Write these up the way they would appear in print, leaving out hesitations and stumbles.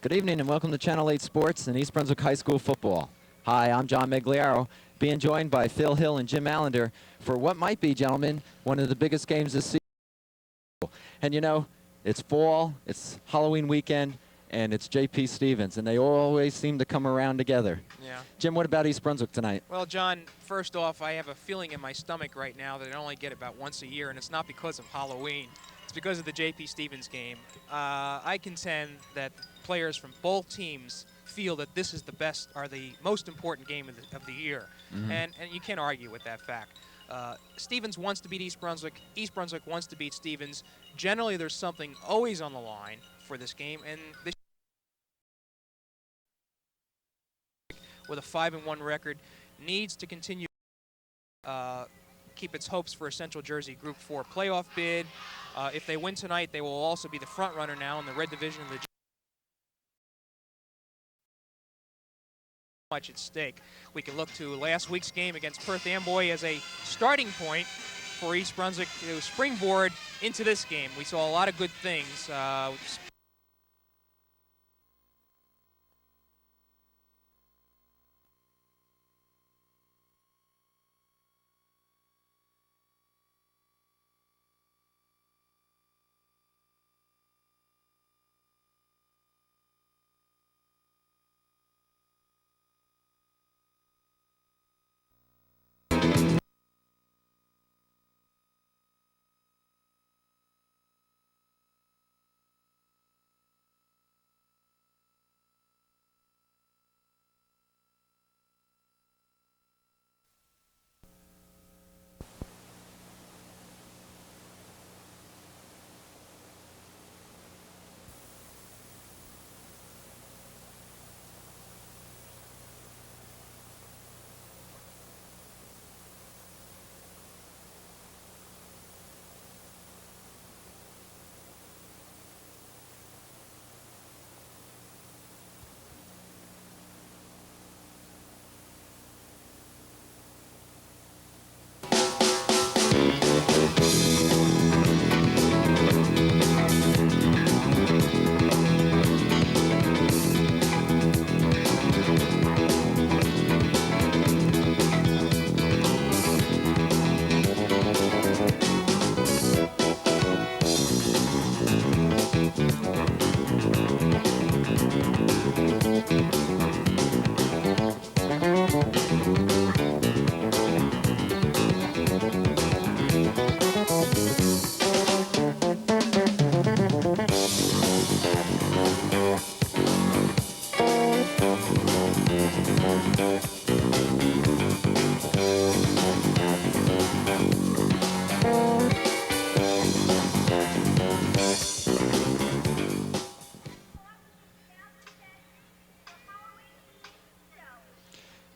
Good evening and welcome to Channel 8 Sports and East Brunswick High School football. Hi, I'm John Meggiolaro, being joined by Phil Hill and Jim Allinder for what might be, gentlemen, one of the biggest games this season. And you know, it's fall, it's Halloween weekend, and it's J.P. Stevens, and they always seem to come around together. Yeah. Jim, what about East Brunswick tonight? Well, John, first off, I have a feeling in my stomach right now that I only get about once a year, and it's not because of Halloween. It's because of the J.P. Stevens game. I contend that players from both teams feel that this is the best, or the most important game of the year. Mm-hmm. And you can't argue with that fact. Stevens wants to beat East Brunswick. East Brunswick wants to beat Stevens. Generally, there's something always on the line for this game, and this with a 5-1 record needs to continue keep its hopes for a Central Jersey Group 4 playoff bid. If they win tonight, they will also be the front runner now in the red division of the much at stake. We can look to last week's game against Perth Amboy as a starting point for East Brunswick to springboard into this game. We saw a lot of good things.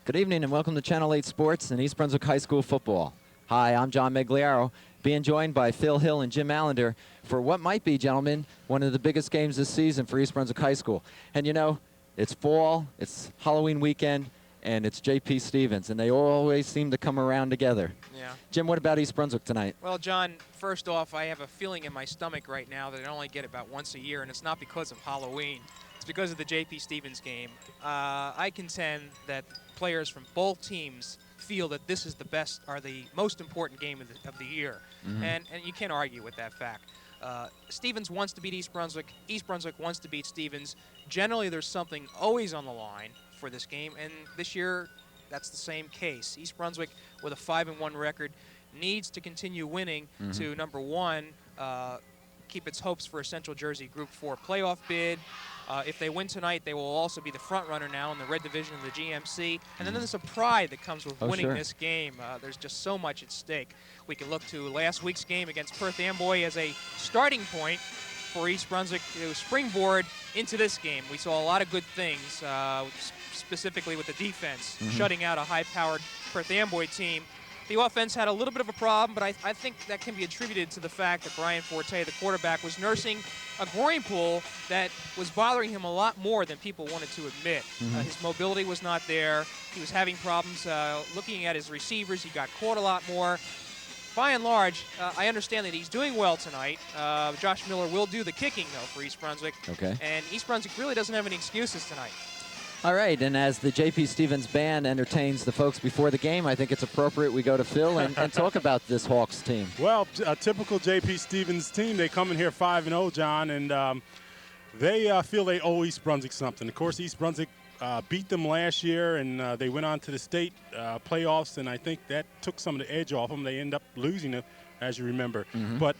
Good evening and welcome to Channel 8 Sports and East Brunswick High School football. Hi, I'm John Meggiolaro, being joined by Phil Hill and Jim Allinder for what might be, gentlemen, one of the biggest games this season for East Brunswick High School. And you know, it's fall, it's Halloween weekend, and it's J.P. Stevens, and they always seem to come around together. Yeah. Jim, what about East Brunswick tonight? Well, John, first off, I have a feeling in my stomach right now that I only get about once a year, and it's not because of Halloween. It's because of the J.P. Stevens game. I contend that players from both teams feel that this is the best, or the most important game of the year. Mm-hmm. And you can't argue with that fact. Stevens wants to beat East Brunswick. East Brunswick wants to beat Stevens. Generally, there's something always on the line for this game, and this year, that's the same case. East Brunswick, with a 5-1 record, needs to continue winning to, number one, keep its hopes for a Central Jersey Group 4 playoff bid. If they win tonight, they will also be the front runner now in the red division of the GMC. And then there's a pride that comes with winning this game. There's just so much at stake. We can look to last week's game against Perth Amboy as a starting point for East Brunswick to springboard into this game. We saw a lot of good things, specifically with the defense, shutting out a high-powered Perth Amboy team. The offense had a little bit of a problem, but I think that can be attributed to the fact that Brian Forte, the quarterback, was nursing a groin pull that was bothering him a lot more than people wanted to admit. His mobility was not there. He was having problems looking at his receivers. He got caught a lot more. by and large, I understand that he's doing well tonight. Josh Miller will do the kicking, though, for East Brunswick. Okay. And East Brunswick really doesn't have any excuses tonight. All right, and as the J.P. Stevens band entertains the folks before the game, I think it's appropriate we go to Phil and talk about this Hawks team. Well, a typical J.P. Stevens team. They come in here 5-0, John, and they feel they owe East Brunswick something. Of course, East Brunswick beat them last year, and they went on to the state playoffs, and I think that took some of the edge off them. They end up losing it, as you remember. But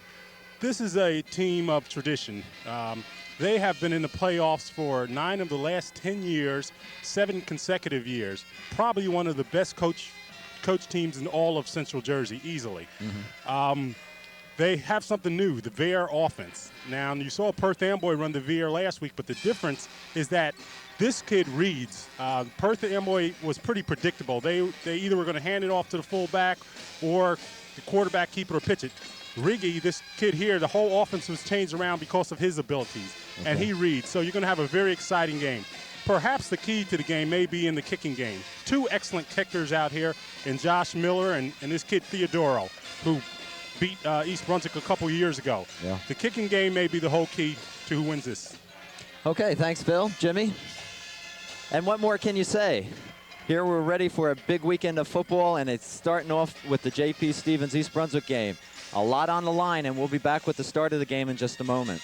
this is a team of tradition. They have been in the playoffs for 9 of the last 10 years, 7 consecutive years. Probably one of the best coach teams in all of Central Jersey, easily. They have something new, the Veer offense. Now, you saw Perth Amboy run the Veer last week, but the difference is that this kid reads. Perth Amboy was pretty predictable. They either were going to hand it off to the fullback or the quarterback keep it or pitch it. Riggy, this kid here, the whole offense was changed around because of his abilities, and he reads. So you're going to have a very exciting game. Perhaps the key to the game may be in the kicking game. 2 excellent kickers out here in Josh Miller and this kid Theodoro, who beat East Brunswick a couple years ago. Yeah. The kicking game may be the whole key to who wins this. Okay, thanks, Phil. Jimmy? And what more can you say? Here we're ready for a big weekend of football, and it's starting off with the J.P. Stevens East Brunswick game. A lot on the line, and we'll be back with the start of the game in just a moment.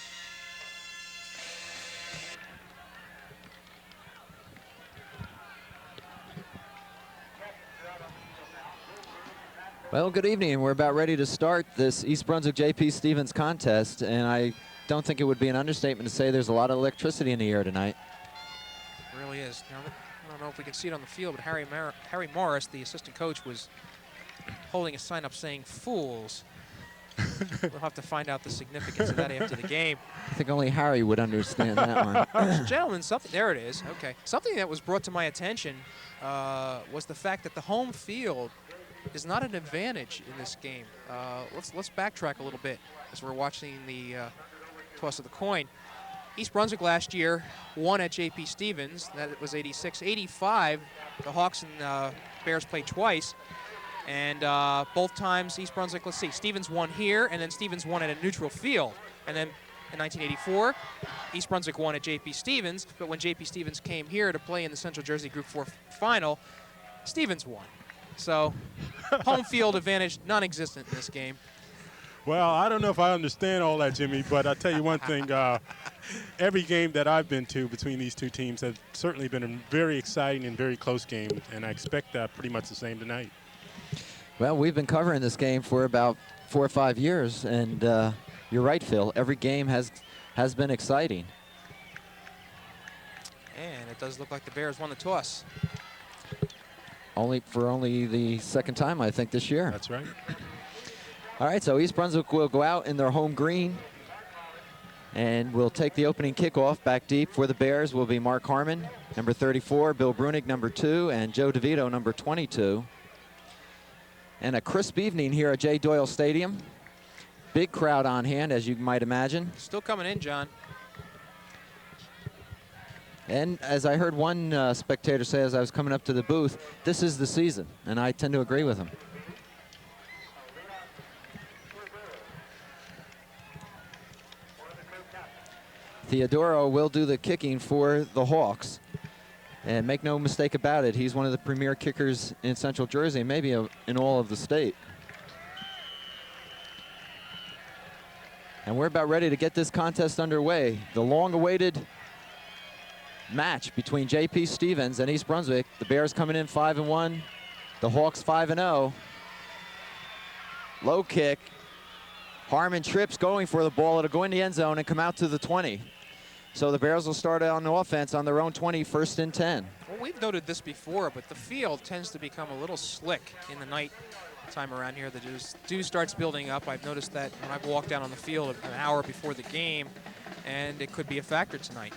Well, good evening. We're about ready to start this East Brunswick J.P. Stevens contest, and I don't think it would be an understatement to say there's a lot of electricity in the air tonight. It really is. Now, I don't know if we can see it on the field, but Harry Morris, the assistant coach, was holding a sign up saying "fools." We'll have to find out the significance of that after the game. I think only Harry would understand that one. Gentlemen, there it is. Okay. Something that was brought to my attention was the fact that the home field is not an advantage in this game. Let's backtrack a little bit as we're watching the toss of the coin. East Brunswick last year won at J.P. Stevens. That was 86. 85, the Hawks and Bears played twice. And both times East Brunswick, let's see, Stevens won here, and then Stevens won at a neutral field. And then in 1984, East Brunswick won at J.P. Stevens, but when J.P. Stevens came here to play in the Central Jersey Group 4 final, Stevens won. So home field advantage non-existent in this game. Well, I don't know if I understand all that, Jimmy, but I'll tell you one thing. Every game that I've been to between these two teams has certainly been a very exciting and very close game, and I expect pretty much the same tonight. Well, we've been covering this game for about 4 or 5 years, and you're right, Phil. Every game has been exciting. And it does look like the Bears won the toss. Only the second time, I think, this year. That's right. All right, so East Brunswick will go out in their home green, and we'll take the opening kickoff. Back deep for the Bears will be Mark Harmon, number 34, Bill Brunig, number 2, and Joe DeVito, number 22. And a crisp evening here at J. Doyle Stadium. Big crowd on hand, as you might imagine. Still coming in, John. And as I heard one spectator say as I was coming up to the booth, this is the season, and I tend to agree with him. Theodoro will do the kicking for the Hawks. And make no mistake about it, he's one of the premier kickers in Central Jersey, maybe in all of the state. And we're about ready to get this contest underway. The long-awaited match between J.P. Stevens and East Brunswick. The Bears coming in 5-1, the Hawks 5-0. Low kick. Harmon trips going for the ball. It'll go in the end zone and come out to the 20. So the Bears will start on offense on their own 20, 1st and 10. Well, we've noted this before, but the field tends to become a little slick in the night time around here. The dew starts building up. I've noticed that when I've walked down on the field an hour before the game, and it could be a factor tonight.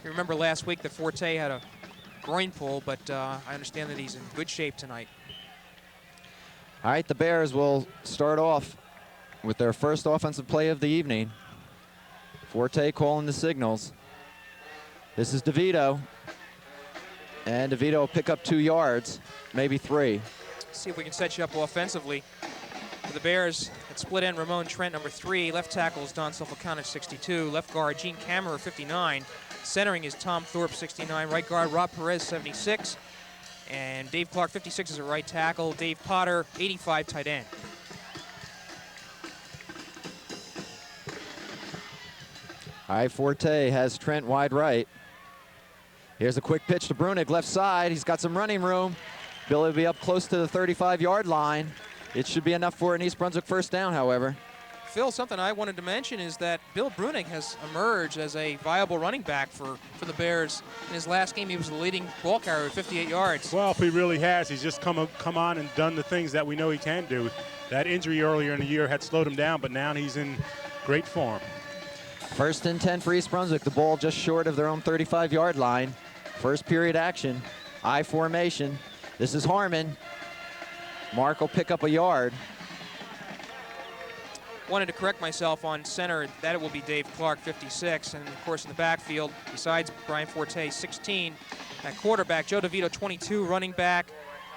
You remember last week that Forte had a groin pull, but I understand that he's in good shape tonight. All right, the Bears will start off with their first offensive play of the evening. Forte calling the signals. This is DeVito. And DeVito will pick up 2 yards, maybe 3. see if we can set you up offensively. For the Bears, at split end, Ramon Trent, number 3. Left tackle is Don Sulfakanich, 62. Left guard, Gene Kammerer, 59. Centering is Tom Thorpe, 69. Right guard, Rob Perez, 76. And Dave Clark, 56, is a right tackle. Dave Potter, 85, tight end. All right, Forte has Trent wide right. Here's a quick pitch to Brunig, left side. He's got some running room. Bill will be up close to the 35-yard line. It should be enough for an East Brunswick first down, however. Phil, something I wanted to mention is that Bill Brunig has emerged as a viable running back for the Bears. In his last game, he was the leading ball carrier with 58 yards. Well, he really has. He's just come on and done the things that we know he can do. That injury earlier in the year had slowed him down, but now he's in great form. First and 10 for East Brunswick. The ball just short of their own 35-yard line. First period action. I formation. This is Harmon. Mark will pick up a yard. Wanted to correct myself on center. That it will be Dave Clark, 56. And, of course, in the backfield, besides Brian Forte, 16. At quarterback, Joe DeVito, 22, running back.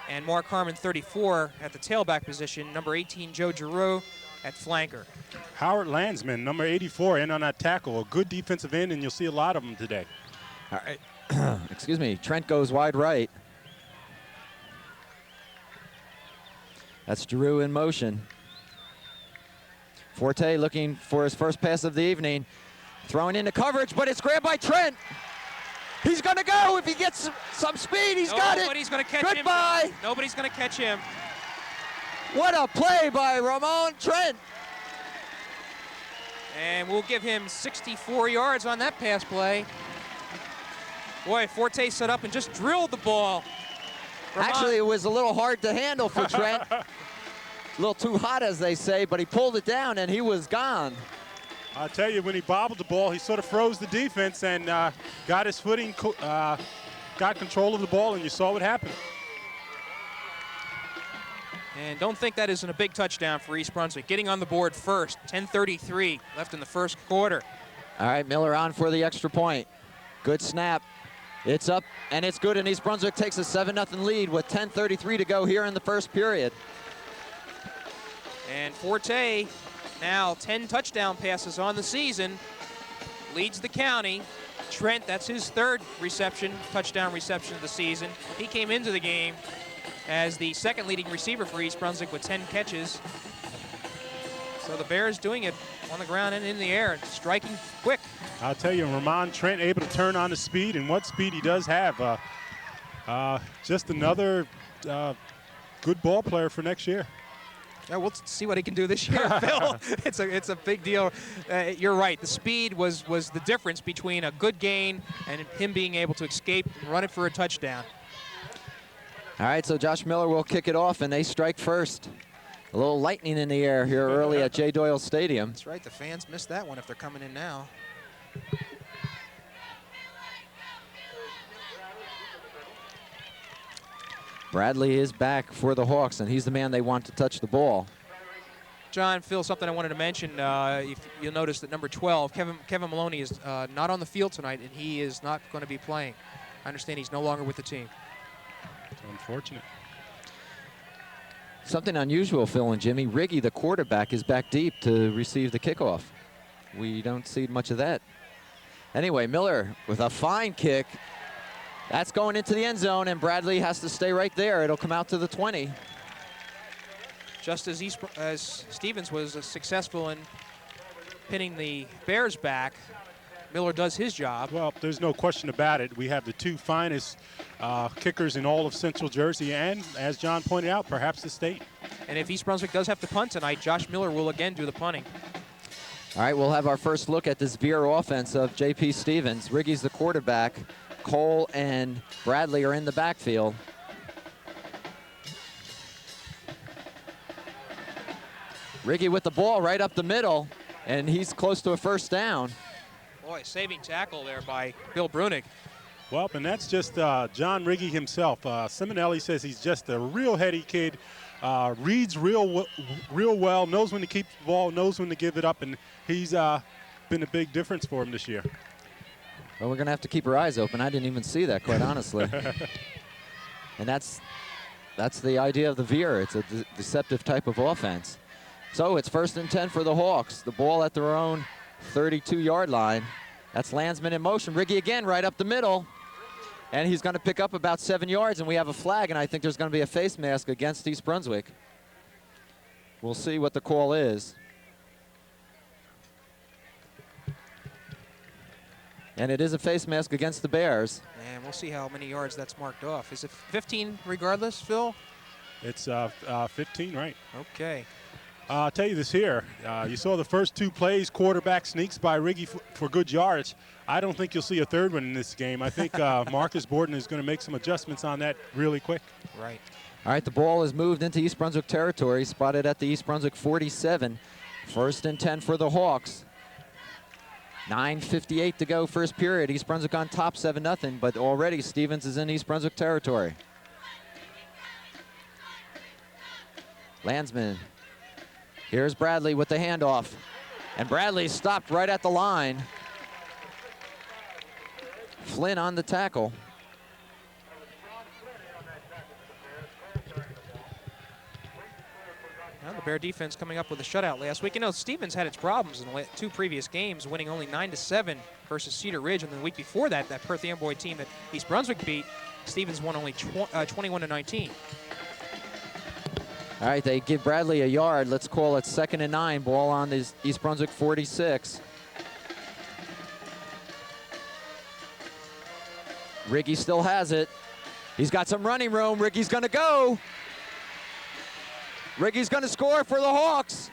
And Mark Harmon, 34, at the tailback position. Number 18, Joe Giroux at flanker. Howard Landsman, number 84, in on that tackle. A good defensive end, and you'll see a lot of them today. All right. Excuse me. Trent goes wide right. That's Giroux in motion. Forte looking for his first pass of the evening. Throwing into coverage, but it's grabbed by Trent. He's going to go if he gets some speed. He's got it. Nobody's going to catch Goodbye. him. Nobody's going to catch him. What a play by Ramon Trent. And we'll give him 64 yards on that pass play. Boy, Forte set up and just drilled the ball. Actually, it was a little hard to handle for Trent. A little too hot, as they say, but he pulled it down and he was gone. I'll tell you, when he bobbled the ball, he sort of froze the defense and got his footing, got control of the ball, and you saw what happened. And don't think that isn't a big touchdown for East Brunswick. Getting on the board first, 10:33 left in the first quarter. All right, Miller on for the extra point. Good snap. It's up, and it's good, and East Brunswick takes a 7-0 lead with 10:33 to go here in the first period. And Forte, now 10 touchdown passes on the season, leads the county. Trent, that's his third touchdown reception of the season. He came into the game as the second leading receiver for East Brunswick with 10 catches. So the Bears doing it on the ground and in the air, striking quick. I'll tell you, Ramon Trent able to turn on the speed, and what speed he does have. Just another good ball player for next year. Yeah, we'll see what he can do this year, Phil. It's a big deal. You're right. The speed was the difference between a good gain and him being able to escape and run it for a touchdown. All right, so Josh Miller will kick it off, and they strike first. A little lightning in the air here early at J. Doyle Stadium. That's right. The fans missed that one if they're coming in now. Bradley is back for the Hawks, and he's the man they want to touch the ball. John, Phil, something I wanted to mention. If you'll notice that number 12, Kevin Maloney, is not on the field tonight, and he is not going to be playing. I understand he's no longer with the team. It's unfortunate. Something unusual, Phil and Jimmy. Riggy, the quarterback, is back deep to receive the kickoff. We don't see much of that. Anyway, Miller with a fine kick. That's going into the end zone, and Bradley has to stay right there. It'll come out to the 20. Just as Stevens was successful in pinning the Bears back, Miller does his job. Well, there's no question about it. We have the two finest kickers in all of Central Jersey, and as John pointed out, perhaps the state. And if East Brunswick does have to punt tonight, Josh Miller will again do the punting. All right, we'll have our first look at this Veer offense of J.P. Stevens. Riggy's the quarterback. Cole and Bradley are in the backfield. Riggy with the ball right up the middle, and he's close to a first down. Boy, saving tackle there by Bill Brunig. Well, and that's just John Riggy himself. Simonelli says he's just a real heady kid, reads real well, knows when to keep the ball, knows when to give it up, and he's been a big difference for him this year. Well, we're going to have to keep our eyes open. I didn't even see that, quite honestly. And that's That's the idea of the veer. It's a deceptive type of offense. So it's 1st and 10 for the Hawks. The ball at their own 32-yard line. That's Landsman in motion. Riggy again right up the middle. And he's going to pick up about 7 yards, and we have a flag, and I think there's going to be a face mask against East Brunswick. We'll see what the call is. And it is a face mask against the Bears. And we'll see how many yards that's marked off. Is it 15 regardless, Phil? It's 15, right? Okay. I'll tell you this here. You saw the first 2 plays, quarterback sneaks by Riggy for good yards. I don't think you'll see a third one in this game. I think Marcus Borden is going to make some adjustments on that really quick. Right. All right, the ball is moved into East Brunswick territory, spotted at the East Brunswick 47. 1st and 10 for the Hawks. 9:58 to go, first period. East Brunswick on top, 7-0, but already Stevens is in East Brunswick territory. Landsman. Here's Bradley with the handoff. And Bradley stopped right at the line. Flynn on the tackle. Well, the Bear defense coming up with a shutout last week. You know, Stevens had its problems in the 2 previous games, winning only 9-7 versus Cedar Ridge. And the week before that, that Perth Amboy team that East Brunswick beat, Stevens won only 21-19. All right, they give Bradley a yard. Let's call it 2nd and 9. Ball on the East Brunswick 46. Riggy still has it. He's got some running room. Riggy's going to go. Riggy's going to score for the Hawks.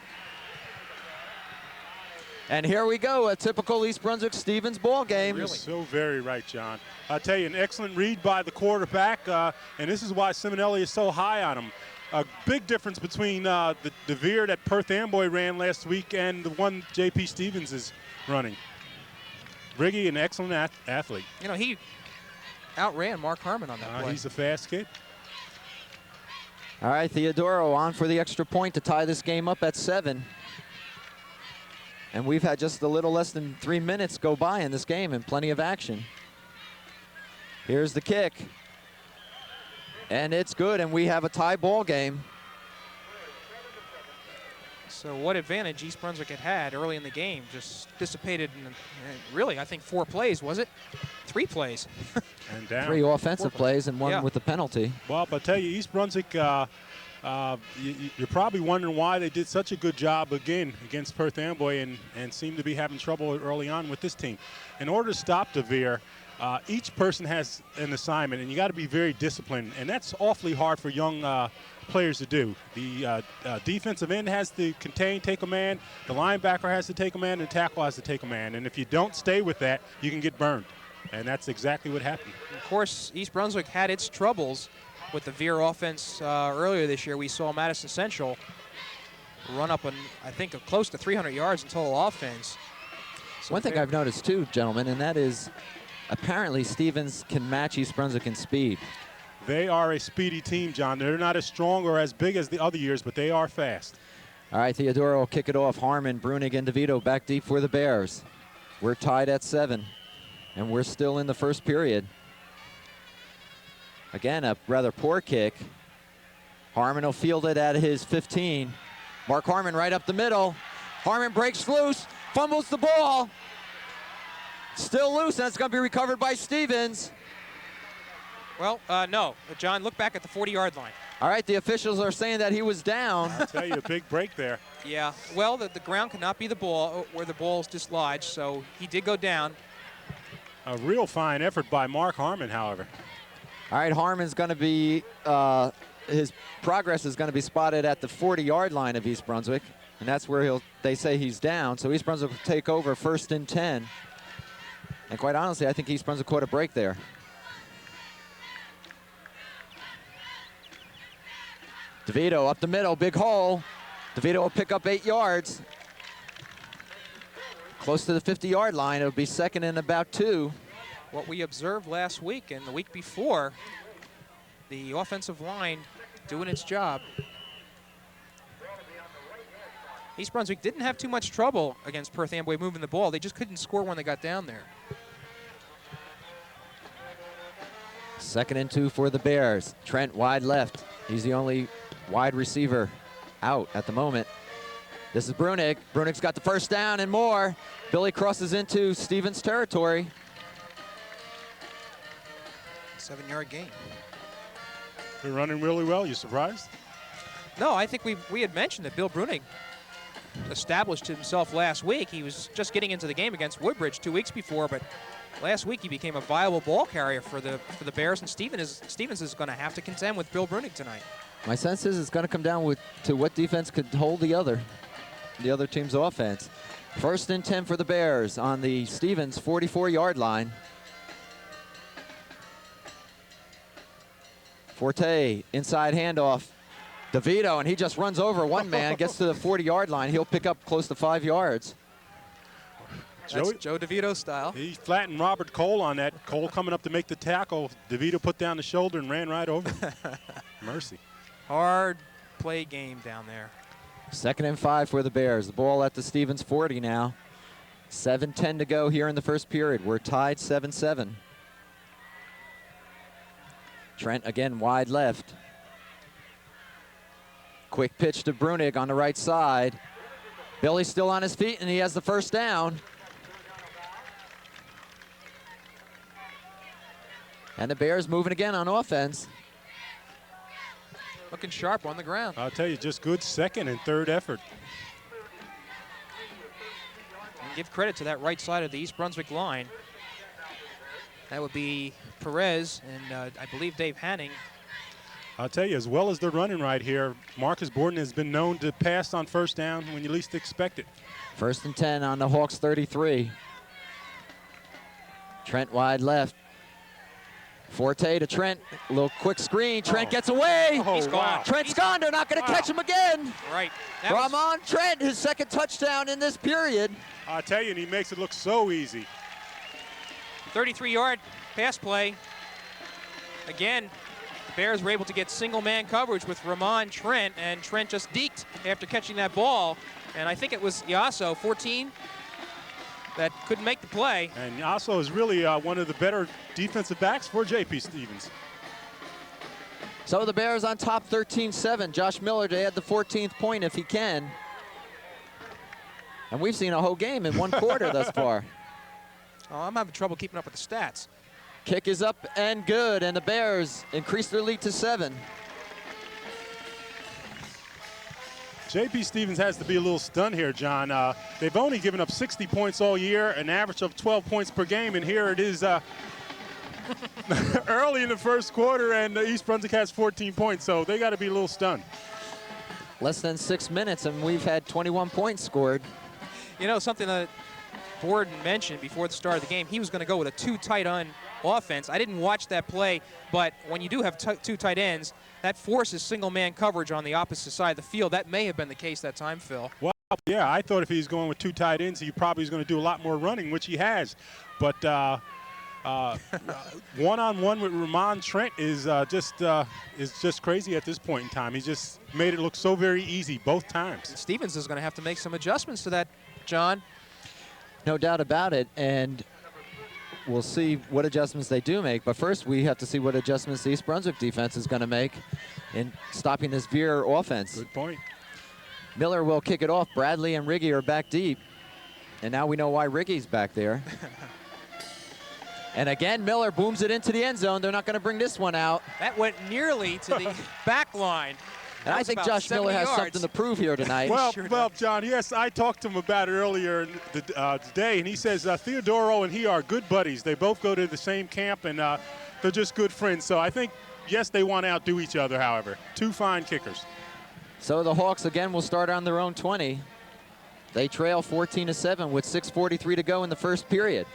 And here we go, a typical East Brunswick Stevens ball game. You're so very right, John. I'll tell you, an excellent read by the quarterback, and this is why Simonelli is so high on him. A big difference between the veer that Perth Amboy ran last week and the one J.P. Stevens is running. Riggy, an excellent athlete. You know, he outran Mark Harmon on that play. He's a fast kid. All right, Theodoro on for the extra point to tie this game up at 7. And we've had just a little less than 3 minutes go by in this game and plenty of action. Here's the kick. And it's good, and we have a tie ball game. So what advantage East Brunswick had early in the game just dissipated in really, I think, 4 plays, was it? 3 plays. And down. 3 offensive plays and 1 with the penalty. Well, but I tell you, East Brunswick, you're probably wondering why they did such a good job again against Perth Amboy and seem to be having trouble early on with this team. In order to stop the veer, each person has an assignment, and you got to be very disciplined, and that's awfully hard for young players to do. The defensive end has to contain, take a man, the linebacker has to take a man, and the tackle has to take a man. And if you don't stay with that, you can get burned. And that's exactly what happened. Of course, East Brunswick had its troubles with the veer offense earlier this year. We saw Madison Central run up, I think, close to 300 yards in total offense. So one thing I've noticed too, gentlemen, and that is apparently Stevens can match East Brunswick in speed. They are a speedy team, John. They're not as strong or as big as the other years, but they are fast. All right, Theodoro will kick it off. Harmon, Brunig, and DeVito back deep for the Bears. We're tied at 7, and we're still in the first period. Again, a rather poor kick. Harmon will field it at his 15. Mark Harmon right up the middle. Harmon breaks loose, fumbles the ball. Still loose, and it's going to be recovered by Stevens. Well, no. John, look back at the 40-yard line. All right, the officials are saying that he was down. I'll tell you, a big break there. Yeah, well, the ground cannot be the ball where the ball is dislodged, so he did go down. A real fine effort by Mark Harmon, however. All right, Harmon's going to be, his progress is going to be spotted at the 40-yard line of East Brunswick, and that's where they say he's down. So East Brunswick will take over 1st and 10. And quite honestly, I think East Brunswick caught a break there. DeVito up the middle, big hole. DeVito will pick up 8 yards. Close to the 50-yard line. It'll be 2nd and about 2. What we observed last week and the week before, the offensive line doing its job. East Brunswick didn't have too much trouble against Perth Amboy moving the ball. They just couldn't score when they got down there. 2nd and 2 for the Bears. Trent wide left. He's the only wide receiver out at the moment. This is Brunig. Brunig's got the first down and more. Billy crosses into Stevens territory. 7-yard gain. They're running really well. You surprised? No, I think we had mentioned that Bill Brunig established himself last week. He was just getting into the game against Woodbridge 2 weeks before, but last week he became a viable ball carrier for the Bears, and Stevens is going to have to contend with Bill Brunig tonight. My sense is it's going to come down to what defense could hold the other team's offense. 1st and 10 for the Bears on the Stevens 44-yard line. Forte, inside handoff. DeVito, and he just runs over one man, gets to the 40-yard line. He'll pick up close to 5 yards. That's Joe DeVito style. He flattened Robert Cole on that. Cole coming up to make the tackle. DeVito put down the shoulder and ran right over him. Mercy. Hard play game down there. 2nd and 5 for the Bears. The ball at the Stevens 40 now. 7:10 to go here in the first period. We're tied 7-7. Trent again wide left. Quick pitch to Brunig on the right side. Billy's still on his feet, and he has the first down. And the Bears moving again on offense. Looking sharp on the ground. I'll tell you, just good 2nd and 3rd effort. And give credit to that right side of the East Brunswick line. That would be Perez and I believe Dave Hanning. I'll tell you, as well as they're running right here, Marcus Borden has been known to pass on 1st down when you least expect it. 1st and 10 on the Hawks 33. Trent wide left. Forte to Trent, a little quick screen. Trent gets away. He's gone. Trent's gone. They're not going to catch him again. Right. Ramon Trent, his 2nd touchdown in this period. I'll tell you, and he makes it look so easy. 33-yard pass play. Again, the Bears were able to get single-man coverage with Ramon Trent, and Trent just deked after catching that ball. And I think it was Yasso, 14, that couldn't make the play. And Yasso is really one of the better defensive backs for J.P. Stevens. So the Bears on top 13-7. Josh Miller to add the 14th point if he can. And we've seen a whole game in 1 quarter thus far. Oh, I'm having trouble keeping up with the stats. Kick is up and good, and the Bears increase their lead to 7. J.P. Stevens has to be a little stunned here, John. They've only given up 60 points all year, an average of 12 points per game, and here it is early in the 1st quarter, and East Brunswick has 14 points, so they got to be a little stunned. Less than 6 minutes, and we've had 21 points scored. You know, something that Borden mentioned before the start of the game, he was going to go with a 2 tight end offense. I didn't watch that play, but when you do have 2 tight ends, that forces single-man coverage on the opposite side of the field. That may have been the case that time, Phil. Well, yeah, I thought if he was going with 2 tight ends, he probably was going to do a lot more running, which he has. But one-on-one with Ramon Trent is just crazy at this point in time. He just made it look so very easy both times. Stevens is going to have to make some adjustments to that, John. No doubt about it, and we'll see what adjustments they do make. But first, we have to see what adjustments the East Brunswick defense is going to make in stopping this Veer offense. Good point. Miller will kick it off. Bradley and Riggy are back deep. And now we know why Riggy's back there. And again, Miller booms it into the end zone. They're not going to bring this one out. That went nearly to the back line. And I think Josh Miller has something to prove here tonight. Well, John, yes, I talked to him about it earlier today, and he says Theodoro and he are good buddies. They both go to the same camp, and they're just good friends. So I think, yes, they want to outdo each other, however. 2 fine kickers. So the Hawks, again, will start on their own 20. They trail 14-7 with 6:43 to go in the first period.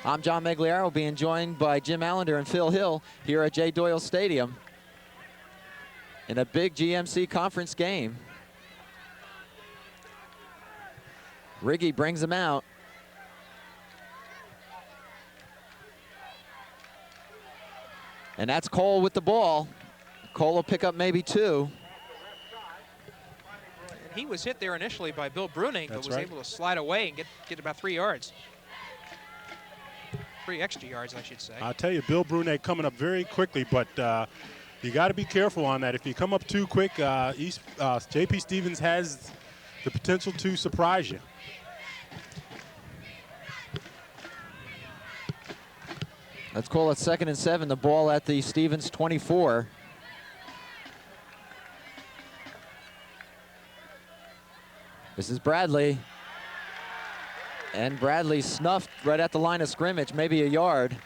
I'm John Meggiolaro, being joined by Jim Allinder and Phil Hill here at J. Doyle Stadium in a big GMC conference game. Riggy brings him out. And that's Cole with the ball. Cole will pick up maybe 2. And he was hit there initially by Bill Brunig, but was right. able to slide away and get about 3 yards. 3 extra yards, I should say. I'll tell you, Bill Brunig coming up very quickly, but You got to be careful on that. If you come up too quick, JP Stevens has the potential to surprise you. Let's call it 2nd and 7. The ball at the Stevens 24. This is Bradley. And Bradley snuffed right at the line of scrimmage, maybe a yard.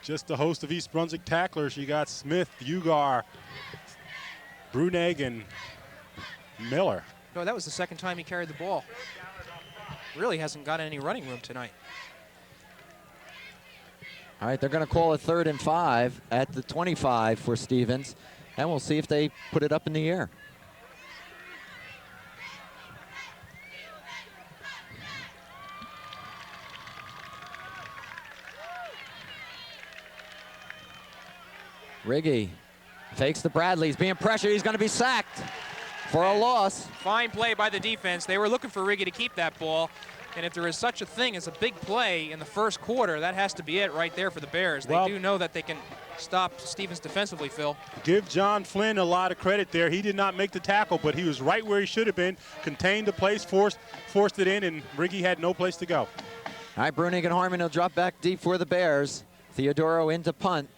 Just a host of East Brunswick tacklers. You got Smith, Ugar, Brunig, and Miller. No, that was the second time he carried the ball. Really hasn't got any running room tonight. All right, they're going to call it 3rd and 5 at the 25 for Stevens. And we'll see if they put it up in the air. Riggy fakes the Bradley. He's being pressured. He's going to be sacked for a loss. Fine play by the defense. They were looking for Riggy to keep that ball. And if there is such a thing as a big play in the first quarter, that has to be it right there for the Bears. They do know that they can stop Stevens defensively, Phil. Give John Flynn a lot of credit there. He did not make the tackle, but he was right where he should have been, contained the place, forced it in, and Riggy had no place to go. All right, Brunig and Harmon will drop back deep for the Bears. Theodoro into punt.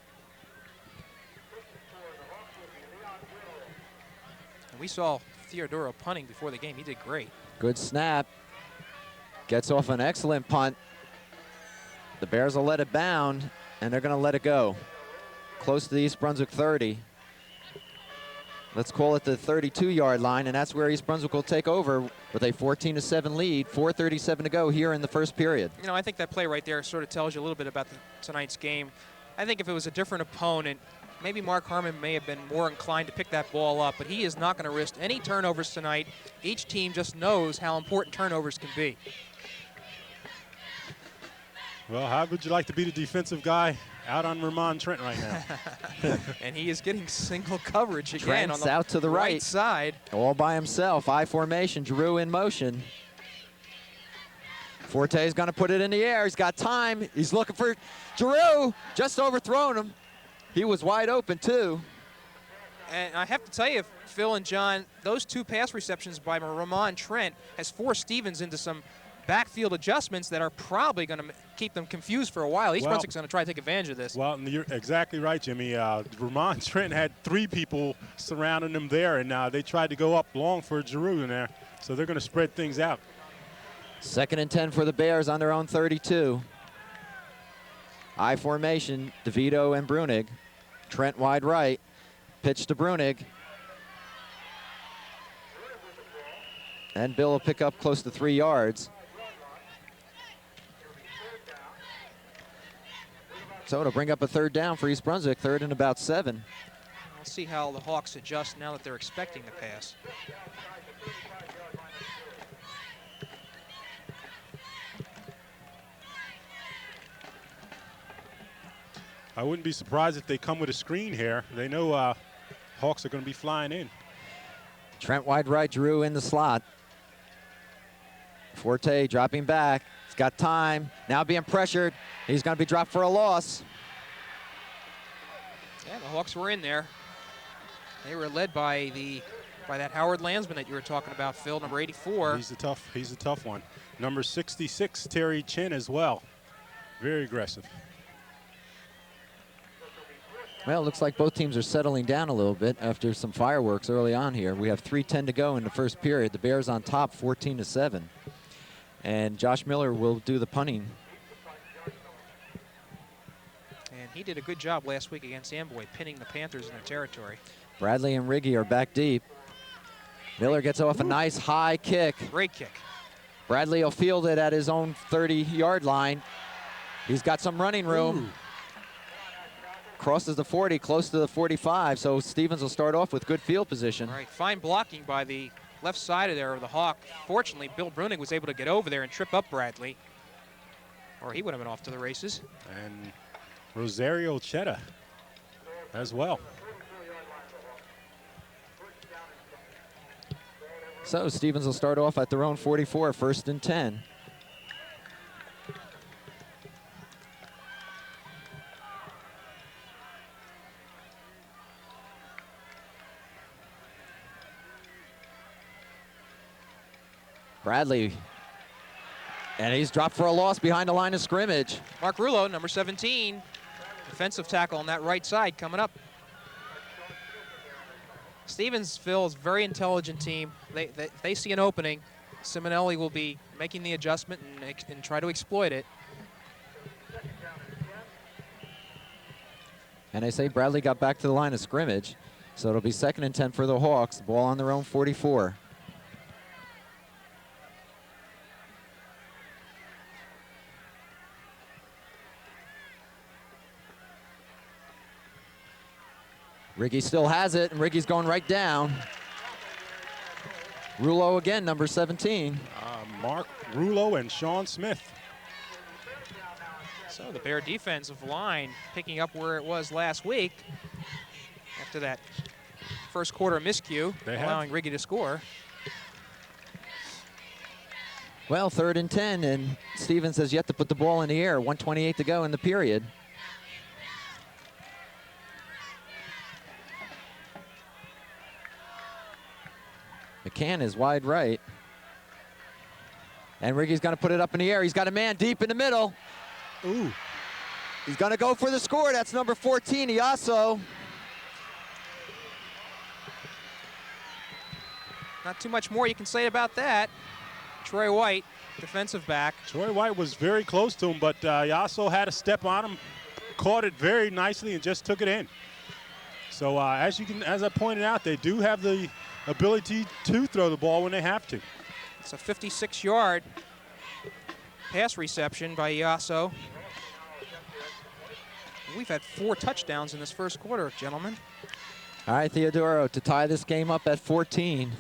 We saw Theodoro punting before the game. He did great. Good snap. Gets off an excellent punt. The Bears will let it bound, and they're going to let it go. Close to the East Brunswick 30. Let's call it the 32-yard line, and that's where East Brunswick will take over with a 14-7 lead. 4:37 to go here in the first period. You know, I think that play right there sort of tells you a little bit about tonight's game. I think if it was a different opponent, maybe Mark Harmon may have been more inclined to pick that ball up, but he is not going to risk any turnovers tonight. Each team just knows how important turnovers can be. Well, how would you like to be the defensive guy out on Ramon Trent right now? And he is getting single coverage again. Trent's on the out to the right side. All by himself. I formation. Drew in motion. Forte is going to put it in the air. He's got time. He's looking for Drew. Just overthrown him. He was wide open, too. And I have to tell you, Phil and John, those two pass receptions by Ramon Trent has forced Stevens into some backfield adjustments that are probably going to keep them confused for a while. East Brunswick's going to try to take advantage of this. Well, you're exactly right, Jimmy. Ramon Trent had 3 people surrounding him there, and they tried to go up long for Giroux in there. So they're going to spread things out. 2nd and 10 for the Bears on their own 32. I formation, DeVito and Brunig. Trent wide right. Pitch to Brunig. And Bill will pick up close to 3 yards. So it'll bring up a 3rd down for East Brunswick, 3rd and about 7. Let's see how the Hawks adjust now that they're expecting the pass. I wouldn't be surprised if they come with a screen here. They know Hawks are going to be flying in. Trent wide right, Drew in the slot. Forte dropping back. He's got time. Now being pressured. He's going to be dropped for a loss. Yeah, the Hawks were in there. They were led by that Howard Landsman that you were talking about, Phil, number 84. He's a tough one. Number 66, Terry Chin as well. Very aggressive. Well, it looks like both teams are settling down a little bit after some fireworks early on here. We have 3:10 to go in the first period. The Bears on top, 14-7. And Josh Miller will do the punting. And he did a good job last week against Amboy, pinning the Panthers in their territory. Bradley and Riggy are back deep. Miller gets off a nice high kick. Great kick. Bradley will field it at his own 30-yard line. He's got some running room. Ooh. Crosses the 40, close to the 45, so Stevens will start off with good field position. All right, fine blocking by the left side of there of the Hawk. Fortunately, Bill Brunig was able to get over there and trip up Bradley, or he would have been off to the races. And Rosario Chetta as well. So Stevens will start off at their own 44, 1st and 10. Bradley. And he's dropped for a loss behind the line of scrimmage. Mark Rulo, number 17, defensive tackle on that right side coming up. Stevensville is a very intelligent team. They see an opening. Simonelli will be making the adjustment and try to exploit it. And they say Bradley got back to the line of scrimmage. So it'll be 2nd and 10 for the Hawks. Ball on their own 44. Riggy still has it, and Riggy's going right down. Rulo again, number 17. Mark Rulo and Sean Smith. So the Bear defensive line picking up where it was last week after that first quarter miscue, allowing Riggy to score. Well, 3rd and 10, and Stevens has yet to put the ball in the air. 1:28 to go in the period. McCann is wide right. And Riggy's going to put it up in the air. He's got a man deep in the middle. Ooh. He's going to go for the score. That's number 14, Iaso. Not too much more you can say about that. Troy White, defensive back. Troy White was very close to him, but Iaso had a step on him, caught it very nicely, and just took it in. So as I pointed out, they do have the ability to throw the ball when they have to. It's a 56-yard pass reception by Iaso. We've had 4 touchdowns in this first quarter, gentlemen. All right, Theodoro to tie this game up at 14.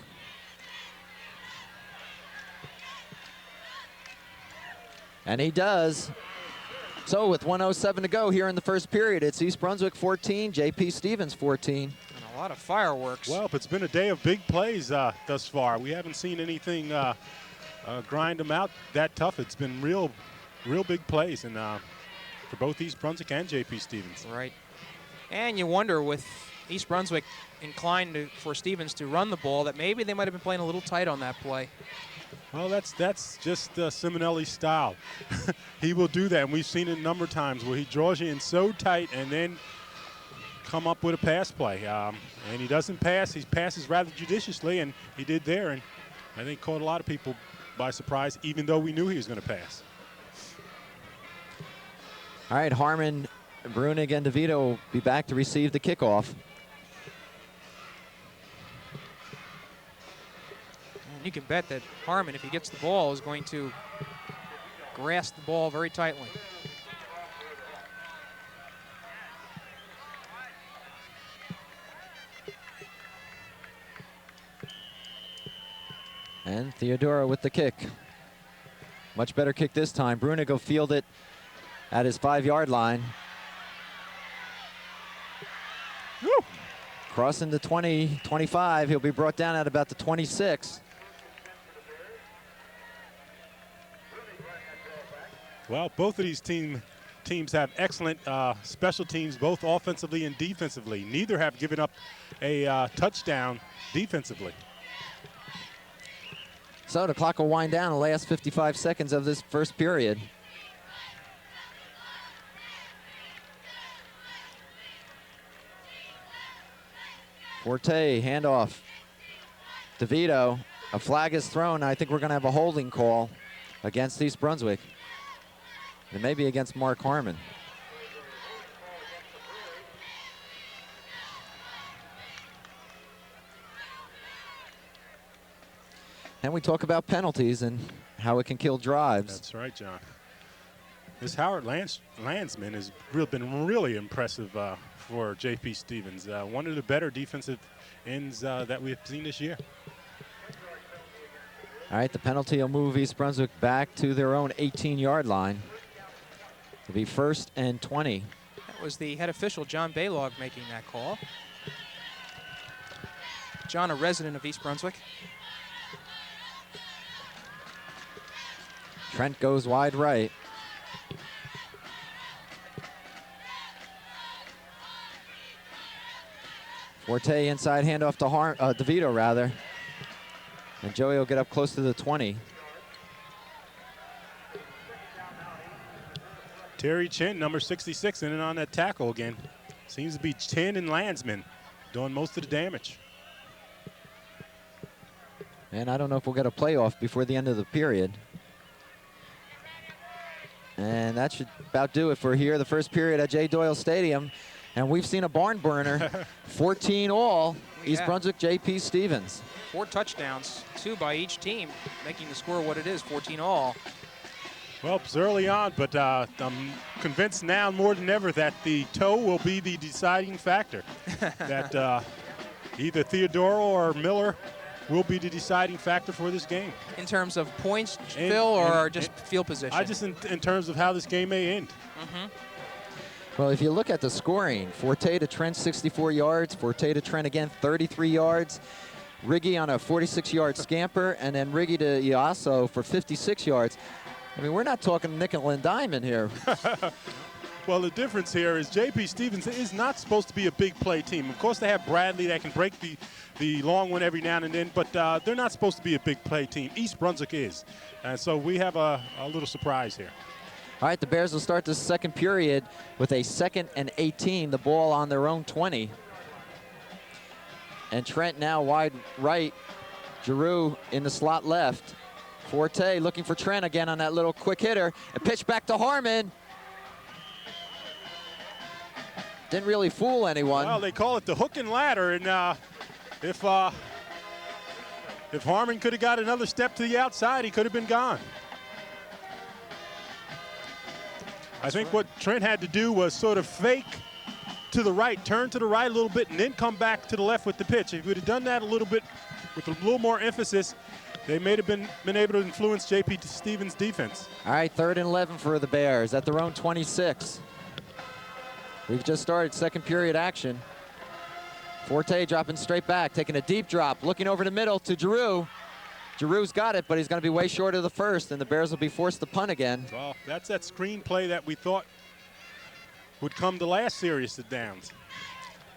And he does. So with 1:07 to go here in the first period, it's East Brunswick 14, JP Stevens 14. And a lot of fireworks. Well, it's been a day of big plays thus far. We haven't seen anything grind them out that tough. It's been real big plays, and for both East Brunswick and JP Stevens. Right. And you wonder, with East Brunswick inclined for Stevens to run the ball, that maybe they might have been playing a little tight on that play. Well, that's just Simonelli's style. He will do that, and we've seen it a number of times where he draws you in so tight and then come up with a pass play. And he doesn't pass. He passes rather judiciously, and he did there, and I think caught a lot of people by surprise, even though we knew he was going to pass. All right, Harmon, Brunig, and DeVito will be back to receive the kickoff. And you can bet that Harmon, if he gets the ball, is going to grasp the ball very tightly. And Theodora with the kick. Much better kick this time. Brunig will field it at his 5-yard line. Woo. Crossing the 20, 25. He'll be brought down at about the 26. Well, both of these teams have excellent special teams, both offensively and defensively. Neither have given up a touchdown defensively. So the clock will wind down the last 55 seconds of this first period. Forte, handoff. DeVito, a flag is thrown. I think we're going to have a holding call against East Brunswick. It may be against Mark Harmon. And we talk about penalties and how it can kill drives. That's right, John. This Howard Landsman has been really impressive for JP Stevens. One of the better defensive ends that we've seen this year. All right, the penalty will move East Brunswick back to their own 18-yard line. It'll be 1st and 20. That was the head official, John Baylog, making that call. John, a resident of East Brunswick. Trent goes wide right. Forte inside handoff to DeVito, rather. And Joey will get up close to the 20. Terry Chin, number 66, in and on that tackle again. Seems to be Chin and Landsman doing most of the damage. And I don't know if we'll get a playoff before the end of the period. And that should about do it for here, the first period at J. Doyle Stadium. And we've seen a barn burner, 14 all, East Brunswick, J.P. Stevens. 4 touchdowns, 2 by each team, making the score what it is, 14 all. Well, it's early on, but I'm convinced now more than ever that the toe will be the deciding factor. That either Theodoro or Miller will be the deciding factor for this game. In terms of points, Phil, or just field position? I just in terms of how this game may end. Well, if you look at the scoring, Forte to Trent, 64 yards. Forte to Trent again, 33 yards. Riggy on a 46-yard scamper, and then Riggy to Iaso for 56 yards. I mean, we're not talking nickel and diamond here. Well, the difference here is J.P. Stevens is not supposed to be a big play team. Of course, they have Bradley that can break the long one every now and then, but they're not supposed to be a big play team. East Brunswick is. And so we have a little surprise here. All right, the Bears will start this second period with a 2nd and 18, the ball on their own 20. And Trent now wide right, Giroux in the slot left. Forte looking for Trent again on that little quick hitter. A pitch back to Harmon. Didn't really fool anyone. Well, they call it the hook and ladder, and if Harmon could have got another step to the outside, he could have been gone. I think what Trent had to do was sort of fake to the right, turn to the right a little bit, and then come back to the left with the pitch. If he would have done that a little bit with a little more emphasis, they may have been able to influence J.P. Stevens' defense. All right, 3rd and 11 for the Bears at their own 26. We've just started second period action. Forte dropping straight back, taking a deep drop, looking over the middle to Giroux. Giroux's got it, but he's going to be way short of the first, and the Bears will be forced to punt again. Well, that's that screen play that we thought would come the last series of downs.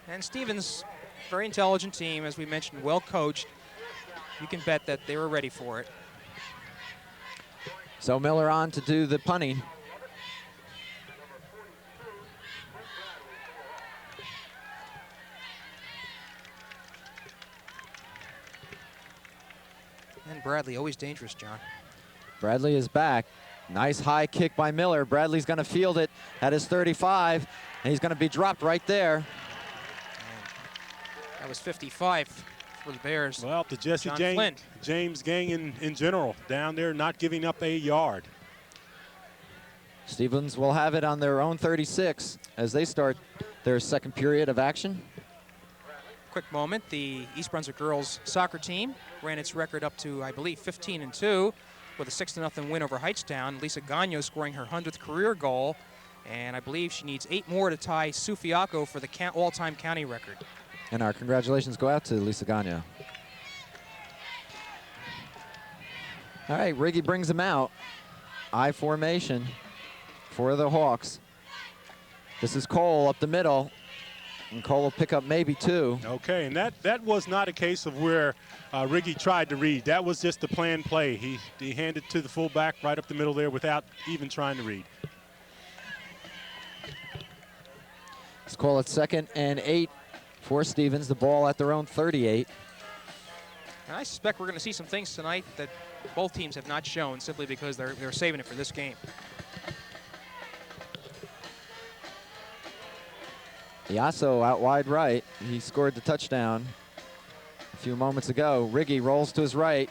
And Stevens, very intelligent team, as we mentioned, well coached. You can bet that they were ready for it. So Miller on to do the punting. And Bradley, always dangerous, John. Bradley is back. Nice high kick by Miller. Bradley's going to field it at his 35, and he's going to be dropped right there. And that was 55 for the Bears. Well, the Jesse John James gang in general down there not giving up a yard. Stevens will have it on their own 36 as they start their second period of action. Quick moment, the East Brunswick girls soccer team ran its record up to, I believe, 15-2 with a 6-0 win over Heightstown. Lisa Gagno scoring her 100th career goal, and I believe she needs 8 more to tie Sue Fiacco for the all-time county record. And our congratulations go out to Lisa Gagno. All right, Riggy brings him out. I formation for the Hawks. This is Cole up the middle, and Cole will pick up maybe 2. Okay, and that was not a case of where Riggy tried to read. That was just a planned play. He handed to the fullback right up the middle there without even trying to read. Let's call it 2nd and 8 for Stevens. The ball at their own 38. And I suspect we're going to see some things tonight that both teams have not shown simply because they're saving it for this game. Iaso out wide right. He scored the touchdown a few moments ago. Riggy rolls to his right,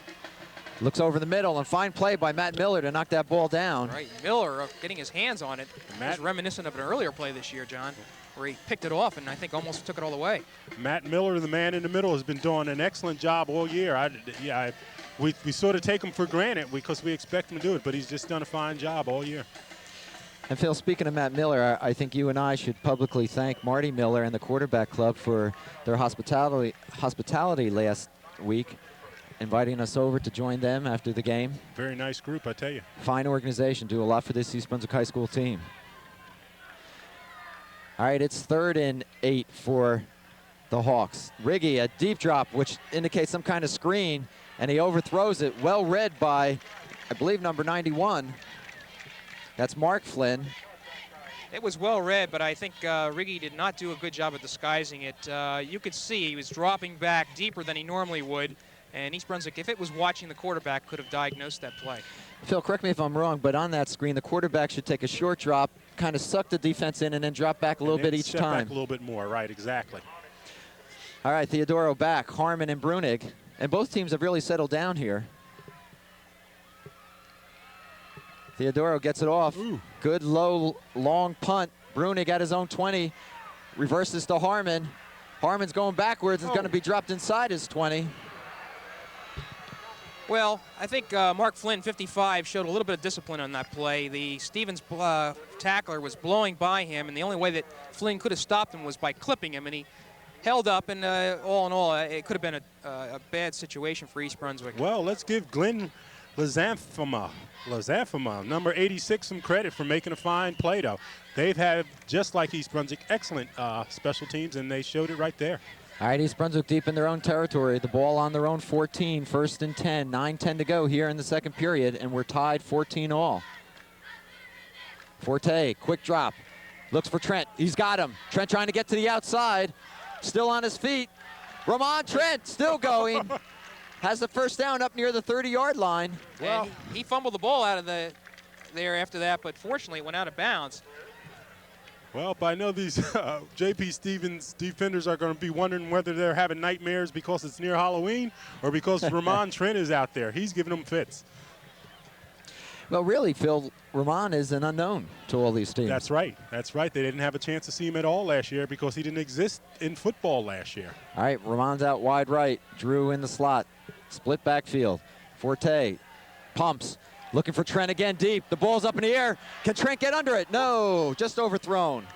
looks over the middle, and fine play by Matt Miller to knock that ball down. Right, Miller getting his hands on it. Matt, reminiscent of an earlier play this year, John, where he picked it off and I think almost took it all the way. Matt Miller, the man in the middle, has been doing an excellent job all year. We sort of take him for granted because we expect him to do it, but he's just done a fine job all year. And Phil, speaking of Matt Miller, I think you and I should publicly thank Marty Miller and the quarterback club for their hospitality last week, inviting us over to join them after the game. Very nice group, I tell you. Fine organization, do a lot for this East Brunswick High School team. All right, it's 3rd and 8 for the Hawks. Riggy, a deep drop, which indicates some kind of screen, and he overthrows it. Well read by, I believe, number 91. That's Mark Flynn. It was well read, but I think Riggy did not do a good job of disguising it. You could see he was dropping back deeper than he normally would, and East Brunswick, if it was watching the quarterback, could have diagnosed that play. Phil, correct me if I'm wrong, but on that screen, the quarterback should take a short drop, kind of suck the defense in, and then drop back a little bit each step time. Back a little bit more, right, exactly. All right, Theodoro back, Harmon and Brunig, and both teams have really settled down here. Theodoro gets it off. Ooh. Good low, long punt. Brunig at his own 20. Reverses to Harmon. Harmon's going backwards. It's going to be dropped inside his 20. Well, I think Mark Flynn, 55, showed a little bit of discipline on that play. The Stevens tackler was blowing by him, and the only way that Flynn could have stopped him was by clipping him, and he held up, and all in all, it could have been a bad situation for East Brunswick. Well, let's give Glenn Lazanfama, number 86, some credit for making a fine play, though. They've had, just like East Brunswick, excellent special teams, and they showed it right there. All right, East Brunswick deep in their own territory. The ball on their own 14, 1st and 10. 9:10 to go here in the second period, and we're tied 14 all. Forte, quick drop. Looks for Trent. He's got him. Trent trying to get to the outside. Still on his feet. Ramon Trent still going. Has the first down up near the 30-yard line. Well, he fumbled the ball out of there after that, but fortunately it went out of bounds. Well, I know these J.P. Stevens defenders are going to be wondering whether they're having nightmares because it's near Halloween or because Ramon Trent is out there. He's giving them fits. Well, really, Phil, Ramon is an unknown to all these teams. That's right. That's right. They didn't have a chance to see him at all last year because he didn't exist in football last year. All right, Ramon's out wide right. Drew in the slot. Split backfield. Forte pumps. Looking for Trent again deep. The ball's up in the air. Can Trent get under it? No, just overthrown.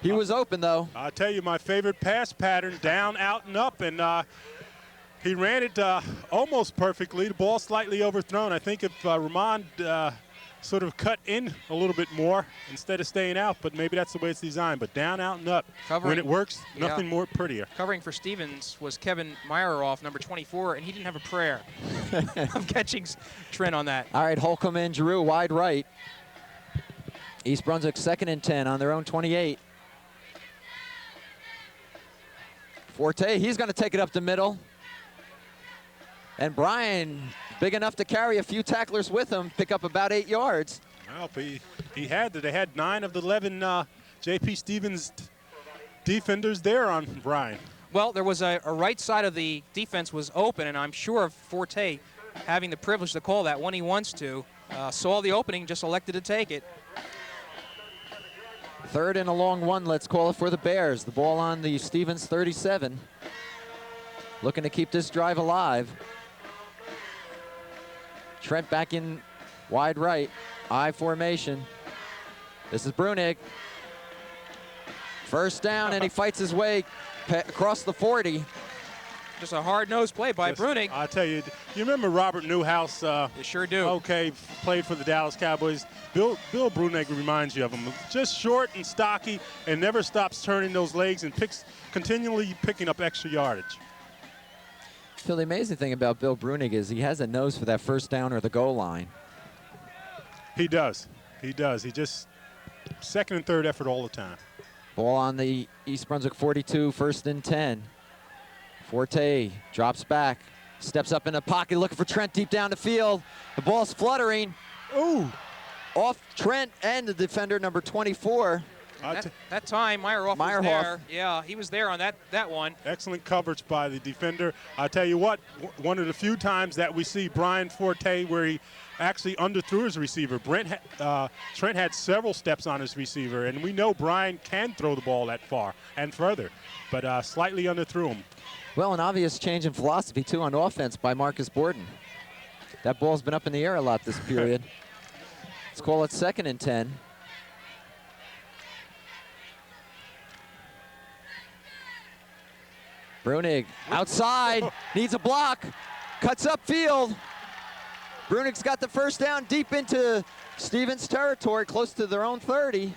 He was open, though. I'll tell you my favorite pass pattern, down, out, and up. And he ran it almost perfectly. The ball slightly overthrown. I think if Ramon sort of cut in a little bit more instead of staying out, but maybe that's the way it's designed. But down, out, and up. When it works, nothing more prettier. Covering for Stevens was Kevin Myeroff, number 24, and he didn't have a prayer of catching Trent on that. All right, Holcomb and Giroux wide right. East Brunswick 2nd and 10 on their own 28. Forte, he's going to take it up the middle. And Brian, big enough to carry a few tacklers with him, pick up about 8 yards. Well, he had that. They had 9 of the 11 J.P. Stevens defenders there on Brian. Well, there was a right side of the defense was open, and I'm sure Forte, having the privilege to call that when he wants to, saw the opening, just elected to take it. 3rd and a long one, let's call it, for the Bears. The ball on the Stevens 37. Looking to keep this drive alive. Trent back in wide right, I formation. This is Brunig. First down, and he fights his way across the 40. Just a hard-nosed play by Brunig. I'll tell you, you remember Robert Newhouse? You sure do. Okay, played for the Dallas Cowboys. Bill Brunig reminds you of him. Just short and stocky and never stops turning those legs and continually picking up extra yardage. Phil, the amazing thing about Bill Brunig is he has a nose for that first down or the goal line. He does. He does. He just second and third effort all the time. Ball on the East Brunswick 42, 1st and 10. Forte drops back, steps up in the pocket, looking for Trent deep down the field. The ball's fluttering. Ooh. Off Trent and the defender, number 24. That time, Meyerhoff was there. Yeah, he was there on that one. Excellent coverage by the defender. I'll tell you what, one of the few times that we see Brian Forte where he actually underthrew his receiver. Trent had several steps on his receiver, and we know Brian can throw the ball that far and further, but slightly underthrew him. Well, an obvious change in philosophy, too, on offense by Marcus Borden. That ball's been up in the air a lot this period. Let's call it 2nd and 10. Brunig outside, needs a block, cuts upfield. Brunig's got the first down deep into Stevens territory, close to their own 30.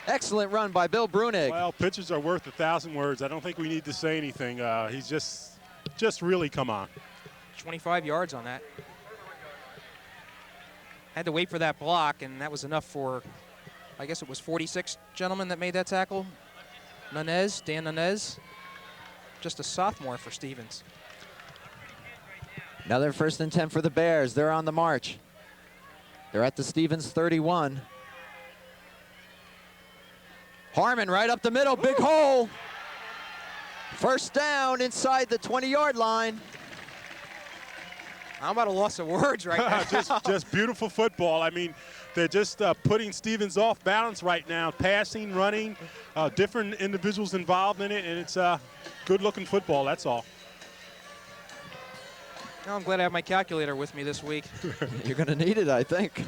Excellent run by Bill Brunig. Well, pictures are worth 1,000 words. I don't think we need to say anything. He's just really come on. 25 yards on that. had to wait for that block, and that was enough for, I guess it was 46 gentlemen that made that tackle. Nunez, Dan Nunez, just a sophomore for Stevens. Another 1st and 10 for the Bears. They're on the march. They're at the Stevens 31. Harmon right up the middle, big hole. 1st down inside the 20-yard line. I'm at a loss of words right now. just beautiful football. I mean, they're just putting Stevens off balance right now, passing, running, different individuals involved in it, and it's good-looking football, that's all. Well, I'm glad I have my calculator with me this week. You're going to need it, I think.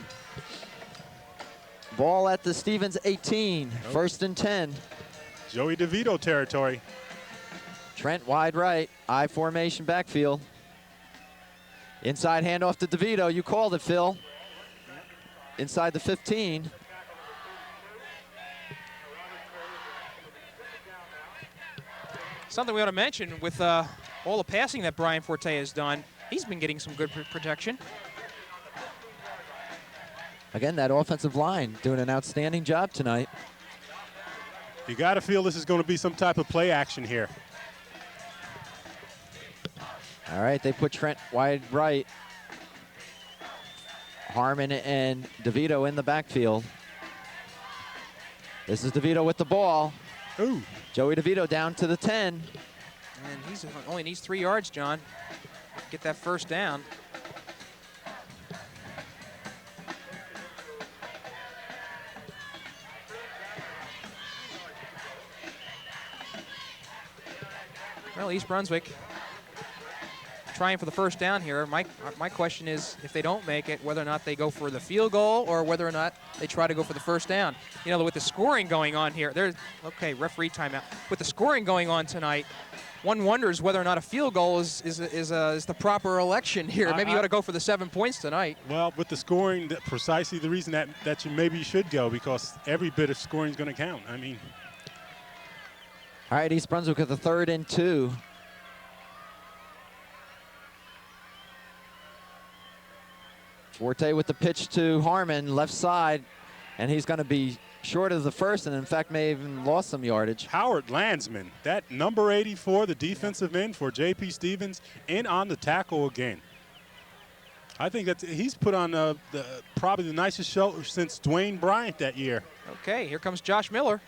Ball at the Stevens 18, 1st and 10. Joey DeVito territory. Trent wide right, I formation backfield. Inside handoff to DeVito. You called it, Phil. Inside the 15. Something we ought to mention with all the passing that Brian Forte has done, he's been getting some good protection. Again, that offensive line doing an outstanding job tonight. You got to feel this is going to be some type of play action here. All right, they put Trent wide right. Harmon and DeVito in the backfield. This is DeVito with the ball. Ooh. Joey DeVito down to the 10. And he's only needs 3 yards, John. Get that 1st down. Well, East Brunswick trying for the 1st down here. My question is, if they don't make it, whether or not they go for the field goal or whether or not they try to go for the 1st down. You know, with the scoring going on here, okay, referee timeout. With the scoring going on tonight, one wonders whether or not a field goal is the proper election here. Maybe you ought to go for the 7 points tonight. Well, with the scoring, precisely the reason that maybe you should go, because every bit of scoring is going to count. I mean. All right, East Brunswick with the 3rd and 2. Forte with the pitch to Harmon, left side, and he's going to be short of the 1st, and in fact may have even lost some yardage. Howard Landsman, that number 84, the defensive end for J.P. Stevens, in on the tackle again. I think that he's put on probably the nicest show since Dwayne Bryant that year. Okay, here comes Josh Miller.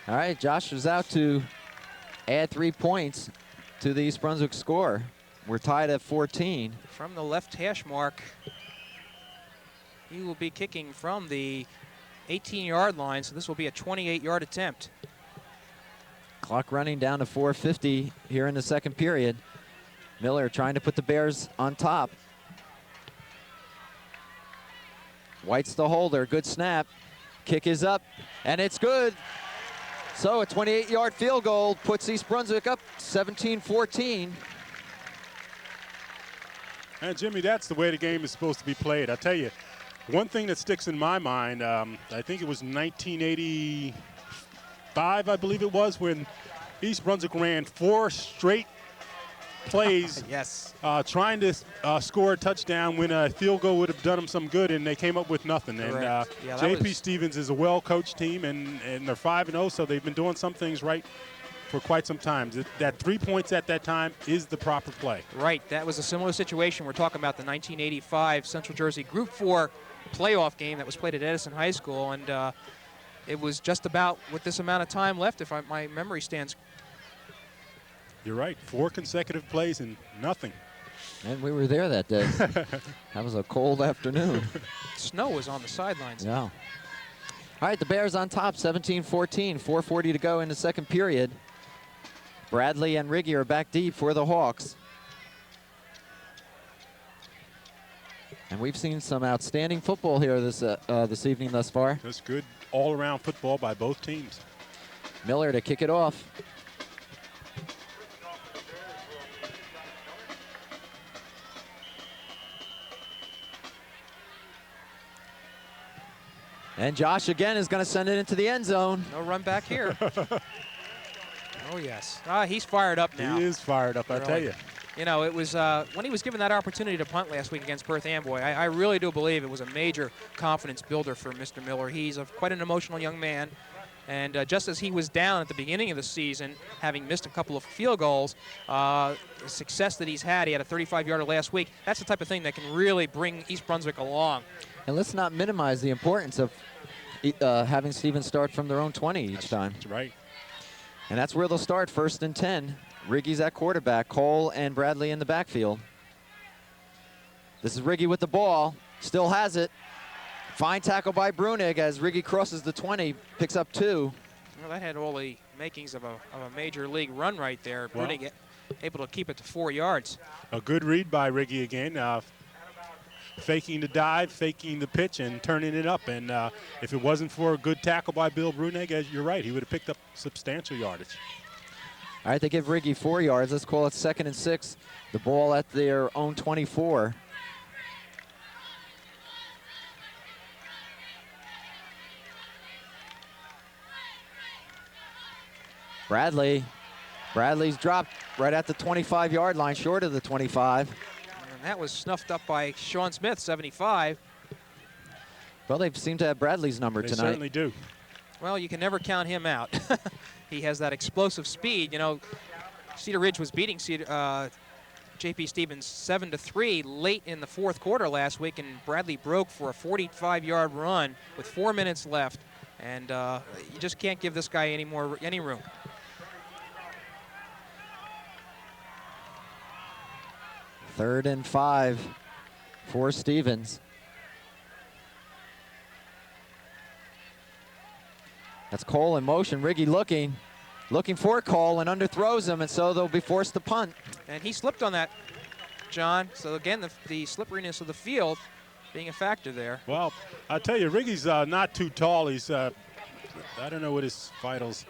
All right, Josh was out to add 3 points to the East Brunswick score. We're tied at 14. From the left hash mark, he will be kicking from the 18-yard line, so this will be a 28-yard attempt. Clock running down to 4:50 here in the 2nd period. Miller trying to put the Bears on top. White's the holder, good snap. Kick is up, and it's good. So a 28-yard field goal puts East Brunswick up 17-14. And Jimmy, that's the way the game is supposed to be played. I tell you, one thing that sticks in my mind, I think it was 1985, I believe it was, when East Brunswick ran 4 straight plays yes. Trying to score a touchdown when a field goal would have done them some good, and they came up with nothing. Correct. And J.P. Stevens is a well-coached team, and they're 5-0, so they've been doing some things right for quite some time. That 3 points at that time is the proper play. Right, that was a similar situation. We're talking about the 1985 Central Jersey Group 4 playoff game that was played at Edison High School, and it was just about with this amount of time left, if my memory stands. You're right, 4 consecutive plays and nothing. And we were there that day. That was a cold afternoon. Snow was on the sidelines. Yeah. All right, the Bears on top, 17-14, 4:40 to go in the 2nd period. Bradley and Riggy are back deep for the Hawks. And we've seen some outstanding football here this evening thus far. Just good all-around football by both teams. Miller to kick it off. And Josh again is going to send it into the end zone. No run back here. Oh, yes. He's fired up now. He is fired up, I tell you. You know, it was when he was given that opportunity to punt last week against Perth Amboy, I really do believe it was a major confidence builder for Mr. Miller. He's quite an emotional young man. And just as he was down at the beginning of the season, having missed a couple of field goals, the success that he's had, he had a 35-yarder last week, that's the type of thing that can really bring East Brunswick along. And let's not minimize the importance of having Stevens start from their own 20 each time. That's right. And that's where they'll start, 1st and 10. Riggy's at quarterback, Cole and Bradley in the backfield. This is Riggy with the ball, still has it. Fine tackle by Brunig as Riggy crosses the 20, picks up 2. Well, that had all the makings of a major league run right there. Well, Brunig able to keep it to 4 yards. A good read by Riggy again. Faking the dive, faking the pitch, and turning it up. And if it wasn't for a good tackle by Bill Brunig, as you're right, he would have picked up substantial yardage. All right, they give Riggy 4 yards. Let's call it 2nd and 6. The ball at their own 24. Bradley's dropped right at the 25-yard line, short of the 25. And that was snuffed up by Sean Smith, 75. Well, they seem to have Bradley's number tonight. They certainly do. Well, you can never count him out. He has that explosive speed. You know, Cedar Ridge was beating J.P. Stevens 7-3 late in the 4th quarter last week, and Bradley broke for a 45-yard run with 4 minutes left. And you just can't give this guy any room. Third and 5 for Stevens. That's Cole in motion. Riggy looking for Cole and underthrows him, and so they'll be forced to punt. And he slipped on that, John. So again, the slipperiness of the field being a factor there. Well, I'll tell you, Riggy's not too tall. He's, I don't know what his vitals.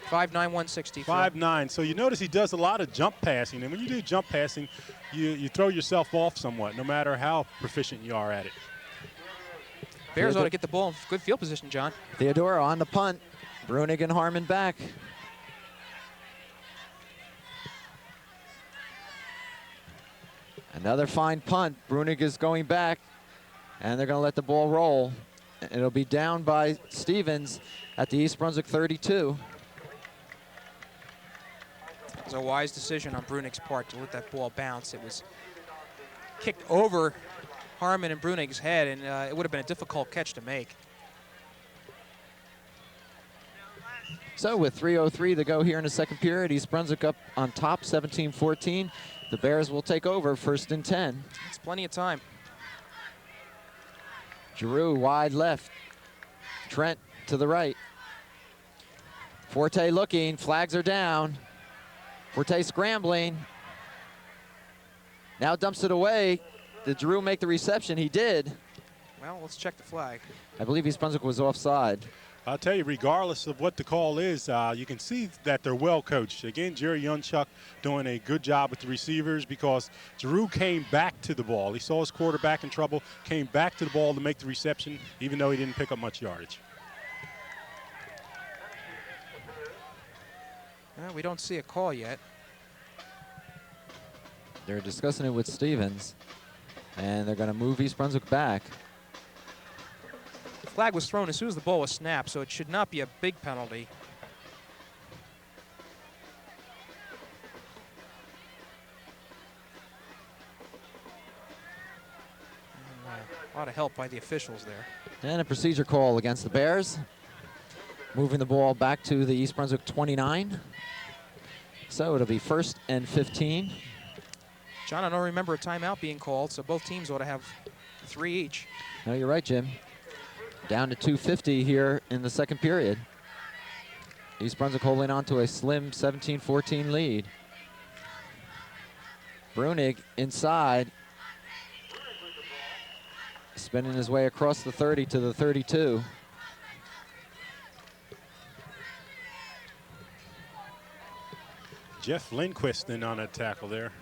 5'9", 160. 5'9". So you notice he does a lot of jump passing. And when you do jump passing, you throw yourself off somewhat, no matter how proficient you are at it. Bears ought to get the ball in good field position, John. Theodoro on the punt. Brunig and Harmon back. Another fine punt. Brunig is going back, and they're going to let the ball roll. It'll be down by Stevens at the East Brunswick 32. It was a wise decision on Brunig's part to let that ball bounce. It was kicked over Harmon and Brunig's head, and it would have been a difficult catch to make. So with 3:03 to go here in the 2nd period, East Brunswick up on top, 17-14. The Bears will take over, 1st and 10. It's plenty of time. Giroux wide left. Trent to the right. Forte looking, flags are down. Forte scrambling. Now dumps it away. Did Giroux make the reception? He did. Well, let's check the flag. I believe East Brunswick was offside. I'll tell you, regardless of what the call is, you can see that they're well coached. Again, Jerry Youngchuck doing a good job with the receivers because Giroux came back to the ball. He saw his quarterback in trouble, came back to the ball to make the reception, even though he didn't pick up much yardage. Well, we don't see a call yet. They're discussing it with Stevens, and they're going to move East Brunswick back. The flag was thrown as soon as the ball was snapped, so it should not be a big penalty. A lot of help by the officials there. And a procedure call against the Bears. Moving the ball back to the East Brunswick 29. So it'll be 1st and 15. John, I don't remember a timeout being called, so both teams ought to have 3 each. No, you're right, Jim. Down to 2:50 here in the 2nd period. East Brunswick holding on to a slim 17-14 lead. Brunig inside. Spinning his way across the 30 to the 32. Jeff Lindquist in on that tackle there.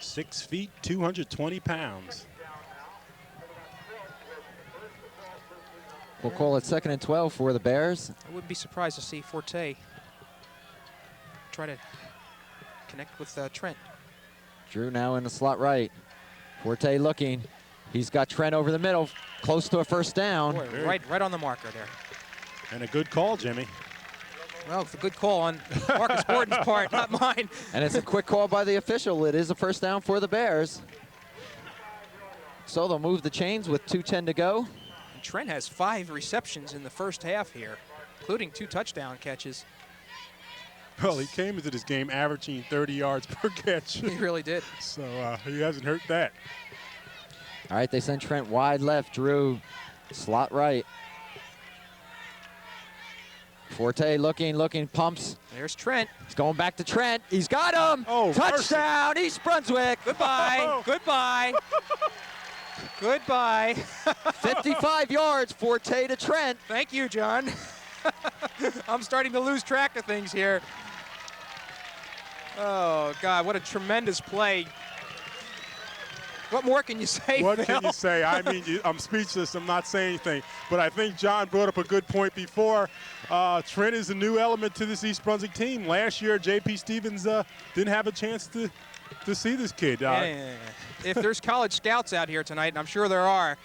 6 feet, 220 pounds. We'll call it 2nd and 12 for the Bears. I wouldn't be surprised to see Forte try to connect with Trent. Drew now in the slot right. Forte looking. He's got Trent over the middle, close to a first down. Boy, right on the marker there. And a good call, Jimmy. Well, it's a good call on Marcus Borden's part, not mine. And it's a quick call by the official. It is a first down for the Bears. So they'll move the chains with 2:10 to go. And Trent has 5 receptions in the first half here, including 2 touchdown catches. Well, he came into this game averaging 30 yards per catch. He really did. So he hasn't hurt that. All right, they send Trent wide left. Drew, slot right. Forte looking, pumps. There's Trent. He's going back to Trent. He's got him. Oh, touchdown, East Brunswick. Goodbye. Goodbye. Goodbye. 55 yards, Forte to Trent. Thank you, John. I'm starting to lose track of things here. Oh, God, what a tremendous play. What more can you say, What Phil? can you say? I mean, I'm speechless. I'm not saying anything. But I think John brought up a good point before. Trent is a new element to this East Brunswick team. Last year, J.P. Stevens didn't have a chance to see this kid. If there's college scouts out here tonight, and I'm sure there are,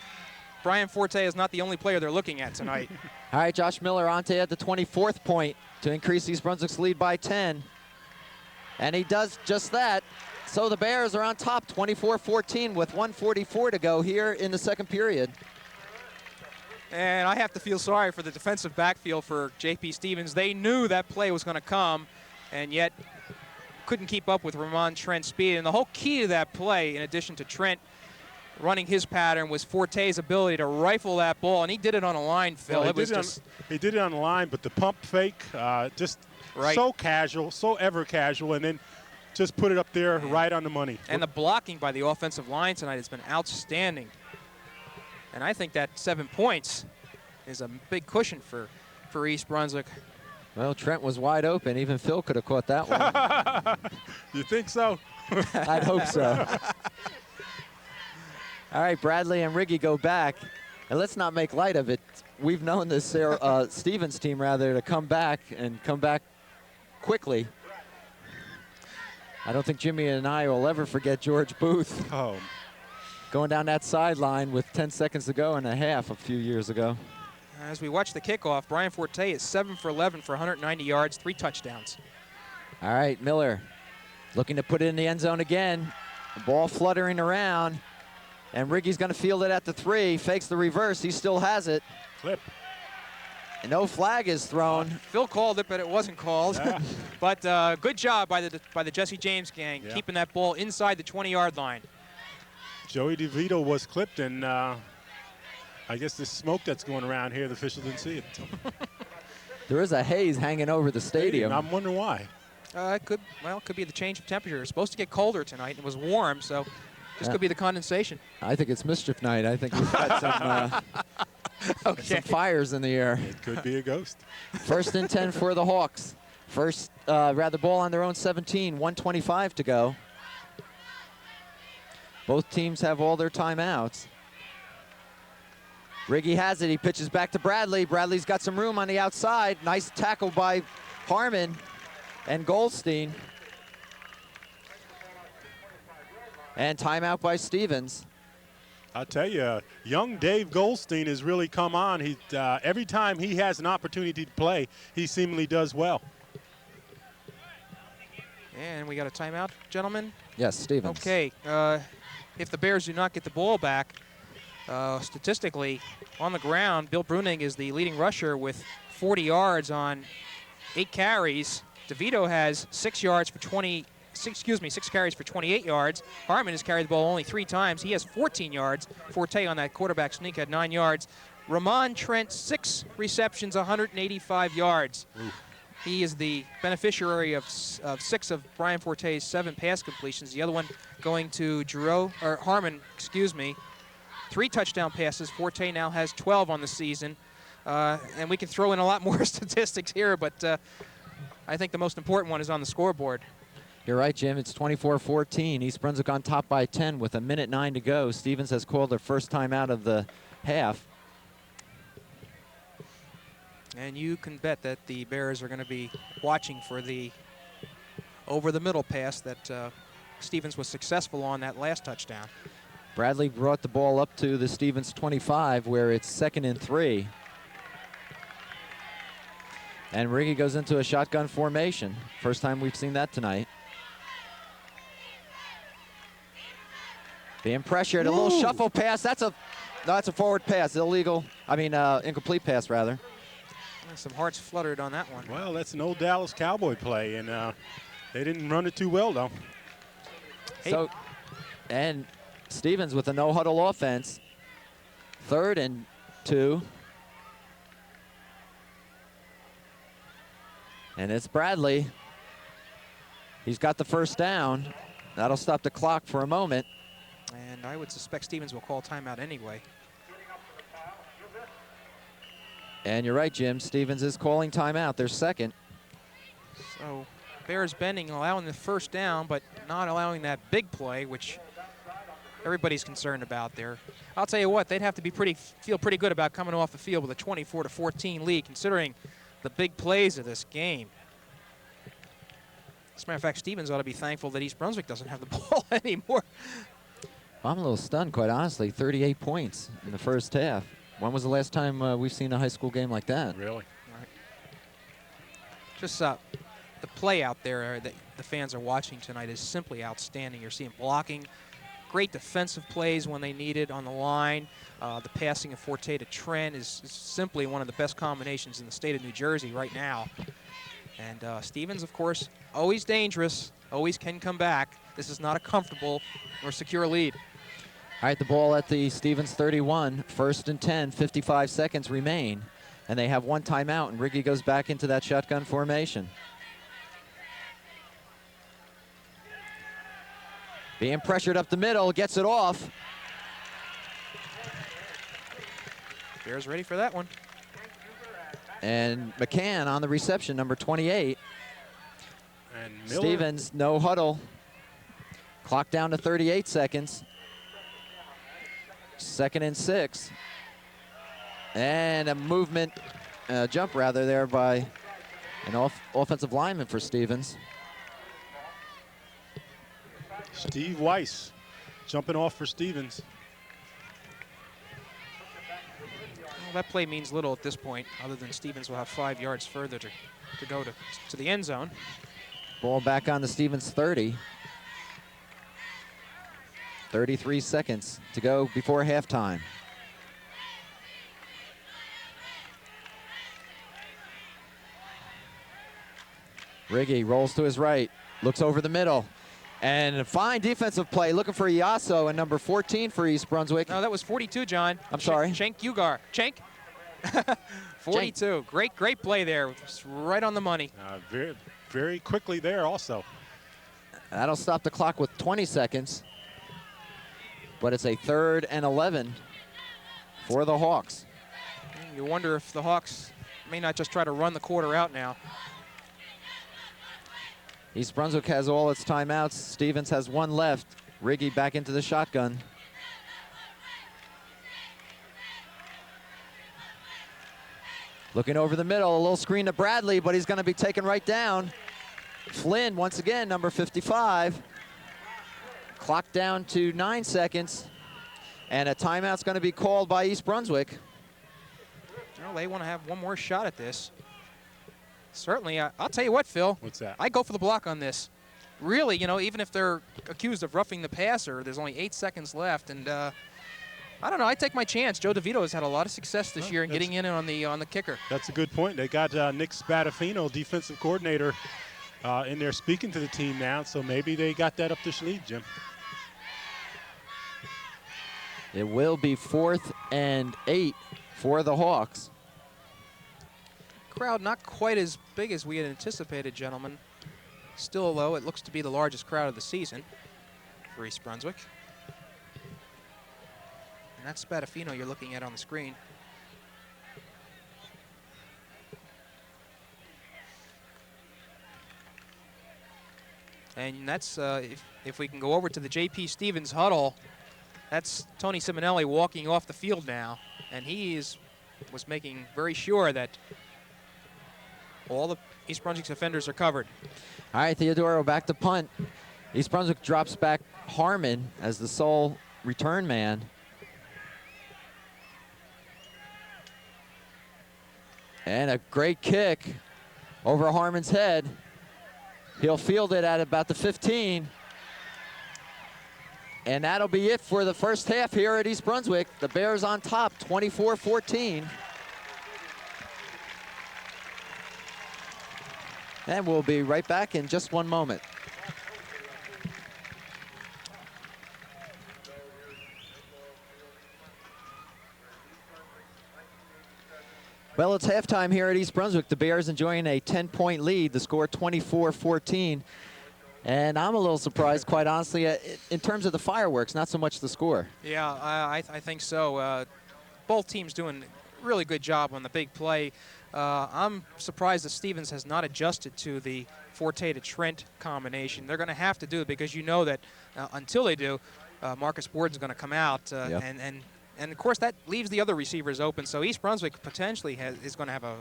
Brian Forte is not the only player they're looking at tonight. All right, Josh Miller on to at the 24th point to increase East Brunswick's lead by 10. And he does just that. So the Bears are on top, 24-14 with 1:44 to go here in the second period. And I have to feel sorry for the defensive backfield for J.P. Stevens. They knew that play was going to come, and yet couldn't keep up with Ramon Trent's speed. And the whole key to that play, in addition to Trent running his pattern, was Forte's ability to rifle that ball, and he did it on a line, Phil. Well, he did it on the line, but the pump fake, just so casual, so ever casual, and then just put it up there right on the money. And the blocking by the offensive line tonight has been outstanding. And I think that 7 points is a big cushion for East Brunswick. Well, Trent was wide open. Even Phil could have caught that one. You think so? I'd hope so. All right, Bradley and Riggy go back. And let's not make light of it. We've known this Stevens team, rather, to come back quickly. I don't think Jimmy and I will ever forget George Booth going down that sideline with 10 seconds to go and a half a few years ago. As we watch the kickoff, Brian Forte is 7 for 11 for 190 yards, 3 touchdowns. All right, Miller looking to put it in the end zone again. The ball fluttering around. And Riggy's going to field it at the 3, fakes the reverse. He still has it. Clip. And no flag is thrown. Phil called it, but it wasn't called. Yeah. But good job by the Jesse James gang, keeping that ball inside the 20-yard line. Joey DeVito was clipped, and I guess the smoke that's going around here, the official didn't see it. There is a haze hanging over the stadium. I'm wondering why. It could be the change of temperature. It's supposed to get colder tonight. It was warm, so this could be the condensation. I think it's mischief night. I think we've got some fires in the air. It could be a ghost. First and 10 for the Hawks. Ball on their own 17, 1:25 to go. Both teams have all their timeouts. Riggy has it. He pitches back to Bradley. Bradley's got some room on the outside. Nice tackle by Harmon and Goldstein. And timeout by Stevens. I'll tell you, young Dave Goldstein has really come on. He every time he has an opportunity to play, he seemingly does well. And we got a timeout, gentlemen? Yes, Stevens. Okay. If the Bears do not get the ball back, statistically, on the ground, Bill Bruning is the leading rusher with 40 yards on 8 carries. DeVito has 6 carries for 28 yards. Harmon has carried the ball only 3 times. He has 14 yards. Forte on that quarterback sneak had 9 yards. Ramon Trent, 6 receptions, 185 yards. Ooh. He is the beneficiary of 6 of Brian Forte's 7 pass completions. The other one going to Harmon, 3 touchdown passes. Forte now has 12 on the season. And we can throw in a lot more statistics here, but I think the most important one is on the scoreboard. You're right, Jim. It's 24-14. East Brunswick on top by 10 with 1:09 to go. Stevens has called their first time out of the half. And you can bet that the Bears are going to be watching for the over the middle pass that Stevens was successful on that last touchdown. Bradley brought the ball up to the Stevens 25, where it's 2nd and 3. And Riggy goes into a shotgun formation. First time we've seen that tonight. Being pressured, a little shuffle pass. That's a forward pass, illegal. I mean, incomplete pass, rather. Some hearts fluttered on that one. Well, that's an old Dallas Cowboy play, and they didn't run it too well, though. Hey. So, and Stevens with a no-huddle offense. 3rd and 2. And it's Bradley. He's got the first down. That'll stop the clock for a moment. And I would suspect Stevens will call timeout anyway. And you're right, Jim. Stevens is calling timeout. They're 2nd. So Bears bending, allowing the first down, but not allowing that big play, which everybody's concerned about there. I'll tell you what, they'd have to feel pretty good about coming off the field with a 24-14 lead, considering the big plays of this game. As a matter of fact, Stevens ought to be thankful that East Brunswick doesn't have the ball anymore. I'm a little stunned, quite honestly. 38 points in the first half. When was the last time we've seen a high school game like that? Really? Right. Just the play out there that the fans are watching tonight is simply outstanding. You're seeing blocking, great defensive plays when they need it on the line. The passing of Forte to Trent is simply one of the best combinations in the state of New Jersey right now. And Stevens, of course, always dangerous, always can come back. This is not a comfortable or secure lead. All right, the ball at the Stevens 31, 1st and 10, 55 seconds remain. And they have one timeout, and Riggy goes back into that shotgun formation. Being pressured up the middle, gets it off. Bears ready for that one. And McCann on the reception, number 28. And Miller. Stevens, no huddle. Clock down to 38 seconds. 2nd and 6. And a movement, jump rather, there by an offensive lineman for Stevens. Steve Weiss jumping off for Stevens. Well, that play means little at this point, other than Stevens will have 5 yards further to go to the end zone. Ball back on the Stevens 30. 33 seconds to go before halftime. Riggy rolls to his right, looks over the middle, and a fine defensive play looking for Iaso and number 14 for East Brunswick. No, that was 42, John. I'm sorry. Cenk Ugar. Cenk. 42. Cenk. Great play there. Just right on the money. Very, very quickly there also. That'll stop the clock with 20 seconds. But it's a 3rd and 11 for the Hawks. You wonder if the Hawks may not just try to run the quarter out now. East Brunswick has all its timeouts. Stevens has one left. Riggy back into the shotgun. Looking over the middle, a little screen to Bradley, but he's going to be taken right down. Flynn, once again, number 55. Clock down to 9 seconds. And a timeout's going to be called by East Brunswick. Well, they want to have one more shot at this. Certainly, I'll tell you what, Phil. What's that? I go for the block on this. Really, you know, even if they're accused of roughing the passer, there's only 8 seconds left, and I don't know. I take my chance. Joe DeVito has had a lot of success this year in getting in on the kicker. That's a good point. They got Nick Spadafino, defensive coordinator, in there speaking to the team now, so maybe they got that up their sleeve, Jim. It will be 4th and 8 for the Hawks. Crowd not quite as big as we had anticipated, gentlemen. Still, though, it looks to be the largest crowd of the season for East Brunswick. And that's Spadafino you're looking at on the screen. And that's, if we can go over to the J.P. Stevens huddle, that's Tony Simonelli walking off the field now. And he was making very sure that all the East Brunswick's offenders are covered. All right, Theodoro back to punt. East Brunswick drops back Harmon as the sole return man. And a great kick over Harmon's head. He'll field it at about the 15. And that'll be it for the first half here at East Brunswick. The Bears on top, 24-14. And we'll be right back in just one moment. Well, it's halftime here at East Brunswick. The Bears enjoying a 10-point lead. The score 24-14. And I'm a little surprised, quite honestly, in terms of the fireworks, not so much the score. Yeah, I think so. Both teams doing a really good job on the big play. I'm surprised that Stevens has not adjusted to the Forte to Trent combination. They're going to have to do it because you know that until they do, Marcus Borden's going to come out. Yep. And, of course, that leaves the other receivers open. So East Brunswick potentially is going to have a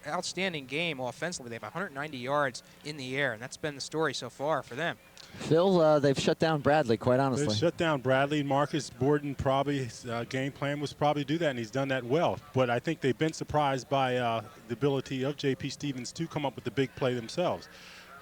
outstanding game offensively. They have 190 yards in the air, and that's been the story so far for them. Phil, they've shut down Bradley, quite honestly. They've shut down Bradley. Marcus Borden probably, his game plan was probably do that, and he's done that well. But I think they've been surprised by the ability of J.P. Stevens to come up with the big play themselves.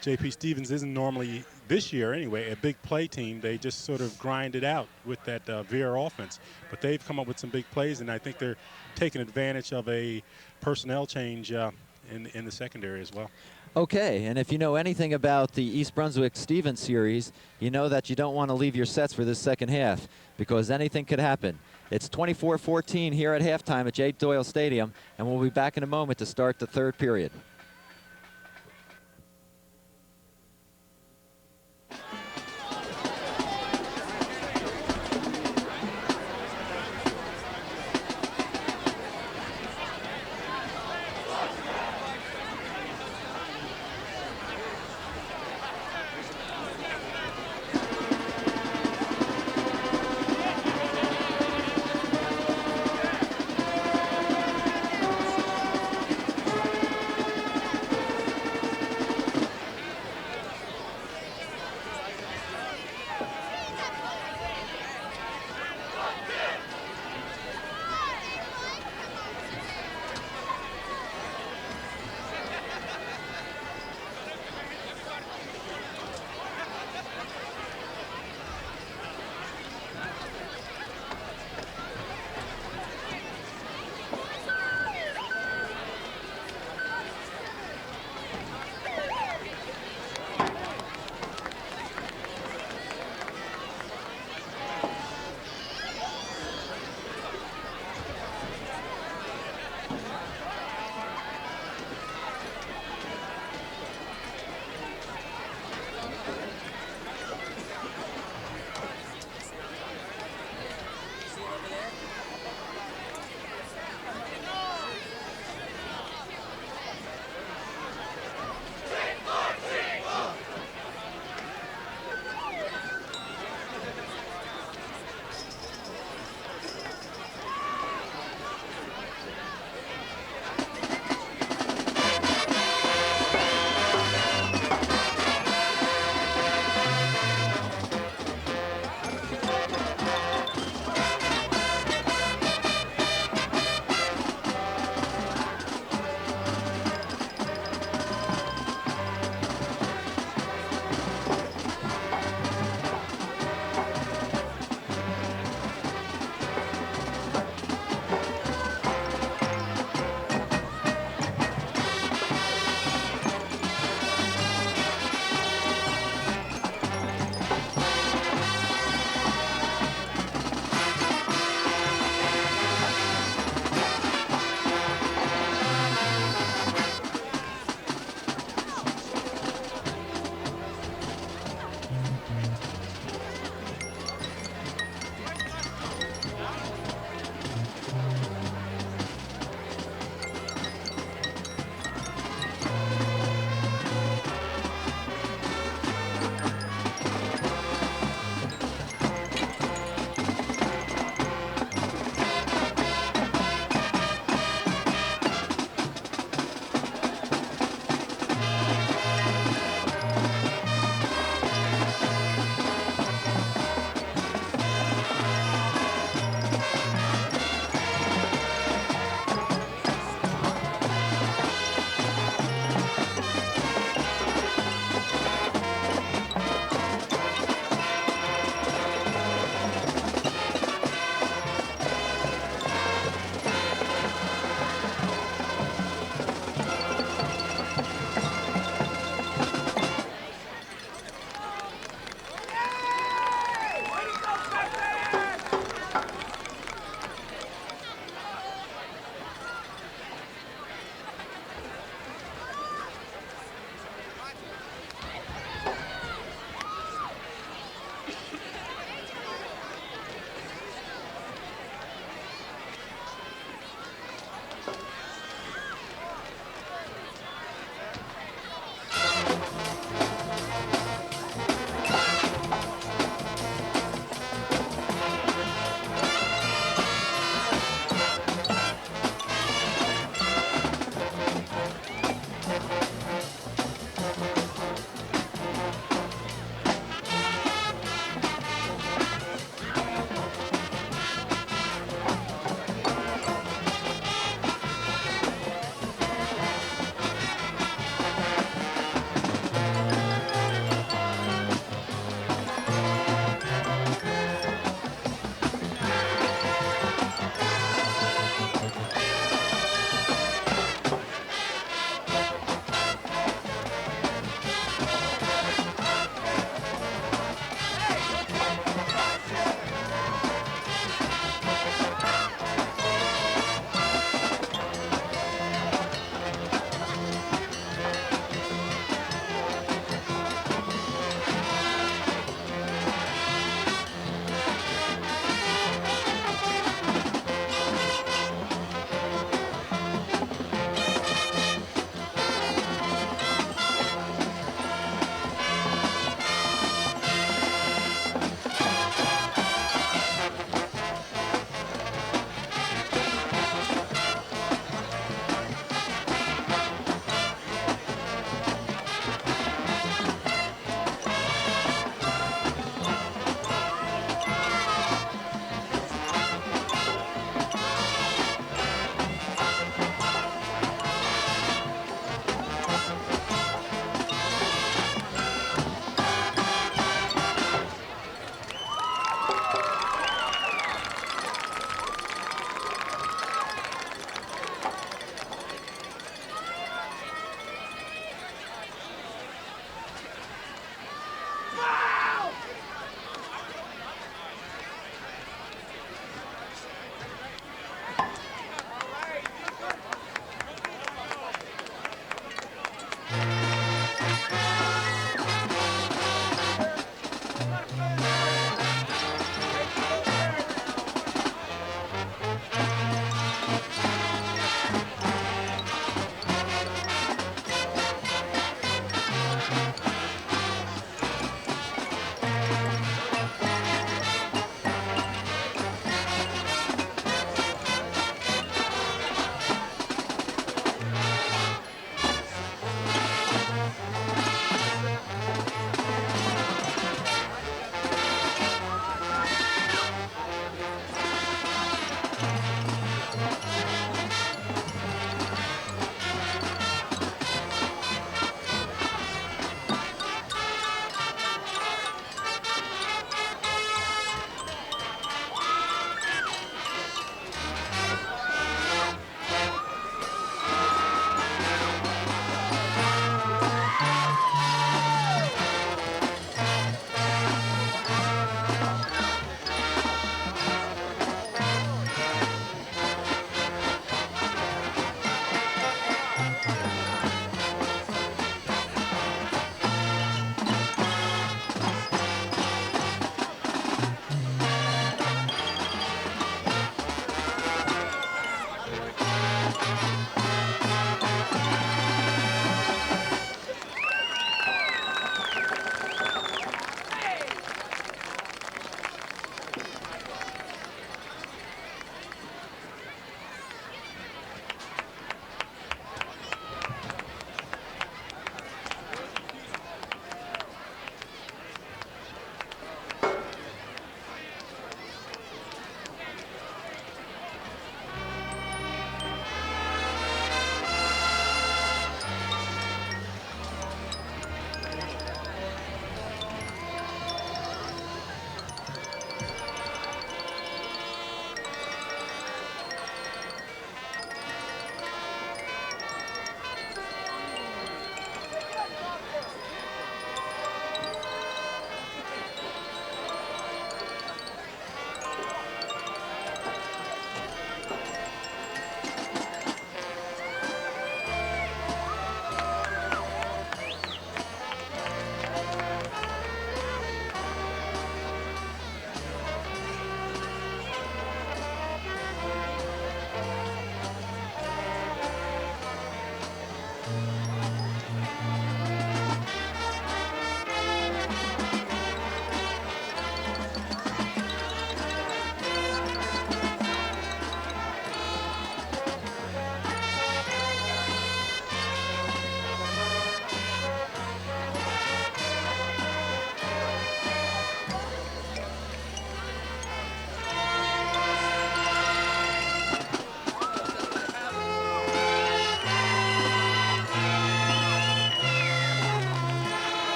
J.P. Stevens isn't normally, this year anyway, a big play team. They just sort of grind it out with that Veer offense. But they've come up with some big plays, and I think they're taking advantage of a personnel change in the secondary as well. Okay, and if you know anything about the East Brunswick-Stevens series, you know that you don't want to leave your sets for this second half because anything could happen. It's 24-14 here at halftime at J. Doyle Stadium, and we'll be back in a moment to start the third period.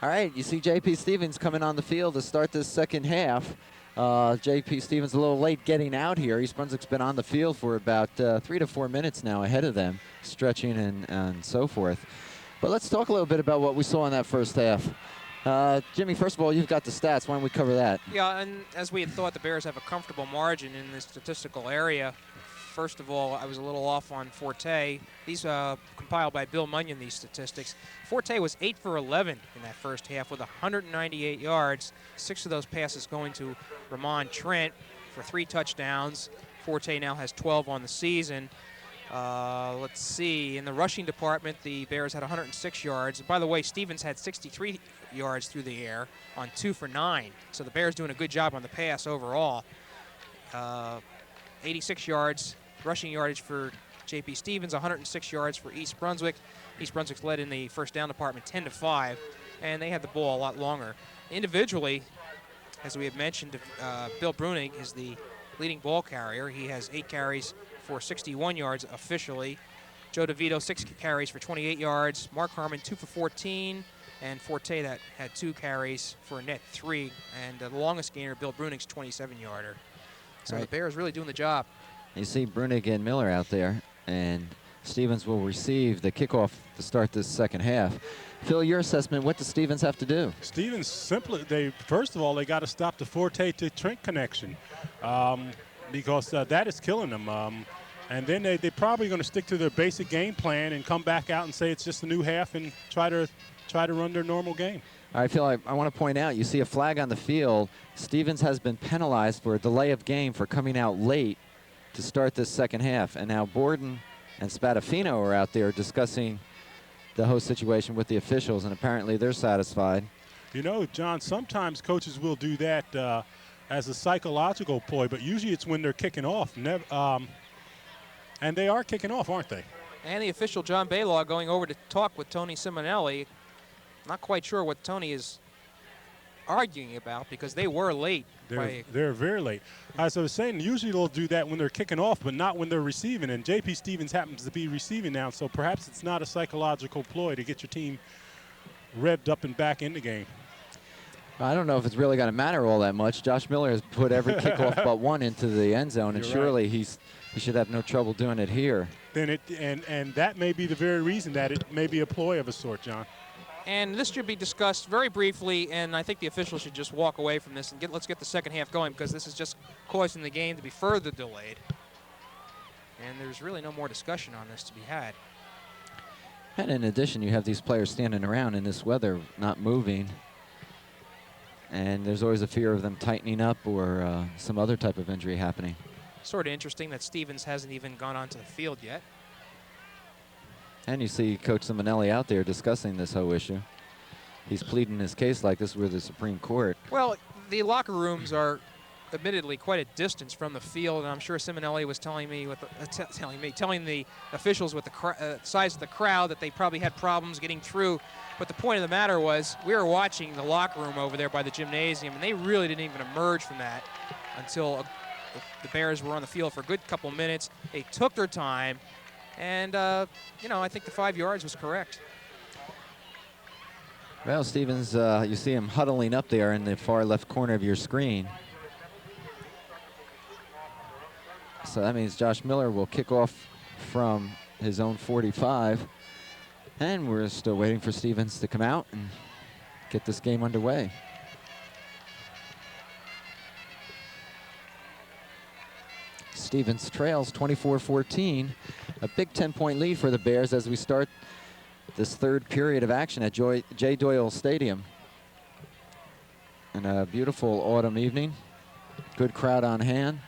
All right, you see J.P. Stevens coming on the field to start this second half. J.P. Stevens a little late getting out here. East Brunswick's been on the field for about 3 to 4 minutes now ahead of them, stretching and so forth. But let's talk a little bit about what we saw in that first half. Jimmy, first of all, you've got the stats. Why don't we cover that? Yeah, and as we had thought, the Bears have a comfortable margin in this statistical area. First of all, I was a little off on Forte. These compiled by Bill Munyon, these statistics. Forte was 8 for 11 in that first half with 198 yards, 6 of those passes going to Ramon Trent for 3 touchdowns. Forte now has 12 on the season. Let's see, in the rushing department, the Bears had 106 yards. By the way, Stevens had 63 yards through the air on 2 for 9. So the Bears doing a good job on the pass overall. 86 yards, rushing yardage for J.P. Stevens, 106 yards for East Brunswick. East Brunswick's led in the first down department 10-5, and they had the ball a lot longer. Individually, as we have mentioned, Bill Brunig is the leading ball carrier. He has 8 carries for 61 yards officially. Joe DeVito, 6 carries for 28 yards. Mark Harmon, 2 for 14. And Forte that had 2 carries for a net 3. And the longest gainer, Bill Brunig's 27-yarder. So Right. the Bears really doing the job. You see Brunig and Miller out there, and Stevens will receive the kickoff to start this second half. Phil, your assessment, what does Stevens have to do? Stevens simply, first of all, they got to stop the Forte to Trent connection because that is killing them. And then they're probably going to stick to their basic game plan and come back out and say it's just a new half and try to run their normal game. I feel like I want to point out, you see a flag on the field. Stevens has been penalized for a delay of game for coming out late to start this second half. And now Borden and Spadafino are out there discussing the whole situation with the officials, and apparently they're satisfied. You know, John, sometimes coaches will do that as a psychological ploy, but usually it's when they're kicking off. And they are kicking off, aren't they? And the official, John Baylaw, going over to talk with Tony Simonelli. Not quite sure what Tony is arguing about because they were late. They're very late. As I was saying, usually they'll do that when they're kicking off, but not when they're receiving. And J.P. Stevens happens to be receiving now, so perhaps it's not a psychological ploy to get your team revved up and back in the game. I don't know if it's really going to matter all that much. Josh Miller has put every kickoff but one into the end zone, and You're surely right. he should have no trouble doing it here. Then and that may be the very reason that it may be a ploy of a sort, John. And this should be discussed very briefly, and I think the officials should just walk away from this and let's get the second half going because this is just causing the game to be further delayed. And there's really no more discussion on this to be had. And in addition, you have these players standing around in this weather, not moving. And there's always a fear of them tightening up or some other type of injury happening. Sort of interesting that Stevens hasn't even gone onto the field yet. And you see Coach Simonelli out there discussing this whole issue. He's pleading his case like this with the Supreme Court. Well, the locker rooms are admittedly quite a distance from the field, and I'm sure Simonelli was telling the officials with the size of the crowd that they probably had problems getting through. But the point of the matter was we were watching the locker room over there by the gymnasium, and they really didn't even emerge from that until the Bears were on the field for a good couple minutes. They took their time, and, I think the 5 yards was correct. Well, Stevens, you see him huddling up there in the far left corner of your screen. So that means Josh Miller will kick off from his own 45. And we're still waiting for Stevens to come out and get this game underway. Stevens trails 24-14. A big 10-point lead for the Bears as we start this third period of action at J. Doyle Stadium. And a beautiful autumn evening. Good crowd on hand.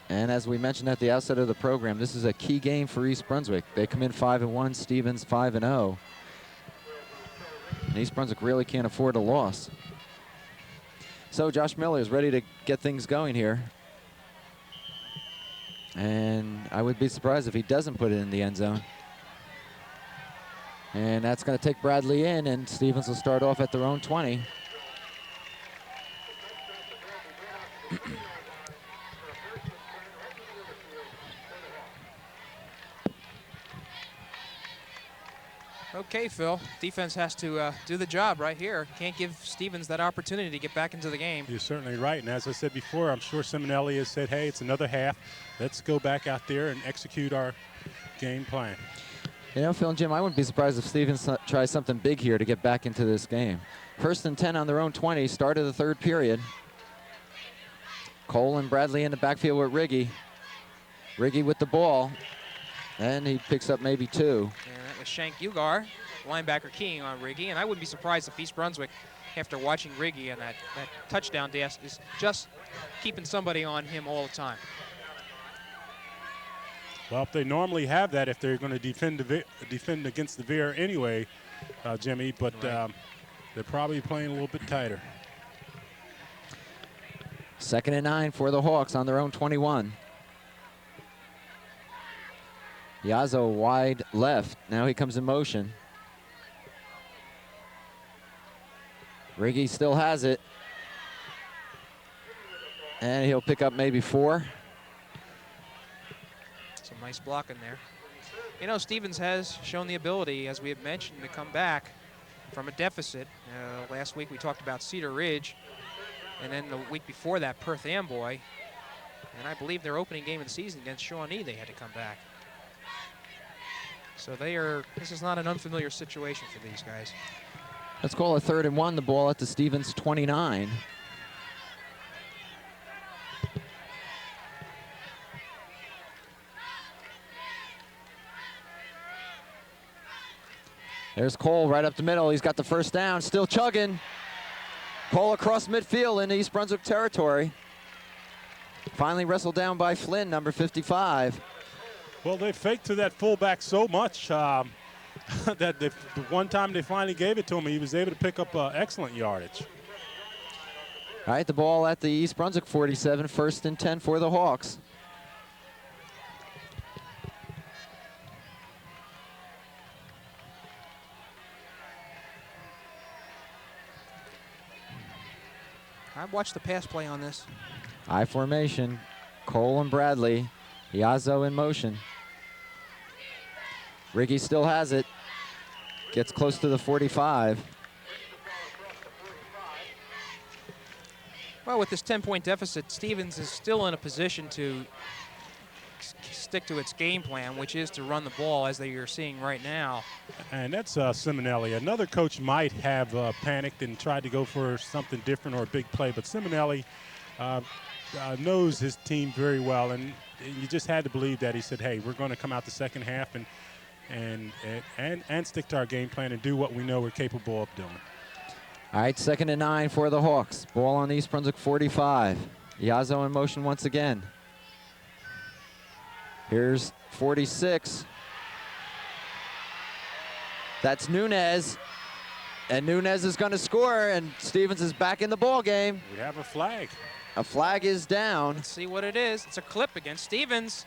And as we mentioned at the outset of the program, this is a key game for East Brunswick. They come in 5-1, Stevens 5-0. And East Brunswick really can't afford a loss. So Josh Miller is ready to get things going here. And I would be surprised if he doesn't put it in the end zone. And that's going to take Bradley in, and Stevens will start off at their own 20. Okay, Phil. Defense has to do the job right here. Can't give Stevens that opportunity to get back into the game. You're certainly right. And as I said before, I'm sure Simonelli has said, hey, it's another half. Let's go back out there and execute our game plan. You know, Phil and Jim, I wouldn't be surprised if Stevens tries something big here to get back into this game. 1st and 10 on their own 20, start of the 3rd period. Cole and Bradley in the backfield with Riggy. Riggy with the ball, and he picks up maybe 2. And that was Shank Ugar, linebacker keying on Riggy. And I wouldn't be surprised if East Brunswick, after watching Riggy and that touchdown dash, is just keeping somebody on him all the time. Well, if they normally have that, if they're going to defend against the Veer anyway, Jimmy, but Right. They're probably playing a little bit tighter. 2nd and 9 for the Hawks on their own 21. Yazzo wide left. Now he comes in motion. Riggy still has it. And he'll pick up maybe 4. Some nice blocking there. You know, Stevens has shown the ability, as we had mentioned, to come back from a deficit. Last week we talked about Cedar Ridge, and then the week before that, Perth Amboy. And I believe their opening game of the season against Shawnee, they had to come back. So this is not an unfamiliar situation for these guys. Let's call it 3rd and 1. The ball at the Stevens 29. There's Cole right up the middle. He's got the 1st down, still chugging. Cole across midfield in East Brunswick territory. Finally wrestled down by Flynn, number 55. Well, they faked to that fullback so much that the one time they finally gave it to him, he was able to pick up excellent yardage. All right, the ball at the East Brunswick 47, 1st and 10 for the Hawks. I watched the pass play on this. I formation, Cole and Bradley, Yazzo in motion. Riggy still has it, gets close to the 45. Well, with this 10-point deficit, Stevens is still in a position to stick to its game plan, which is to run the ball as they are seeing right now. And that's Simonelli. Another coach might have panicked and tried to go for something different or a big play, but Simonelli knows his team very well, and you just had to believe that. He said, hey, we're going to come out the second half and stick to our game plan and do what we know we're capable of doing. All right, 2nd and 9 for the Hawks. Ball on the East Brunswick 45. Yazzo in motion once again. Here's 46. That's Nunez. And Nunez is going to score, and Stevens is back in the ball game. We have a flag. A flag is down. Let's see what it is. It's a clip against Stevens.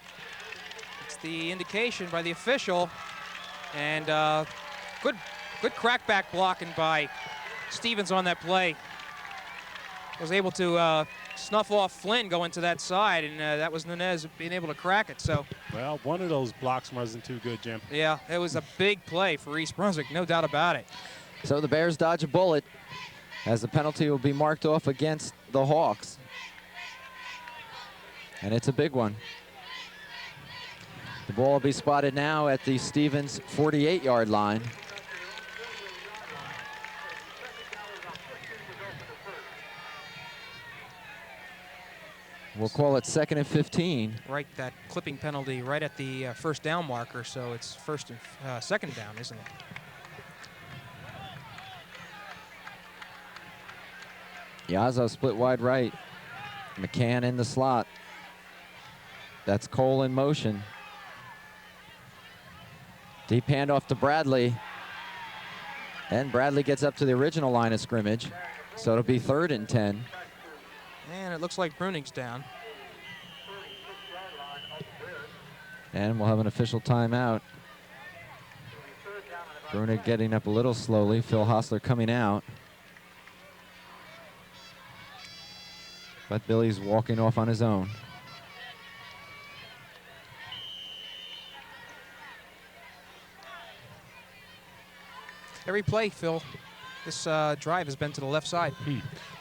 It's the indication by the official. And good crackback blocking by Stevens on that play. Was able to snuff off Flynn going to that side, and that was Nunez being able to crack it. So, well, one of those blocks wasn't too good, Jim. Yeah, it was a big play for East Brunswick, no doubt about it. So the Bears dodge a bullet as the penalty will be marked off against the Hawks. And it's a big one. The ball will be spotted now at the Stevens 48-yard line. We'll call it 2nd and 15. Right, that clipping penalty right at the 1st down marker, so it's 1st and 2nd down, isn't it? Yazzo split wide right. McCann in the slot. That's Cole in motion. Deep handoff to Bradley. And Bradley gets up to the original line of scrimmage. So it'll be 3rd and 10. And it looks like Bruning's down. And we'll have an official timeout. Brunig getting up a little slowly. Phil Hostler coming out. But Billy's walking off on his own. every play, Phil, this drive has been to the left side.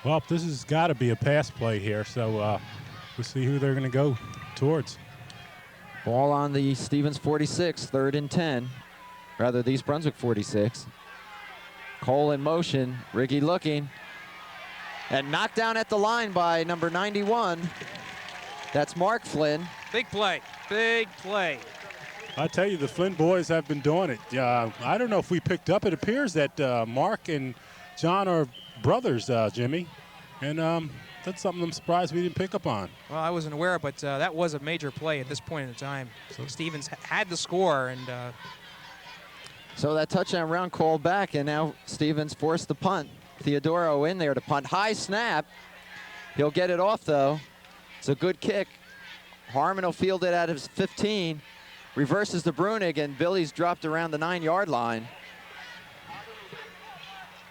Well, this has got to be a pass play here, so we'll see who they're going to go towards. Ball on the Stevens 46, 3rd and 10. Rather, the East Brunswick 46. Cole in motion, Riggy looking, and knocked down at the line by number 91. That's Mark Flynn. Big play, big play. I tell you, the Flynn boys have been doing it. I don't know if we picked up. It appears that Mark and John are brothers, Jimmy, and that's something I'm surprised we didn't pick up on. Well, I wasn't aware, but that was a major play at this point in time. So Stevens had the score, and so that touchdown round called back, and now Stevens forced the punt. Theodoro in there to punt. High snap. He'll get it off, though. It's a good kick. Harmon will field it at his 15. Reverses to Brunig, and Billy's dropped around the 9-yard line.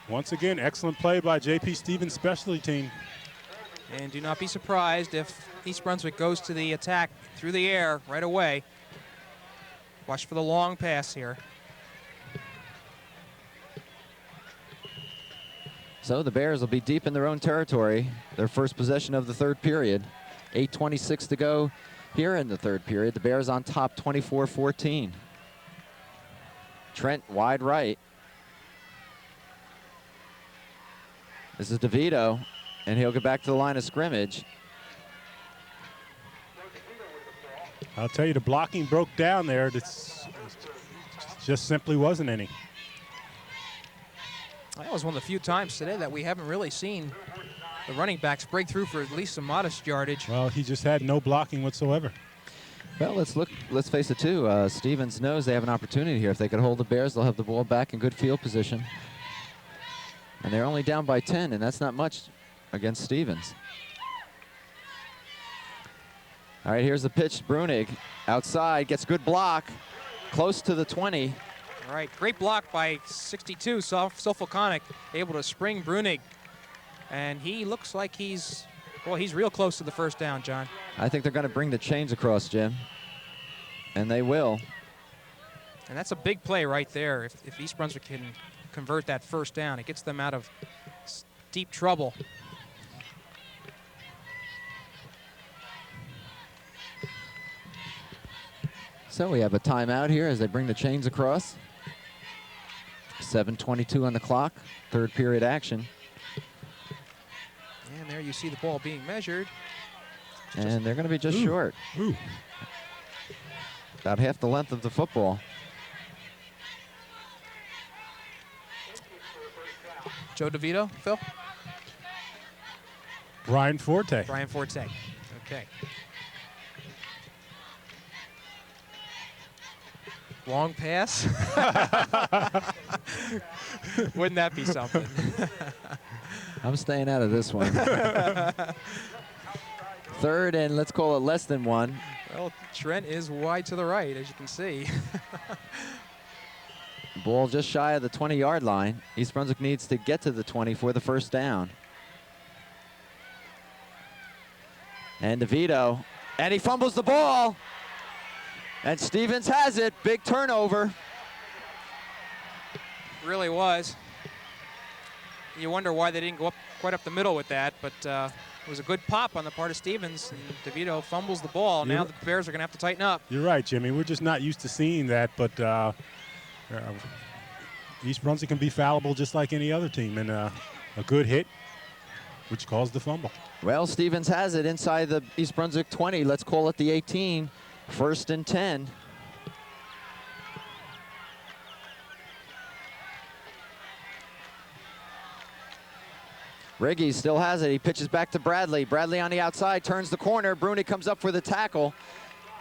Once again, excellent play by J.P. Stevens' specialty team. And do not be surprised if East Brunswick goes to the attack through the air right away. Watch for the long pass here. So the Bears will be deep in their own territory. Their first possession of the 3rd period. 8:26 to go here in the 3rd period. The Bears on top 24-14. Trent wide right. This is DeVito, and he'll get back to the line of scrimmage. I'll tell you, the blocking broke down there. This just simply wasn't any. That was one of the few times today that we haven't really seen the running backs break through for at least some modest yardage. Well, he just had no blocking whatsoever. Well, let's face it, too. Stevens knows they have an opportunity here. If they could hold the Bears, they'll have the ball back in good field position. And they're only down by 10, and that's not much against Stevens. All right, here's the pitch. Brunig outside, gets good block, close to the 20. All right, great block by 62, Sulfoconic, able to spring Brunig. And he looks like he's real close to the first down, John. I think they're going to bring the chains across, Jim. And they will. And that's a big play right there. If East Brunswick can convert that first down, it gets them out of deep trouble. So we have a timeout here as they bring the chains across. 7:22 on the clock, 3rd period action. And there you see the ball being measured. And they're going to be just short. Ooh. About half the length of the football. Joe DeVito, Phil? Brian Forte. Brian Forte. Okay. Long pass. Wouldn't that be something? I'm staying out of this one. 3rd and let's call it less than 1. Well, Trent is wide to the right, as you can see. Ball just shy of the 20-yard line. East Brunswick needs to get to the 20 for the first down. And DeVito, and he fumbles the ball. And Stevens has it. Big turnover. Really was. You wonder why they didn't go up quite up the middle with that, but it was a good pop on the part of Stevens, and DeVito fumbles the ball. Now the Bears are going to have to tighten up. You're right, Jimmy. We're just not used to seeing that, but East Brunswick can be fallible just like any other team, and a good hit, which caused the fumble. Well, Stevens has it inside the East Brunswick 20. Let's call it the 18. 1st and 10. Riggy still has it. He pitches back to Bradley. Bradley on the outside, turns the corner. Bruni comes up for the tackle,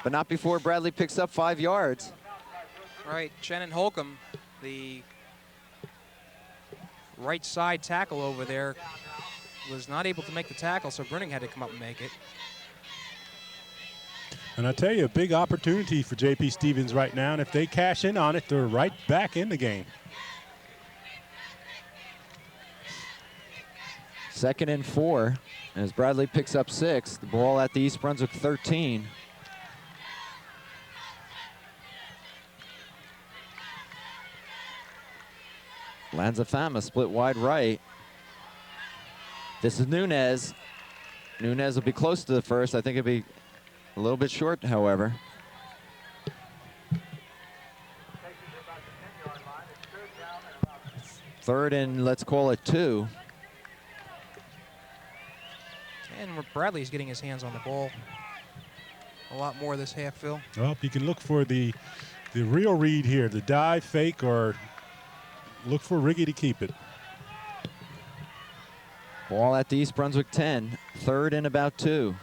but not before Bradley picks up 5 yards. All right, Shannon Holcomb, the right side tackle over there, was not able to make the tackle, so Bruning had to come up and make it. And I tell you, a big opportunity for J.P. Stevens right now, and if they cash in on it, they're right back in the game. 2nd and 4 as Bradley picks up 6. The ball at the East Brunswick 13. Lanzafama split wide right. This is Nunez. Nunez will be close to the first. I think it'll be a little bit short, however. Third and let's call it 2. And Bradley's getting his hands on the ball a lot more this half, Phil. Well, you can look for the real read here, the dive, fake, or look for Riggy to keep it. Ball at the East Brunswick 10. Third and about 2.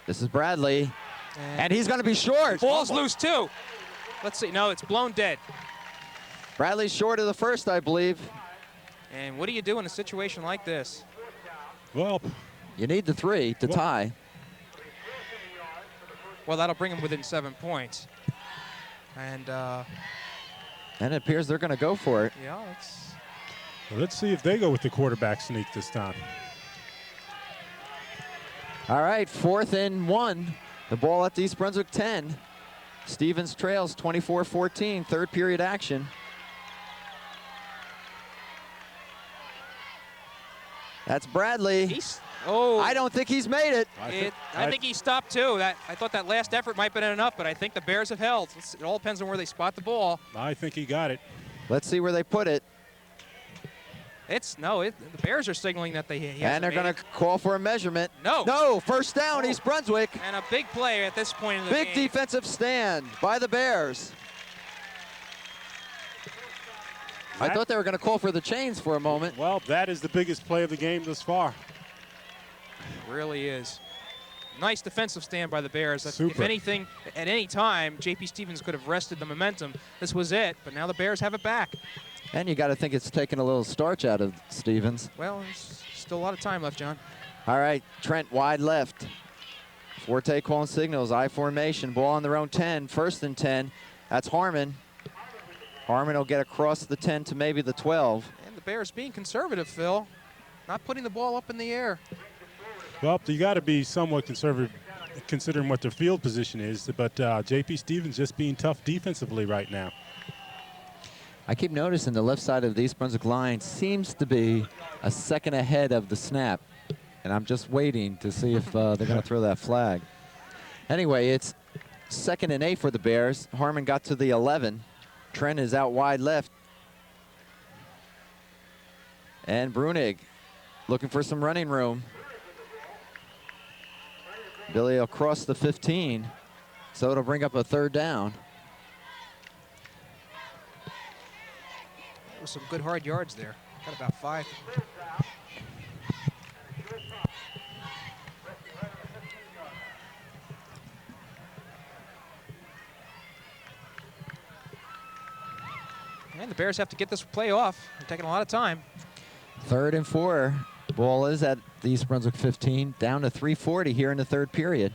This is Bradley. And he's going to be short. Ball's loose, too. Let's see. No, it's blown dead. Bradley's short of the first, I believe. And what do you do in a situation like this? Well, you need the 3 to tie. Well, that'll bring him within 7 points. And it appears they're going to go for it. Yeah, let's see if they go with the quarterback sneak this time. All right, 4th and 1. The ball at the East Brunswick 10. Stevens trails 24-14, third period action. That's Bradley. I don't think he's made it. I think he stopped too. I thought that last effort might have been enough, but I think the Bears have held. It all depends on where they spot the ball. I think he got it. Let's see where they put it. The Bears are signaling that and they're going to call for a measurement. No, first down, East Brunswick. And a big play at this point in the game. Big game. defensive stand by the Bears. I thought they were going to call for the chains for a moment. Well, that is the biggest play of the game thus far. It really is. Nice defensive stand by the Bears. Super. If anything, at any time, J.P. Stevens could have wrested the momentum. This was it, but now the Bears have it back. And you got to think it's taken a little starch out of Stevens. Well, there's still a lot of time left, John. All right, Trent wide left. Forte calling signals, I formation, ball on their own 10, 1st and 10. That's Harmon. Harmon will get across the 10 to maybe the 12. And the Bears being conservative, Phil. Not putting the ball up in the air. Well, you got to be somewhat conservative considering what their field position is, but J.P. Stevens just being tough defensively right now. I keep noticing the left side of the East Brunswick line seems to be a second ahead of the snap. And I'm just waiting to see if they're going to throw that flag. Anyway, it's 2nd and 8 for the Bears. Harmon got to the 11. Trent is out wide left. And Brunig looking for some running room. Billy will cross the 15, so it'll bring up a 3rd down. Some good hard yards there. Got about 5. And the Bears have to get this play off. They're taking a lot of time. 3rd and 4. Ball is at the East Brunswick 15, down to 3:40 here in the 3rd period.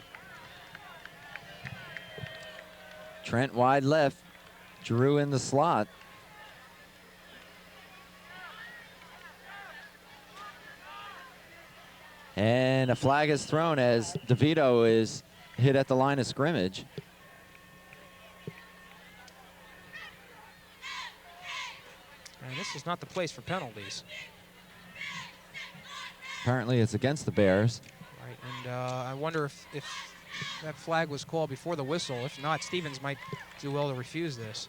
Trent wide left, Drew in the slot. And a flag is thrown as DeVito is hit at the line of scrimmage. And this is not the place for penalties. Apparently it's against the Bears. Right, and I wonder if that flag was called before the whistle. If not, Stevens might do well to refuse this.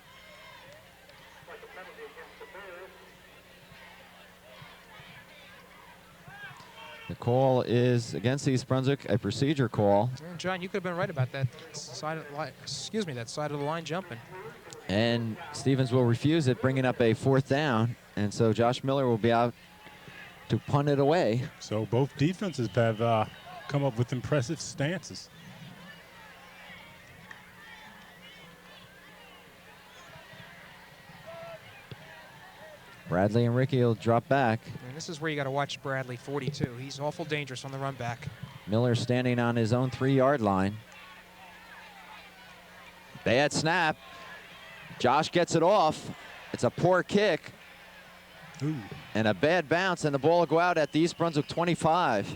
The call is against East Brunswick, a procedure call. And John, you could have been right about that side of the line, that side of the line jumping. And Stevens will refuse it, bringing up a 4th down. And so Josh Miller will be out to punt it away. So both defenses have come up with impressive stances. Bradley and Ricky will drop back. And this is where you got to watch Bradley, 42. He's awful dangerous on the run back. Miller standing on his own 3-yard line. Bad snap. Josh gets it off. It's a poor kick. Ooh. And a bad bounce, and the ball will go out at the East Brunswick 25.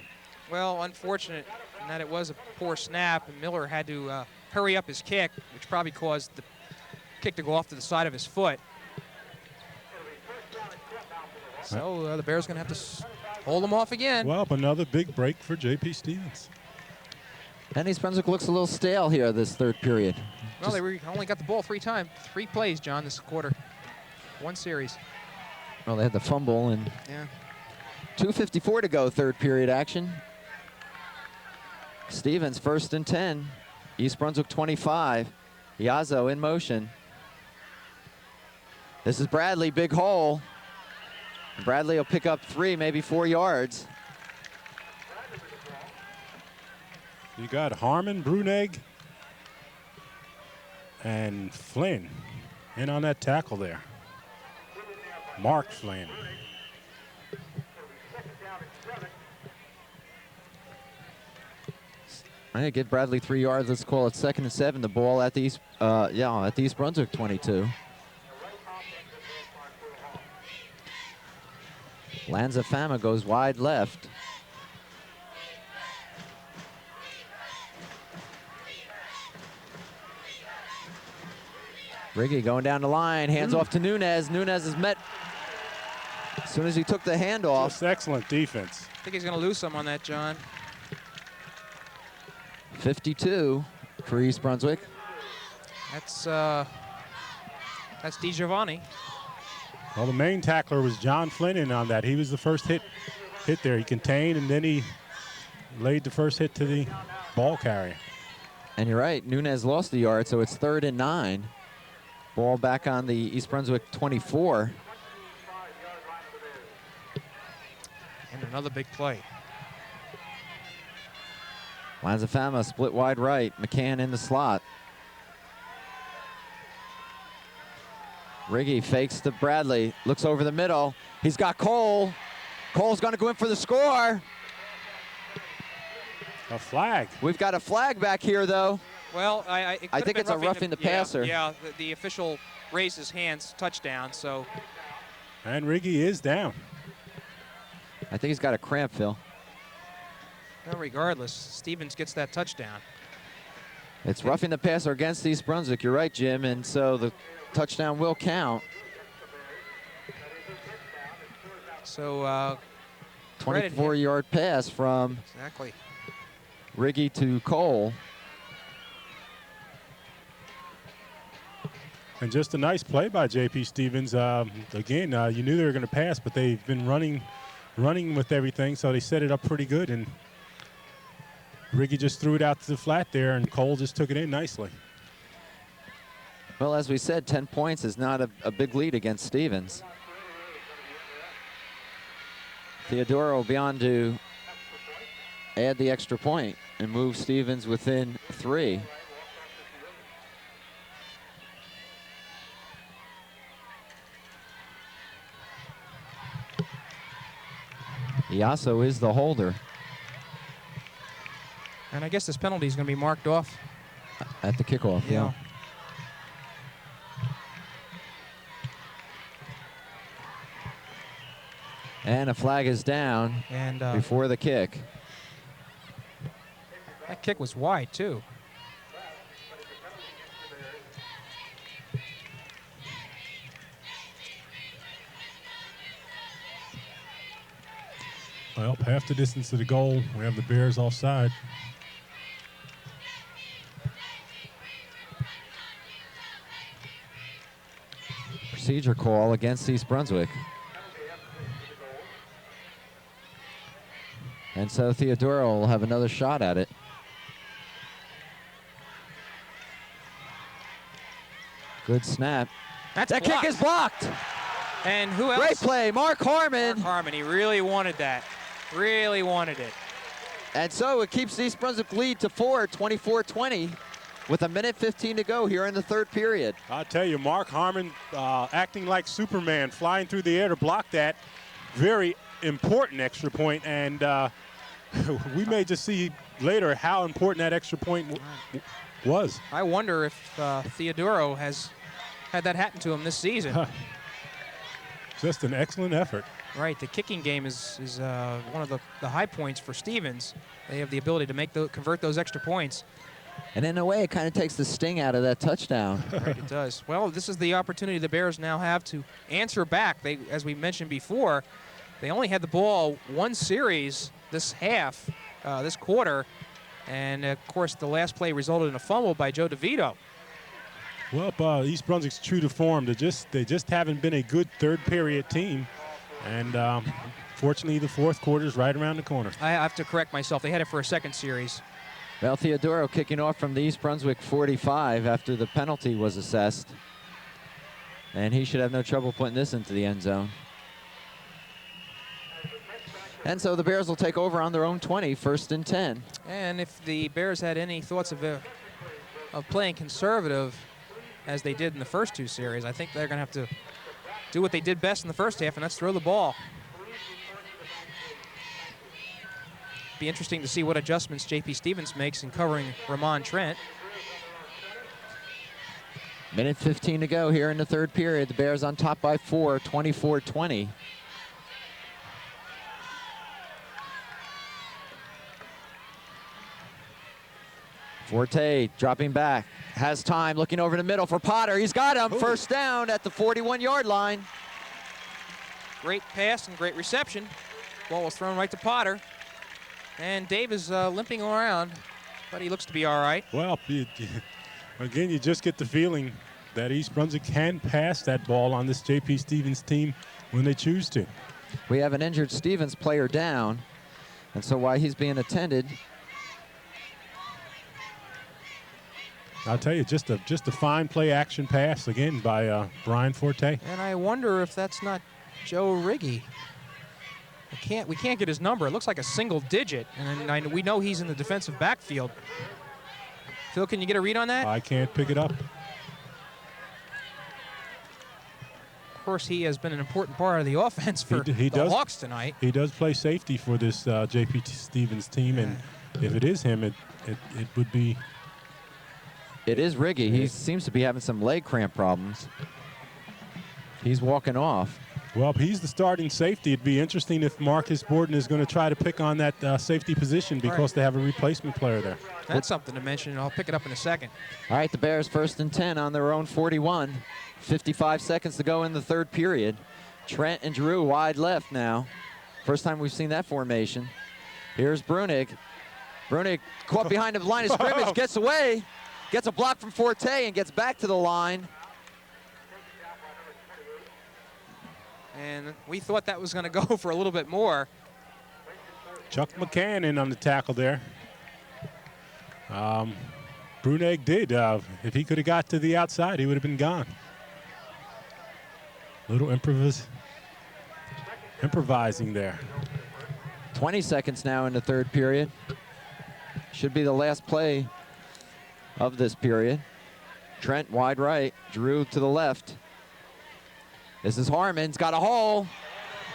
Well, unfortunate in that it was a poor snap, and Miller had to hurry up his kick, which probably caused the kick to go off to the side of his foot. So the Bears going to have to hold him off again. Well, another big break for J.P. Stevens. And East Brunswick looks a little stale here this third period. Well, they only got the ball 3 times. 3 plays, John, this quarter. 1 series. Well, they had the fumble, and yeah. 2:54 to go, third period action. Stevens 1st and 10. East Brunswick 25. Yazzo in motion. This is Bradley, big hole. Bradley will pick up 3, maybe 4 yards. You got Harmon, Brunegg, and Flynn in on that tackle there. Mark Flynn. I'm gonna give Bradley 3 yards. Let's call it 2nd and 7. The ball at the East, at the East Brunswick 22. Lanza Fama goes wide left. Riggy going down the line, hands off to Nunez. Nunez is met as soon as he took the handoff. Just excellent defense. I think he's going to lose some on that, John. 52 for East Brunswick. That's DiGiovanni. Well, the main tackler was John Flynn in on that. He was the first hit there. He contained, and then he laid the first hit to the ball carrier. And you're right, Nunez lost the yard, so it's 3rd and 9. Ball back on the East Brunswick 24. And another big play. Lanza Fama split wide right. McCann in the slot. Riggy fakes to Bradley. Looks over the middle. He's got Cole. Cole's going to go in for the score. A flag. We've got a flag back here, though. Well, I think it's a roughing the passer. Yeah, the official raised his hands, touchdown, so. And Riggy is down. I think he's got a cramp, Phil. Well, regardless, Stevens gets that touchdown. It's roughing the passer against East Brunswick. You're right, Jim, and so the touchdown will count. So 24-yard pass from exactly Riggy to Cole. And just a nice play by J.P. Stevens. Again, you knew they were going to pass, but they've been running with everything, so they set it up pretty good. And Riggy just threw it out to the flat there, and Cole just took it in nicely. Well, as we said, 10 points is not a big lead against Stevens. Theodoro will be on to add the extra point and move Stevens within 3. Iaso is the holder. And I guess this penalty is going to be marked off. At the kickoff, yeah. And a flag is down and before the kick. That kick was wide, too. Well, half the distance to the goal. We have the Bears offside. Procedure call against East Brunswick. And so Theodoro will have another shot at it. Good snap. That kick is blocked. And who else? Great play, Mark Harmon. Mark Harmon, he really wanted that. Really wanted it. And so it keeps East Brunswick lead to 4, 24-20, with 1:15 to go here in the third period. I'll tell you, Mark Harmon acting like Superman, flying through the air to block that very important extra point. And we may just see later how important that extra point was. I wonder if Theodoro has had that happen to him this season. Just an excellent effort. Right, the kicking game is one of the high points for Stevens. They have the ability to convert those extra points. And in a way, it kind of takes the sting out of that touchdown. Right, it does. Well, this is the opportunity the Bears now have to answer back. They, as we mentioned before, they only had the ball one series this half, this quarter, and of course the last play resulted in a fumble by Joe DeVito. Well, East Brunswick's true to form. They just haven't been a good third period team, and fortunately the fourth quarter is right around the corner. I have to correct myself. They had it for a second series. Well, Theodoro kicking off from the East Brunswick 45 after the penalty was assessed. And he should have no trouble putting this into the end zone. And so the Bears will take over on their own 20, 1st and 10. And if the Bears had any thoughts of playing conservative as they did in the first two series, I think they're going to have to do what they did best in the first half, and that's throw the ball. Be interesting to see what adjustments J.P. Stevens makes in covering Ramon Trent. Minute 15 to go here in the third period. The Bears on top by 4, 24-20. Forte dropping back, has time, looking over the middle for Potter. He's got him. First down at the 41-yard line. Great pass and great reception. Ball was thrown right to Potter. And Dave is limping around, but he looks to be all right. Well, again, you just get the feeling that East Brunswick can pass that ball on this J.P. Stevens team when they choose to. We have an injured Stevens player down, and so while he's being attended, I'll tell you, just a fine play action pass again by Brian Forte. And I wonder if that's not Joe Riggy. We can't get his number. It looks like a single digit, and we know he's in the defensive backfield. Phil, can you get a read on that? I can't pick it up. Of course, he has been an important part of the offense for the Hawks tonight. He does play safety for this J.P. Stevens team, and if it is him, it would be. It is Riggy. He seems to be having some leg cramp problems. He's walking off. Well, he's the starting safety. It'd be interesting if Marcus Borden is going to try to pick on that safety position because they have a replacement player there. That's something to mention, and I'll pick it up in a second. All right, the Bears 1st and 10 on their own 41. 55 seconds to go in the third period. Trent and Drew wide left now. First time we've seen that formation. Here's Brunig. Brunig caught behind the line of scrimmage, gets away, gets a block from Forte, and gets back to the line. And we thought that was going to go for a little bit more. Chuck McCann in on the tackle there. Brunig did. If he could have got to the outside, he would have been gone. Little improvising there. 20 seconds now in the third period. Should be the last play of this period. Trent wide right, Drew to the left. This is Harmon's got a hole.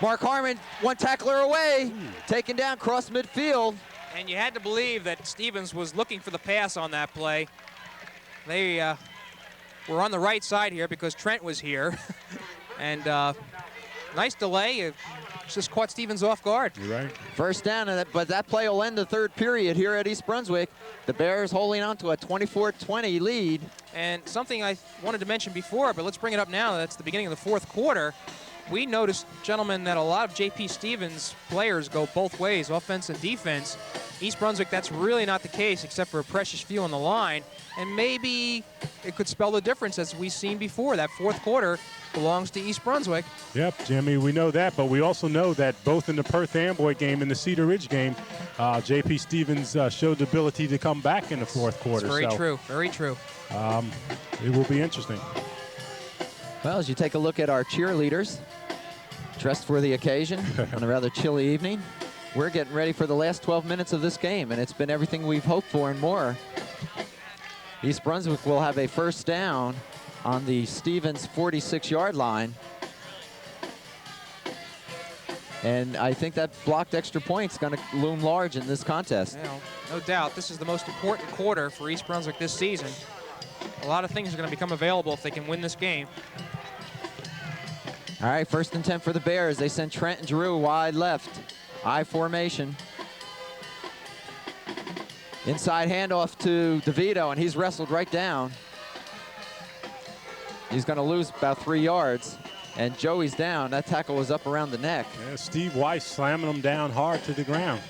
Mark Harmon, one tackler away, taken down across midfield. And you had to believe that Stevens was looking for the pass on that play. They were on the right side here because Trent was here. And nice delay. It just caught Stevens off guard. You're right. First down, but that play will end the third period here at East Brunswick. The Bears holding on to a 24-20 lead. And something I wanted to mention before, but let's bring it up now. That's the beginning of the fourth quarter. We noticed, gentlemen, that a lot of J.P. Stevens players go both ways, offense and defense. East Brunswick, that's really not the case, except for a precious few on the line. And maybe it could spell the difference, as we've seen before. That fourth quarter belongs to East Brunswick. Yep, Jimmy, we know that, but we also know that both in the Perth-Amboy game and the Cedar Ridge game, J.P. Stevens showed the ability to come back in the fourth quarter. That's very true, very true. It will be interesting. Well, as you take a look at our cheerleaders, dressed for the occasion on a rather chilly evening, we're getting ready for the last 12 minutes of this game, and it's been everything we've hoped for and more. East Brunswick will have a first down on the Stevens 46-yard line. And I think that blocked extra point is going to loom large in this contest. You know, no doubt, this is the most important quarter for East Brunswick this season. A lot of things are going to become available if they can win this game. All right, 1st and 10 for the Bears. They send Trent and Drew wide left. I formation. Inside handoff to DeVito, and he's wrestled right down. He's going to lose about 3 yards, and Joey's down. That tackle was up around the neck. Yeah, Steve Weiss slamming him down hard to the ground.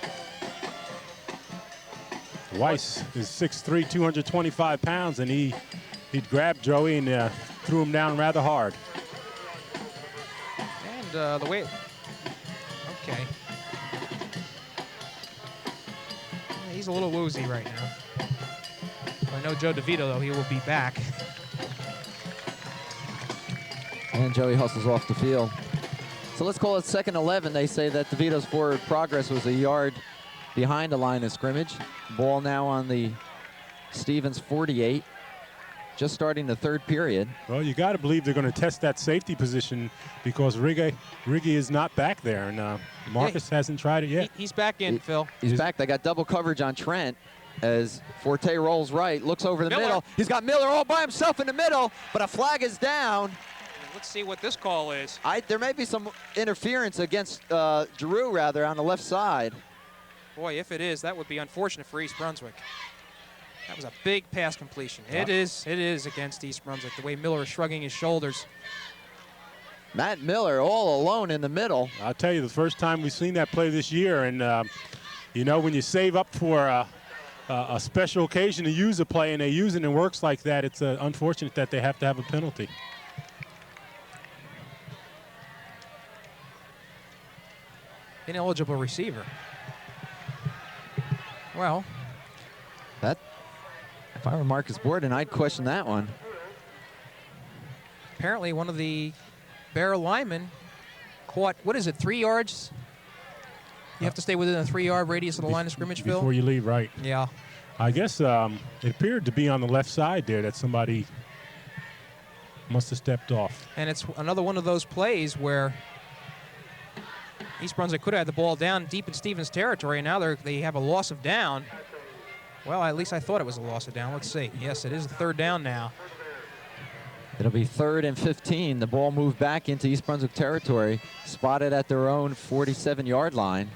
Weiss is 6'3", 225 pounds, and he'd grabbed Joey and threw him down rather hard. And the way, okay. He's a little woozy right now. I know Joe DeVito, though, he will be back. And Joey hustles off the field. So let's call it 2nd 11. They say that DeVito's forward progress was a yard behind the line of scrimmage. Ball now on the Stevens 48. Just starting the 3rd period. Well, you got to believe they're going to test that safety position because Riggi is not back there, and Marcus hasn't tried it yet. He's back in, Phil. He's back. They got double coverage on Trent as Forte rolls right, looks over the middle. He's got Miller all by himself in the middle, but a flag is down. Let's see what this call is. There may be some interference against Giroux, rather, on the left side. Boy, if it is, that would be unfortunate for East Brunswick. That was a big pass completion. It is against East Brunswick, the way Miller is shrugging his shoulders. Matt Miller all alone in the middle. I'll tell you, the first time we've seen that play this year, and you know, when you save up for a special occasion to use a play and they use it and it works like that, it's unfortunate that they have to have a penalty. Ineligible receiver. Well, that, if I were Marcus Borden, I'd question that one. Apparently one of the Bear linemen caught, what is it, 3 yards? You have to stay within a 3-yard radius of the line of scrimmage, Phil? Before you leave, right. Yeah. I guess it appeared to be on the left side there that somebody must have stepped off. And it's another one of those plays where East Brunswick could have had the ball down deep in Stevens territory, and now they have a loss of down. Well, at least I thought it was a loss of down. Let's see. Yes, it is the 3rd down now. It'll be 3rd and 15. The ball moved back into East Brunswick territory, spotted at their own 47-yard line.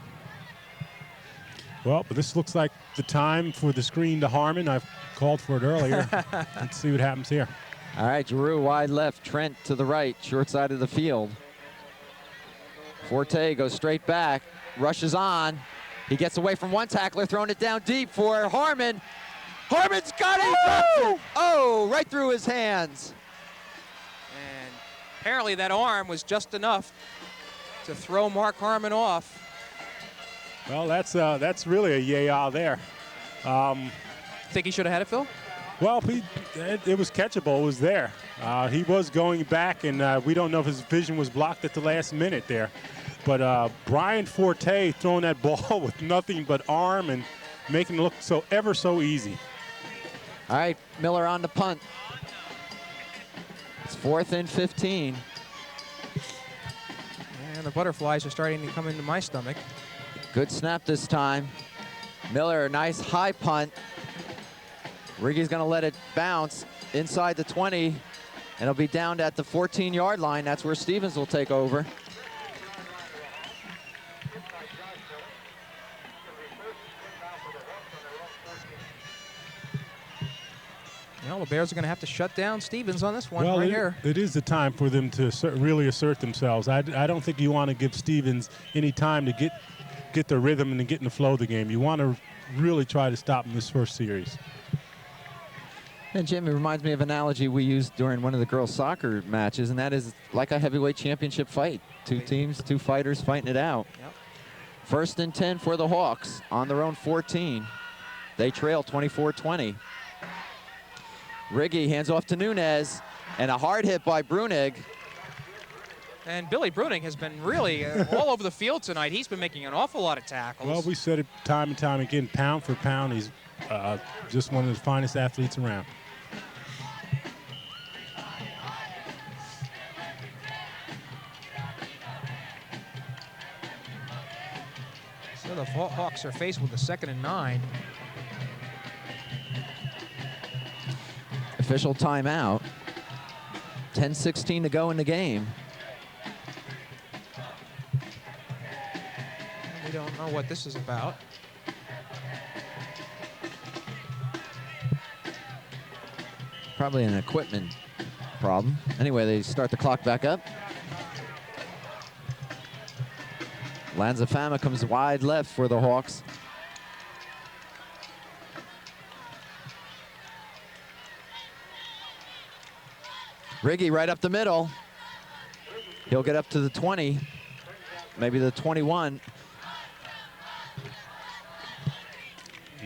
Well, but this looks like the time for the screen to Harmon. I've called for it earlier. Let's see what happens here. All right, Giroux wide left, Trent to the right, short side of the field. Forte goes straight back, rushes on. He gets away from one tackler, throwing it down deep for Harmon. Harmon's got it! Oh, right through his hands. And apparently that arm was just enough to throw Mark Harmon off. Well, that's really a yay-ah there. Think he should have had it, Phil? Well, it was catchable. It was there. He was going back, and we don't know if his vision was blocked at the last minute there. But Brian Forte throwing that ball with nothing but arm and making it look ever so easy. All right, Miller on the punt. It's 4th and 15. And the butterflies are starting to come into my stomach. Good snap this time. Miller, nice high punt. Riggi's going to let it bounce inside the 20, and it'll be down at the 14-yard line. That's where Stevens will take over. Well, the Bears are going to have to shut down Stevens on this one here. It is the time for them to really assert themselves. I don't think you want to give Stevens any time to get the rhythm and to get in the flow of the game. You want to really try to stop them this first series. And Jim, it reminds me of an analogy we used during one of the girls' soccer matches, and that is like a heavyweight championship fight. 2 teams, 2 fighters fighting it out. Yep. 1st and 10 for the Hawks on their own 14. They trail 24-20. Riggi hands off to Nunez, and a hard hit by Brunig. And Billy Brunig has been really all over the field tonight. He's been making an awful lot of tackles. Well, we said it time and time again, pound for pound, he's just one of the finest athletes around. So the Hawks are faced with a 2nd and 9. Official timeout. 10:16 to go in the game. We don't know what this is about. Probably an equipment problem. Anyway, they start the clock back up. Lanzafama comes wide left for the Hawks. Riggy right up the middle. He'll get up to the 20, maybe the 21.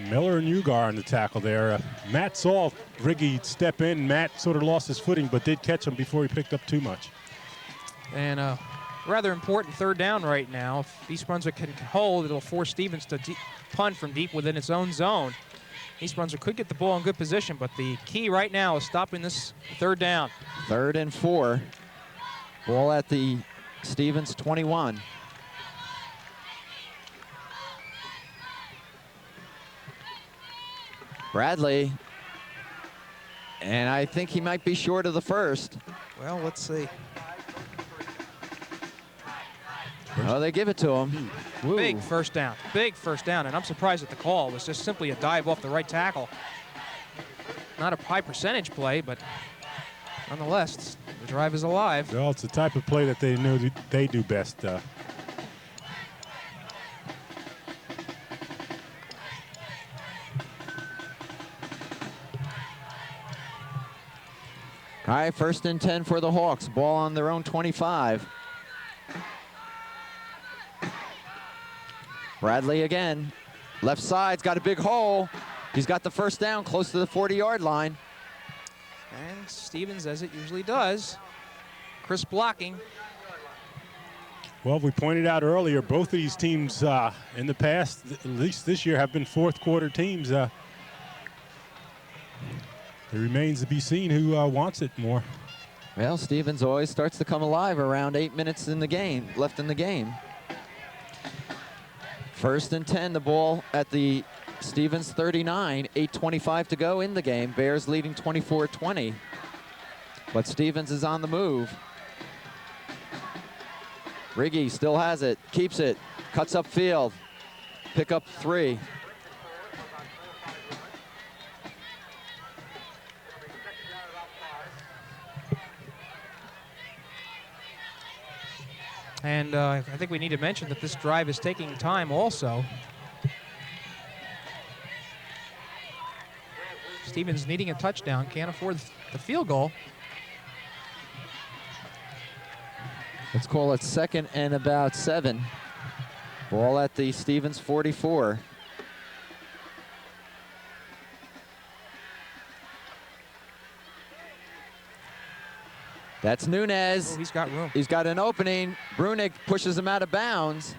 Miller and Ugar on the tackle there. Matt saw Riggy step in. Matt sort of lost his footing, but did catch him before he picked up too much. And rather important third down right now. If East Brunswick can hold, it'll force Stevens to punt from deep within its own zone. East Brunswick could get the ball in good position, but the key right now is stopping this third down. 3rd and 4. Ball at the Stevens 21. Bradley, and I think he might be short of the first. Well, let's see. Oh, they give it to him. Woo. Big first down, and I'm surprised at the call. It was just simply a dive off the right tackle. Not a high percentage play, but nonetheless, the drive is alive. Well, it's the type of play that they know they do best. All right, 1st and 10 for the Hawks. Ball on their own 25. Bradley again. Left side's got a big hole. He's got the first down close to the 40-yard line. And Stevens, as it usually does, crisp blocking. Well, we pointed out earlier, both of these teams in the past, at least this year, have been fourth quarter teams. It remains to be seen who wants it more. Well, Stevens always starts to come alive around 8 minutes in the game, left in the game. 1st and 10, the ball at the Stevens 39, 8:25 to go in the game. Bears leading 24-20. But Stevens is on the move. Riggy still has it, keeps it, cuts up field. Pick up 3. And I think we need to mention that this drive is taking time also. Stevens needing a touchdown, can't afford the field goal. Let's call it 2nd and about 7. Ball at the Stevens 44. That's Nunez. Oh, he's got room. He's got an opening. Brunig pushes him out of bounds.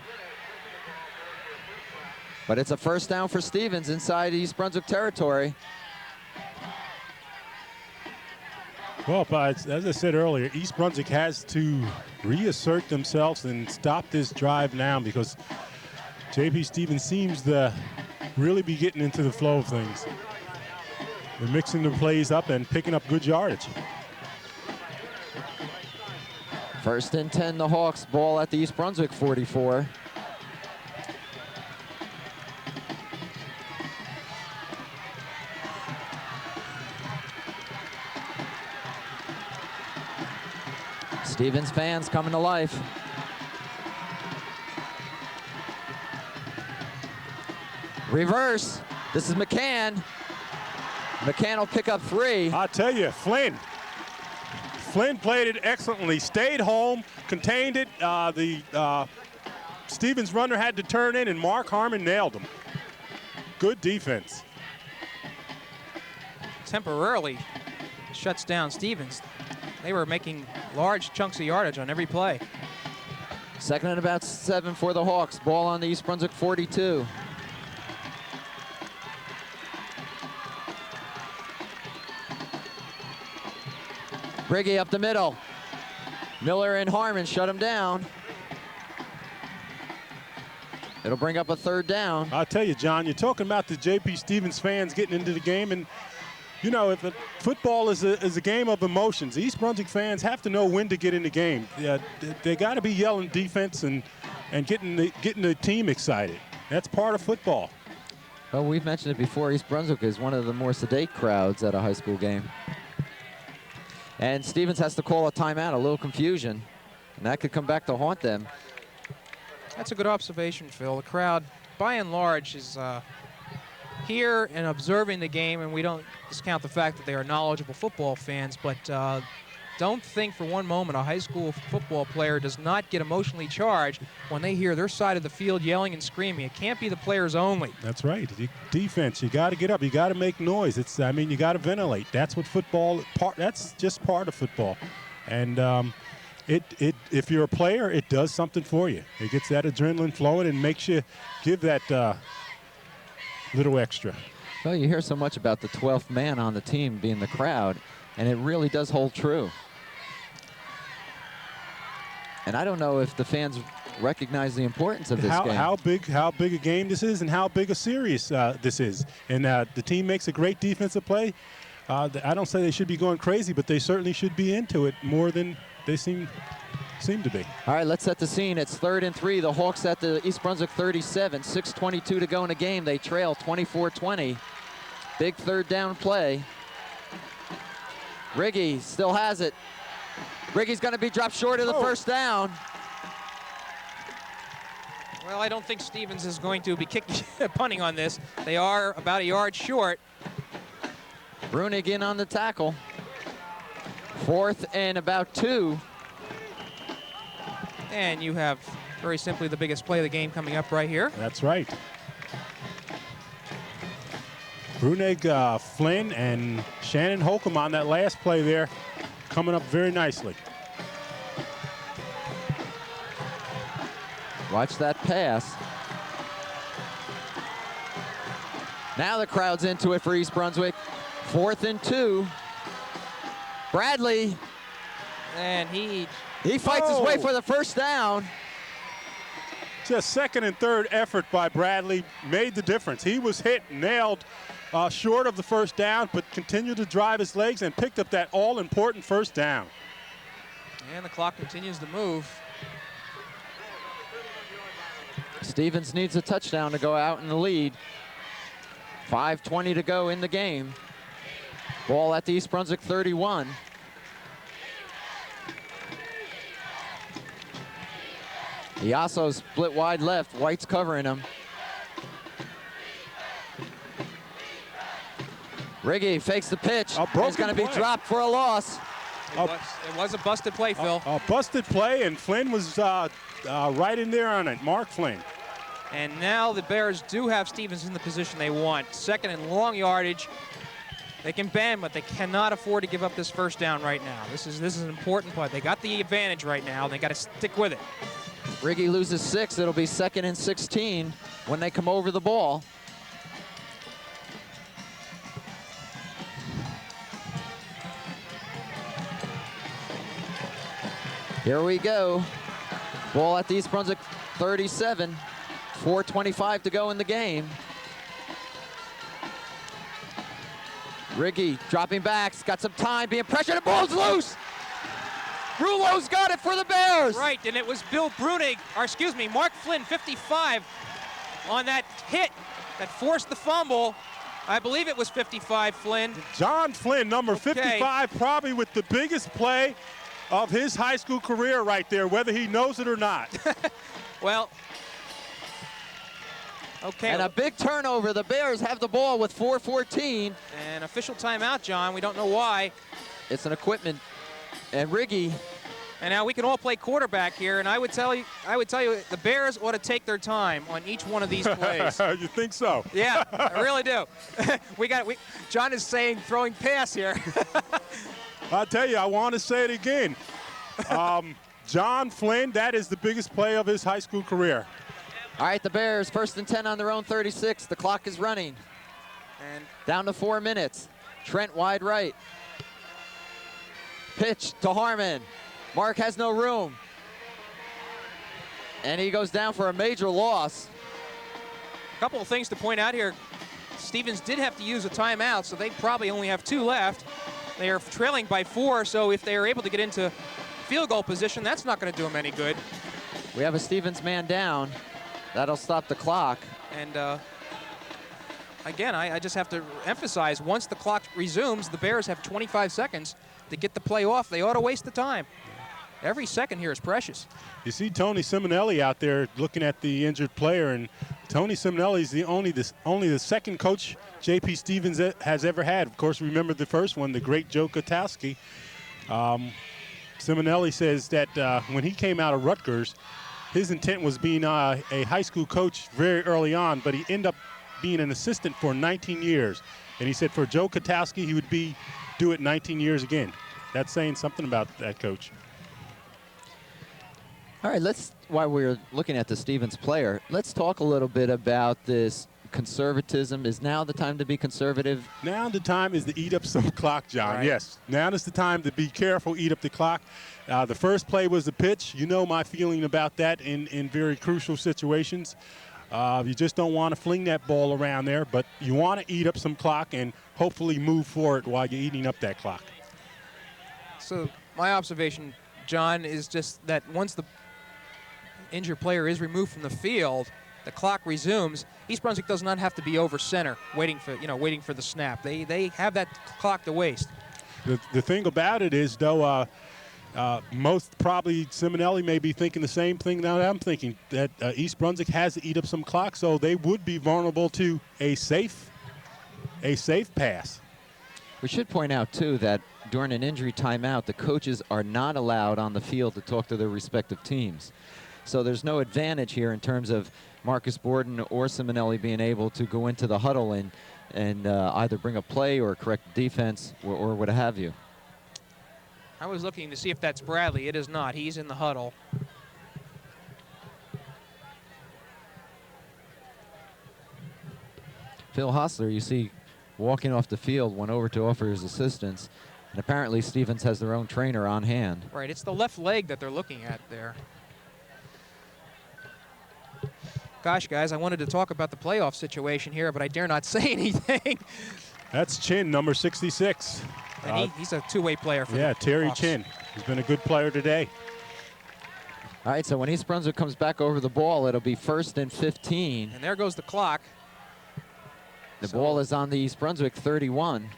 But it's a first down for Stevens inside East Brunswick territory. Well, as I said earlier, East Brunswick has to reassert themselves and stop this drive now because J.P. Stevens seems to really be getting into the flow of things. They're mixing the plays up and picking up good yardage. 1st and 10, the Hawks. Ball at the East Brunswick 44. Stevens fans coming to life. Reverse. This is McCann. McCann will pick up 3. I tell you, Flynn played it excellently, stayed home, contained it. The Stevens runner had to turn in, and Mark Harmon nailed him. Good defense. Temporarily shuts down Stevens. They were making large chunks of yardage on every play. 2nd and about 7 for the Hawks. Ball on the East Brunswick 42. Briggy up the middle. Miller and Harmon shut him down. It'll bring up a 3rd down. I'll tell you, John, you're talking about the J.P. Stevens fans getting into the game, and you know, if football is a game of emotions, East Brunswick fans have to know when to get in the game. They got to be yelling defense and getting the team excited. That's part of football. Well, we've mentioned it before. East Brunswick is one of the more sedate crowds at a high school game. And Stevens has to call a timeout, a little confusion. And that could come back to haunt them. That's a good observation, Phil. The crowd, by and large, is here and observing the game, and we don't discount the fact that they are knowledgeable football fans, but don't think for one moment a high school football player does not get emotionally charged when they hear their side of the field yelling and screaming. It can't be the players only. That's right. Defense, you got to get up. You got to make noise. I mean, you got to ventilate. That's what football, that's just part of football. And if you're a player, it does something for you. It gets that adrenaline flowing and makes you give that little extra. Well, you hear so much about the 12th man on the team being the crowd, and it really does hold true. And I don't know if the fans recognize the importance of this game. How big a game this is, and how big a series this is. And the team makes a great defensive play. I don't say they should be going crazy, but they certainly should be into it more than they seem to be. All right, let's set the scene. It's 3rd and 3. The Hawks at the East Brunswick 37. 6:22 to go in the game. They trail 24-20. Big 3rd down play. Riggy still has it. Riggy's going to be dropped short of the first down. Well, I don't think Stevens is going to be punting on this. They are about a yard short. Brunig in on the tackle. 4th and about 2. And you have very simply the biggest play of the game coming up right here. That's right. Brunig, Flynn, and Shannon Holcomb on that last play there, coming up very nicely. Watch that pass. Now the crowd's into it for East Brunswick. 4th and 2. Bradley. And he fights his way for the first down. Just 2nd and 3rd effort by Bradley made the difference. He was hit, nailed short of the first down, but continued to drive his legs and picked up that all-important first down. And the clock continues to move. Stevens needs a touchdown to go out in the lead. 5:20 to go in the game. Ball at the East Brunswick 31. Iasso split wide left. White's covering him. Riggy fakes the pitch. He's going to be dropped for a loss. It was a busted play, Phil. A busted play, and Flynn was right in there on it. Mark Flynn. And now the Bears do have Stevens in the position they want. 2nd and long yardage. They can bend, but they cannot afford to give up this first down right now. This is an important play. They got the advantage right now. They got to stick with it. Riggy loses 6. It'll be 2nd and 16 when they come over the ball. Here we go. Ball at the East Brunswick 37. 4:25 to go in the game. Riggy dropping back. He's got some time, being pressured. The ball's loose. Rulo's got it for the Bears. Right, and it was Mark Flynn, 55, on that hit that forced the fumble. I believe it was 55, Flynn. John Flynn, number 55, probably with the biggest play of his high school career right there, whether he knows it or not. Well, okay. And a big turnover. The Bears have the ball with 4:14. An official timeout, John. We don't know why. It's an equipment. And Riggy. And now we can all play quarterback here, and I would tell you the Bears ought to take their time on each one of these plays. You think so? Yeah, I really do. John is saying throwing pass here. I'll tell you, I want to say it again. John Flynn, that is the biggest play of his high school career. All right, the Bears, 1st and 10 on their own 36. The clock is running. And down to 4 minutes. Trent wide right. Pitch to Harmon. Mark has no room. And he goes down for a major loss. A couple of things to point out here. Stevens did have to use a timeout, so they probably only have 2 left. They are trailing by 4, so if they are able to get into field goal position, that's not going to do them any good. We have a Stevens man down. That'll stop the clock. And again, I just have to emphasize, once the clock resumes, the Bears have 25 seconds to get the play off. They ought to waste the time. Every second here is precious. You see Tony Simonelli out there looking at the injured player, and Tony Simonelli is the only the second coach J.P. Stevens has ever had. Of course, remember the first one, the great Joe Kotowski. Simonelli says that when he came out of Rutgers, his intent was being a high school coach very early on, but he ended up being an assistant for 19 years. And he said for Joe Kotowski, he would do it 19 years again. That's saying something about that coach. All right, while we're looking at the Stevens player, let's talk a little bit about this conservatism. Is now the time to be conservative? Now the time is to eat up some clock, John. Right. Yes. Now is the time to be careful, eat up the clock. The first play was the pitch. You know my feeling about that in very crucial situations. You just don't want to fling that ball around there, but you want to eat up some clock and hopefully move forward while you're eating up that clock. So my observation, John, is just that once the injured player is removed from the field, the clock resumes. East Brunswick does not have to be over center, waiting for the snap. They have that clock to waste. The thing about it is, though, most probably Simonelli may be thinking the same thing that I'm thinking, that East Brunswick has to eat up some clock, so they would be vulnerable to a safe pass. We should point out, too, that during an injury timeout, the coaches are not allowed on the field to talk to their respective teams. So there's no advantage here in terms of Marcus Borden or Simonelli being able to go into the huddle and either bring a play or correct defense or what have you. I was looking to see if that's Bradley. It is not. He's in the huddle. Phil Hostler, you see, walking off the field, went over to offer his assistance. And apparently Stevens has their own trainer on hand. Right, it's the left leg that they're looking at there. Gosh, guys, I wanted to talk about the playoff situation here, but I dare not say anything. That's Chin, number 66. And he's a two-way player for the Terry Hawks. Chin. He's been a good player today. All right, so when East Brunswick comes back over the ball, it'll be 1st and 15. And there goes the clock. The ball is on the East Brunswick 31.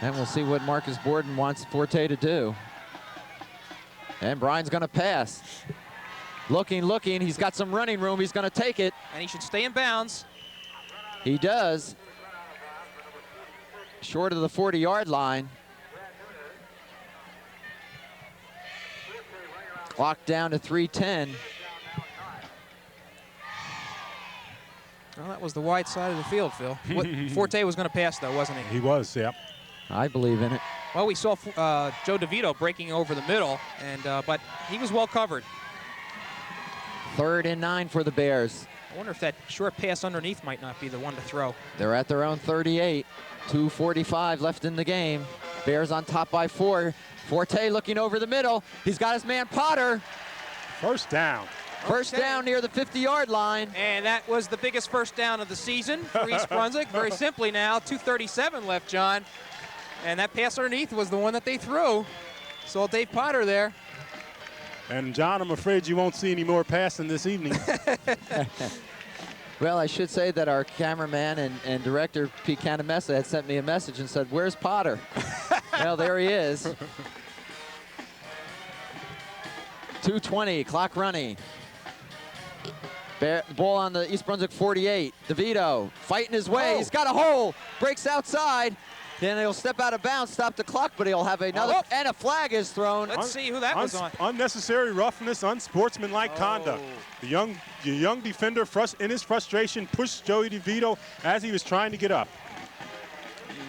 And we'll see what Marcus Borden wants Forte to do. And Brian's going to pass. Looking. He's got some running room. He's going to take it. And he should stay in bounds. He does. Short of the 40-yard line. Clock down to 3:10. Well, that was the wide side of the field, Phil. Forte was going to pass, though, wasn't he? He was, yeah. I believe in it. Well, we saw Joe DeVito breaking over the middle, but he was well covered. 3rd and 9 for the Bears. I wonder if that short pass underneath might not be the one to throw. They're at their own 38. 2:45 left in the game. Bears on top by 4. Forte looking over the middle. He's got his man Potter. First down. First down near the 50-yard line. And that was the biggest first down of the season for East Brunswick. Very simply now, 2:37 left, John. And that pass underneath was the one that they threw. Saw Dave Potter there. And, John, I'm afraid you won't see any more passing this evening. Well, I should say that our cameraman and director, Pete Canamessa, had sent me a message and said, "Where's Potter?" Well, there he is. 2:20, clock running. Ball on the East Brunswick 48. DeVito fighting his way. Oh. He's got a hole. Breaks outside. Then he'll step out of bounds, stop the clock, but he'll have another, and a flag is thrown. Let's see who that was on. Unnecessary roughness, unsportsmanlike conduct. The young defender, in his frustration, pushed Joey DeVito as he was trying to get up.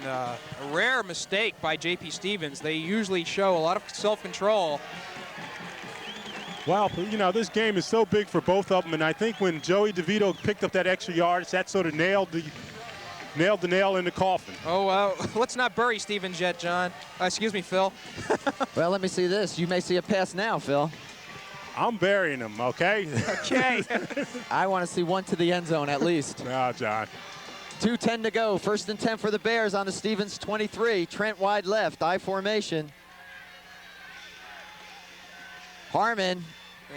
A rare mistake by J.P. Stevens. They usually show a lot of self-control. Well, you know, this game is so big for both of them, and I think when Joey DeVito picked up that extra yardage, that sort of nailed the nail in the coffin. Oh, let's not bury Stevens yet, John. Excuse me, Phil. Well, let me see this. You may see a pass now, Phil. I'm burying him, okay? Okay. I want to see one to the end zone at least. No, John. 2:10 to go. 1st and 10 for the Bears on the Stevens 23. Trent wide left, I formation. Harmon.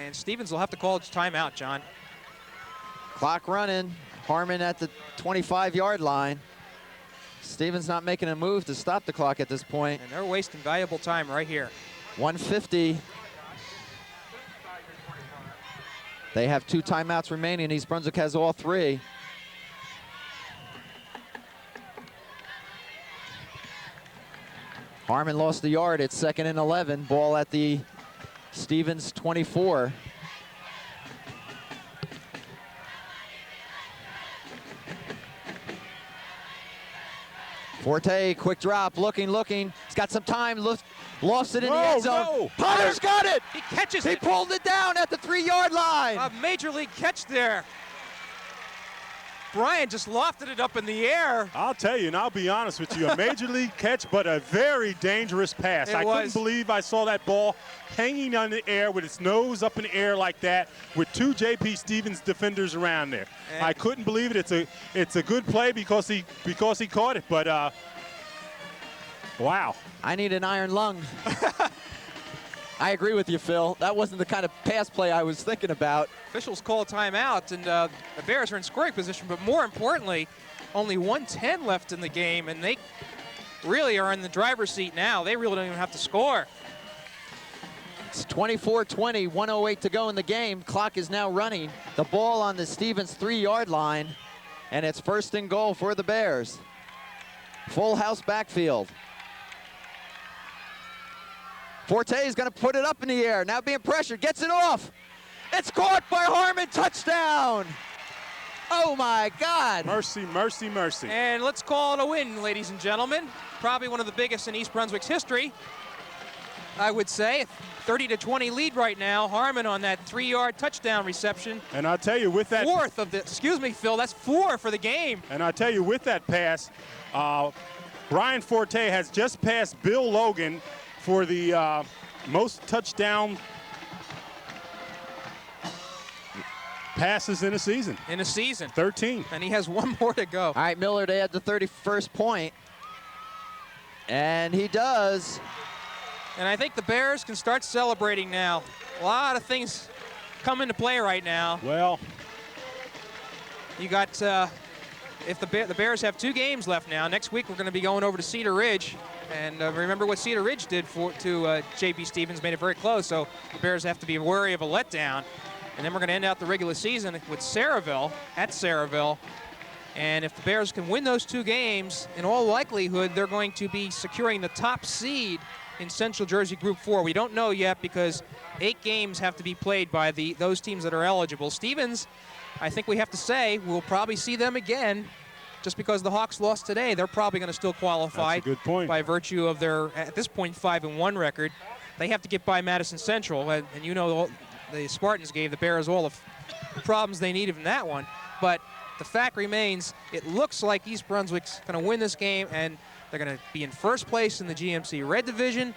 And Stevens will have to call his timeout, John. Clock running. Harmon at the 25-yard line. Stevens not making a move to stop the clock at this point. And they're wasting valuable time right here. 1:50. They have 2 timeouts remaining. East Brunswick has all 3. Harmon lost the yard. It's 2nd and 11. Ball at the Stevens 24. Forte, quick drop, looking. He's got some time, lost it in the end zone. No. Potter's got it! He catches He it. pulled it down at the 3-yard line. A major league catch there. Brian just lofted it up in the air. I'll tell you, and I'll be honest with you, a major league catch, but a very dangerous pass. I couldn't believe I saw that ball hanging on the air with its nose up in the air like that with 2 J.P. Stevens defenders around there. And I couldn't believe it. It's a good play because he caught it, but wow. I need an iron lung. I agree with you, Phil. That wasn't the kind of pass play I was thinking about. Officials call a timeout, and the Bears are in scoring position, but more importantly, only 1:10 left in the game, and they really are in the driver's seat now. They really don't even have to score. It's 24-20, 1:08 to go in the game. Clock is now running. The ball on the Stevens 3-yard line, and it's 1st and goal for the Bears. Full house backfield. Forte is going to put it up in the air. Now being pressured, gets it off. It's caught by Harmon, touchdown. Oh my God. Mercy, mercy, mercy. And let's call it a win, ladies and gentlemen. Probably one of the biggest in East Brunswick's history, I would say. 30-20 lead right now. Harmon on that 3-yard touchdown reception. And I'll tell you, with that 4th of the, excuse me, Phil, that's 4 for the game. And I'll tell you, with that pass, Brian Forte has just passed Bill Logan for the most touchdown passes in a season. 13. And he has 1 more to go. All right, Miller to add the 31st point. And he does. And I think the Bears can start celebrating now. A lot of things come into play right now. Well, you got, if the Bears have 2 games left now, next week we're going to be going over to Cedar Ridge. And remember what Cedar Ridge did to J.P. Stevens, made it very close. So the Bears have to be wary of a letdown. And then we're going to end out the regular season with Saraville, at Saraville. And if the Bears can win those 2 games, in all likelihood, they're going to be securing the top seed in Central Jersey Group 4. We don't know yet because 8 games have to be played by those teams that are eligible. Stevens, I think we have to say, we'll probably see them again. Just because the Hawks lost today, they're probably going to still qualify. That's a good point. By virtue of their, at this point, 5-1 record. They have to get by Madison Central, and you know the Spartans gave the Bears all the problems they needed in that one. But the fact remains, it looks like East Brunswick's going to win this game, and they're going to be in 1st place in the GMC Red Division,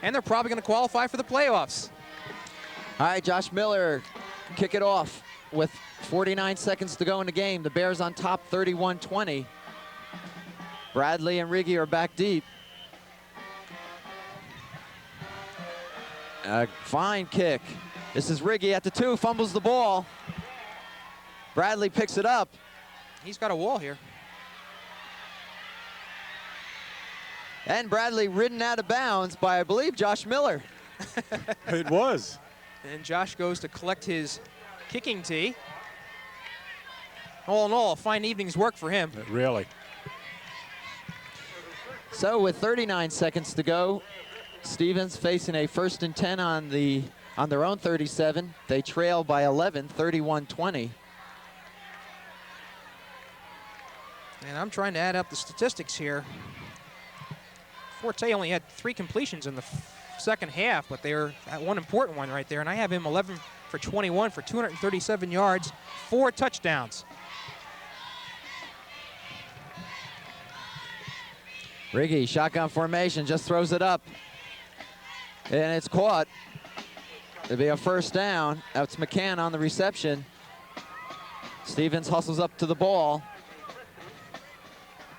and they're probably going to qualify for the playoffs. All right, Josh Miller, kick it off with 49 seconds to go in the game. The Bears on top, 31-20. Bradley and Riggy are back deep. Fine kick. This is Riggy at the 2, fumbles the ball. Bradley picks it up. He's got a wall here. And Bradley ridden out of bounds by, I believe, Josh Miller. It was. And Josh goes to collect his kicking tee. All in all, a fine evening's work for him. Really. So with 39 seconds to go, Stevens facing a 1st and 10 on their own 37. They trail by 11, 31-20. And I'm trying to add up the statistics here. Forte only had 3 completions in the second half, but they were at one important one right there. And I have him 11 for 21 for 237 yards, 4 touchdowns. Riggy, shotgun formation, just throws it up. And it's caught. It'll be a 1st down. That's McCann on the reception. Stevens hustles up to the ball.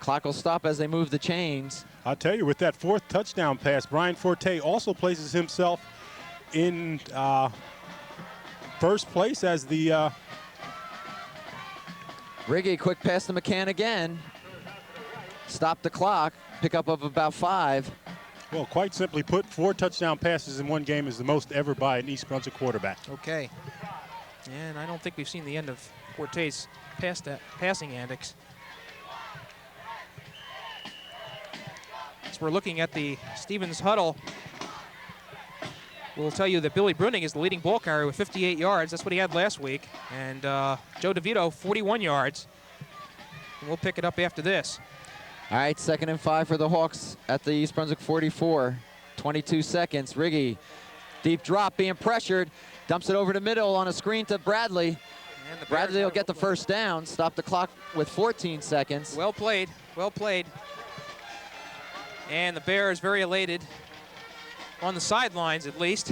Clock will stop as they move the chains. I'll tell you, with that 4th touchdown pass, Brian Forte also places himself in first place as the Riggy, quick pass to McCann again. Stop the clock. Pickup of about 5. well, quite simply put, 4 touchdown passes in one game is the most ever by an East Brunswick quarterback. Okay. And I don't think we've seen the end of Forte's passing antics. As we're looking at the Stevens huddle, we'll tell you that Billy Bruning is the leading ball carrier with 58 yards. That's what he had last week. And Joe DeVito, 41 yards. And we'll pick it up after this. All right, 2nd and 5 for the Hawks at the East Brunswick 44. 22 seconds. Riggy, deep drop, being pressured. Dumps it over the middle on a screen to Bradley. And Bradley will get the first down. Stop the clock with 14 seconds. Well played, well played. And the Bears very elated, on the sidelines at least.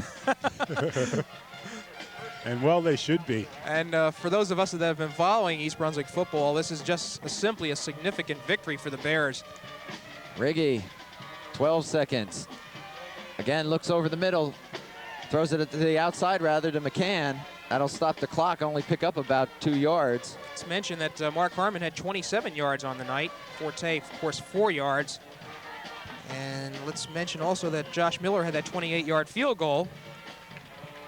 And well, they should be. And for those of us that have been following East Brunswick football, this is just simply a significant victory for the Bears. Riggy, 12 seconds. Again, looks over the middle. Throws it to the outside rather to McCann. That'll stop the clock, only pick up about 2 yards. Let's mention that Mark Harmon had 27 yards on the night. Forte, of course, 4 yards. And let's mention also that Josh Miller had that 28-yard field goal.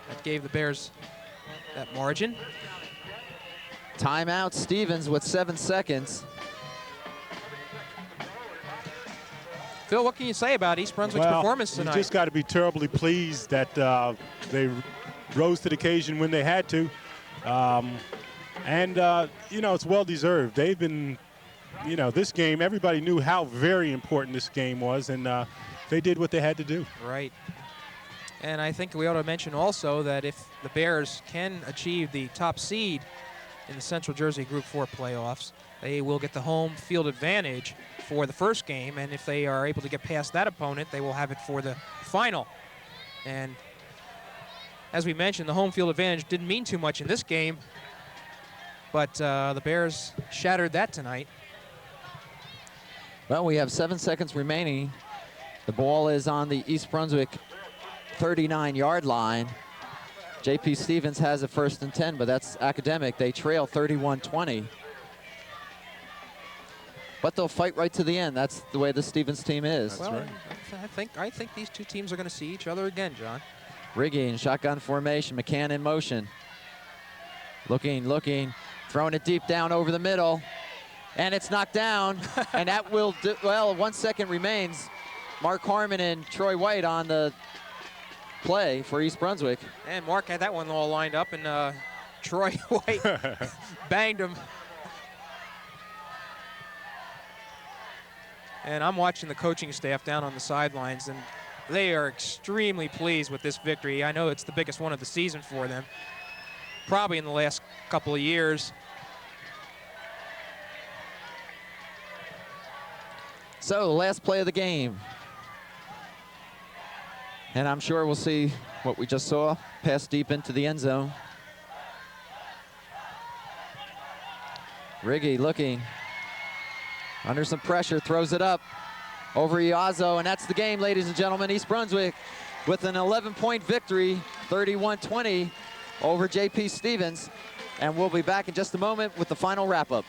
That gave the Bears that margin. Timeout, Stevens with 7 seconds. Phil, what can you say about East Brunswick's performance tonight? You just got to be terribly pleased that they rose to the occasion when they had to. You know, it's well-deserved. They've been, you know, this game, everybody knew how very important this game was, and they did what they had to do. Right. And I think we ought to mention also that if the Bears can achieve the top seed in the Central Jersey Group 4 playoffs, they will get the home field advantage for the first game, and if they are able to get past that opponent, they will have it for the final. And as we mentioned, the home field advantage didn't mean too much in this game, but the Bears shattered that tonight. Well, we have 7 seconds remaining. The ball is on the East Brunswick 39-yard line. J.P. Stevens has a 1st and 10, but that's academic. They trail 31-20. But they'll fight right to the end. That's the way the Stevens team is. Well, right. I think these two teams are going to see each other again, John. Riggy in shotgun formation. McCann in motion. Looking, throwing it deep down over the middle. And it's knocked down. And that will do, well, 1 second remains. Mark Harmon and Troy White on the play for East Brunswick. And Mark had that one all lined up, and Troy White banged him. And I'm watching the coaching staff down on the sidelines, and they are extremely pleased with this victory. I know it's the biggest one of the season for them, probably in the last couple of years. So, the last play of the game. And I'm sure we'll see what we just saw, pass deep into the end zone. Riggy looking, under some pressure, throws it up over Iazzo, and that's the game, ladies and gentlemen. East Brunswick with an 11-point victory, 31-20 over J.P. Stevens. And we'll be back in just a moment with the final wrap-up.